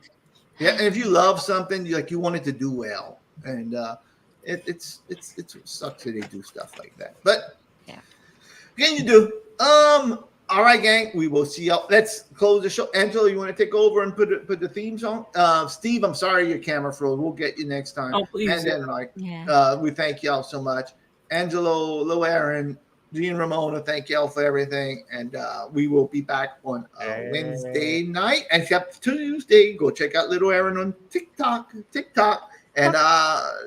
if you love something, you want it to do well, and it sucks that they do stuff like that. But yeah, what can you do? All right, gang, we will see y'all. Let's close the show. Angela, you want to take over and put the theme song? Steve, I'm sorry your camera froze. We'll get you next time. Oh, please. And then Mike, Yeah. we thank y'all so much. Angelo, Lil Aaron, Gene, Ramona, thank y'all for everything, and we will be back on Wednesday night, and except Tuesday. Go check out Little Aaron on TikTok, and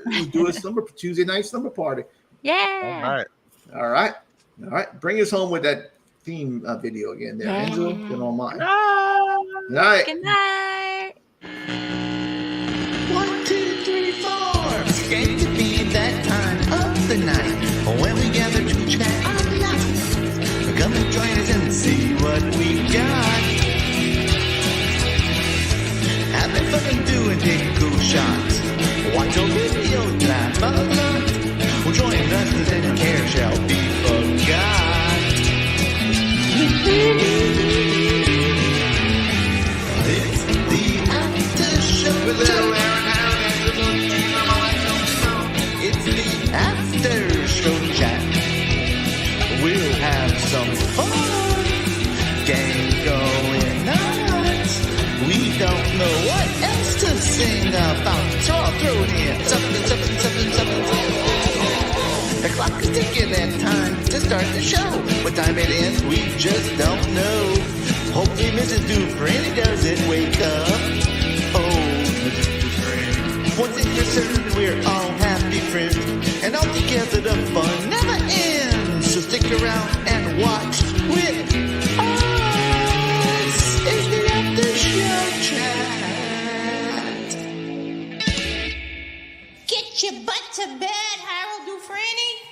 we do a Tuesday night slumber party. Yeah. All right. Bring us home with that theme video again, there, Angela. If you don't mind. All right. Good night. 1, 2, 3, 4. It's going to be that time of the night when we gather to chat on life. Come and join us and see what we got. Having fun and doing take cool shots. Watch your video, laugh a lot. Well, join us as any care shall be forgot. It's the after show with Little Aaron and it's the after show chat. We'll have some fun. Gang going nuts. We don't know what else to sing about. So I'll throw it in. Something. The clock clock is ticking and time to start the show. What time it ends, we just don't know. Hopefully Mrs. Dufresne doesn't wake up. Oh, Mrs. Dufresne. One thing for certain, we're all happy friends, and all together the fun never ends. So stick around and watch with us. It's the After Show Chat. Get your butt to bed, Harold Dufresne.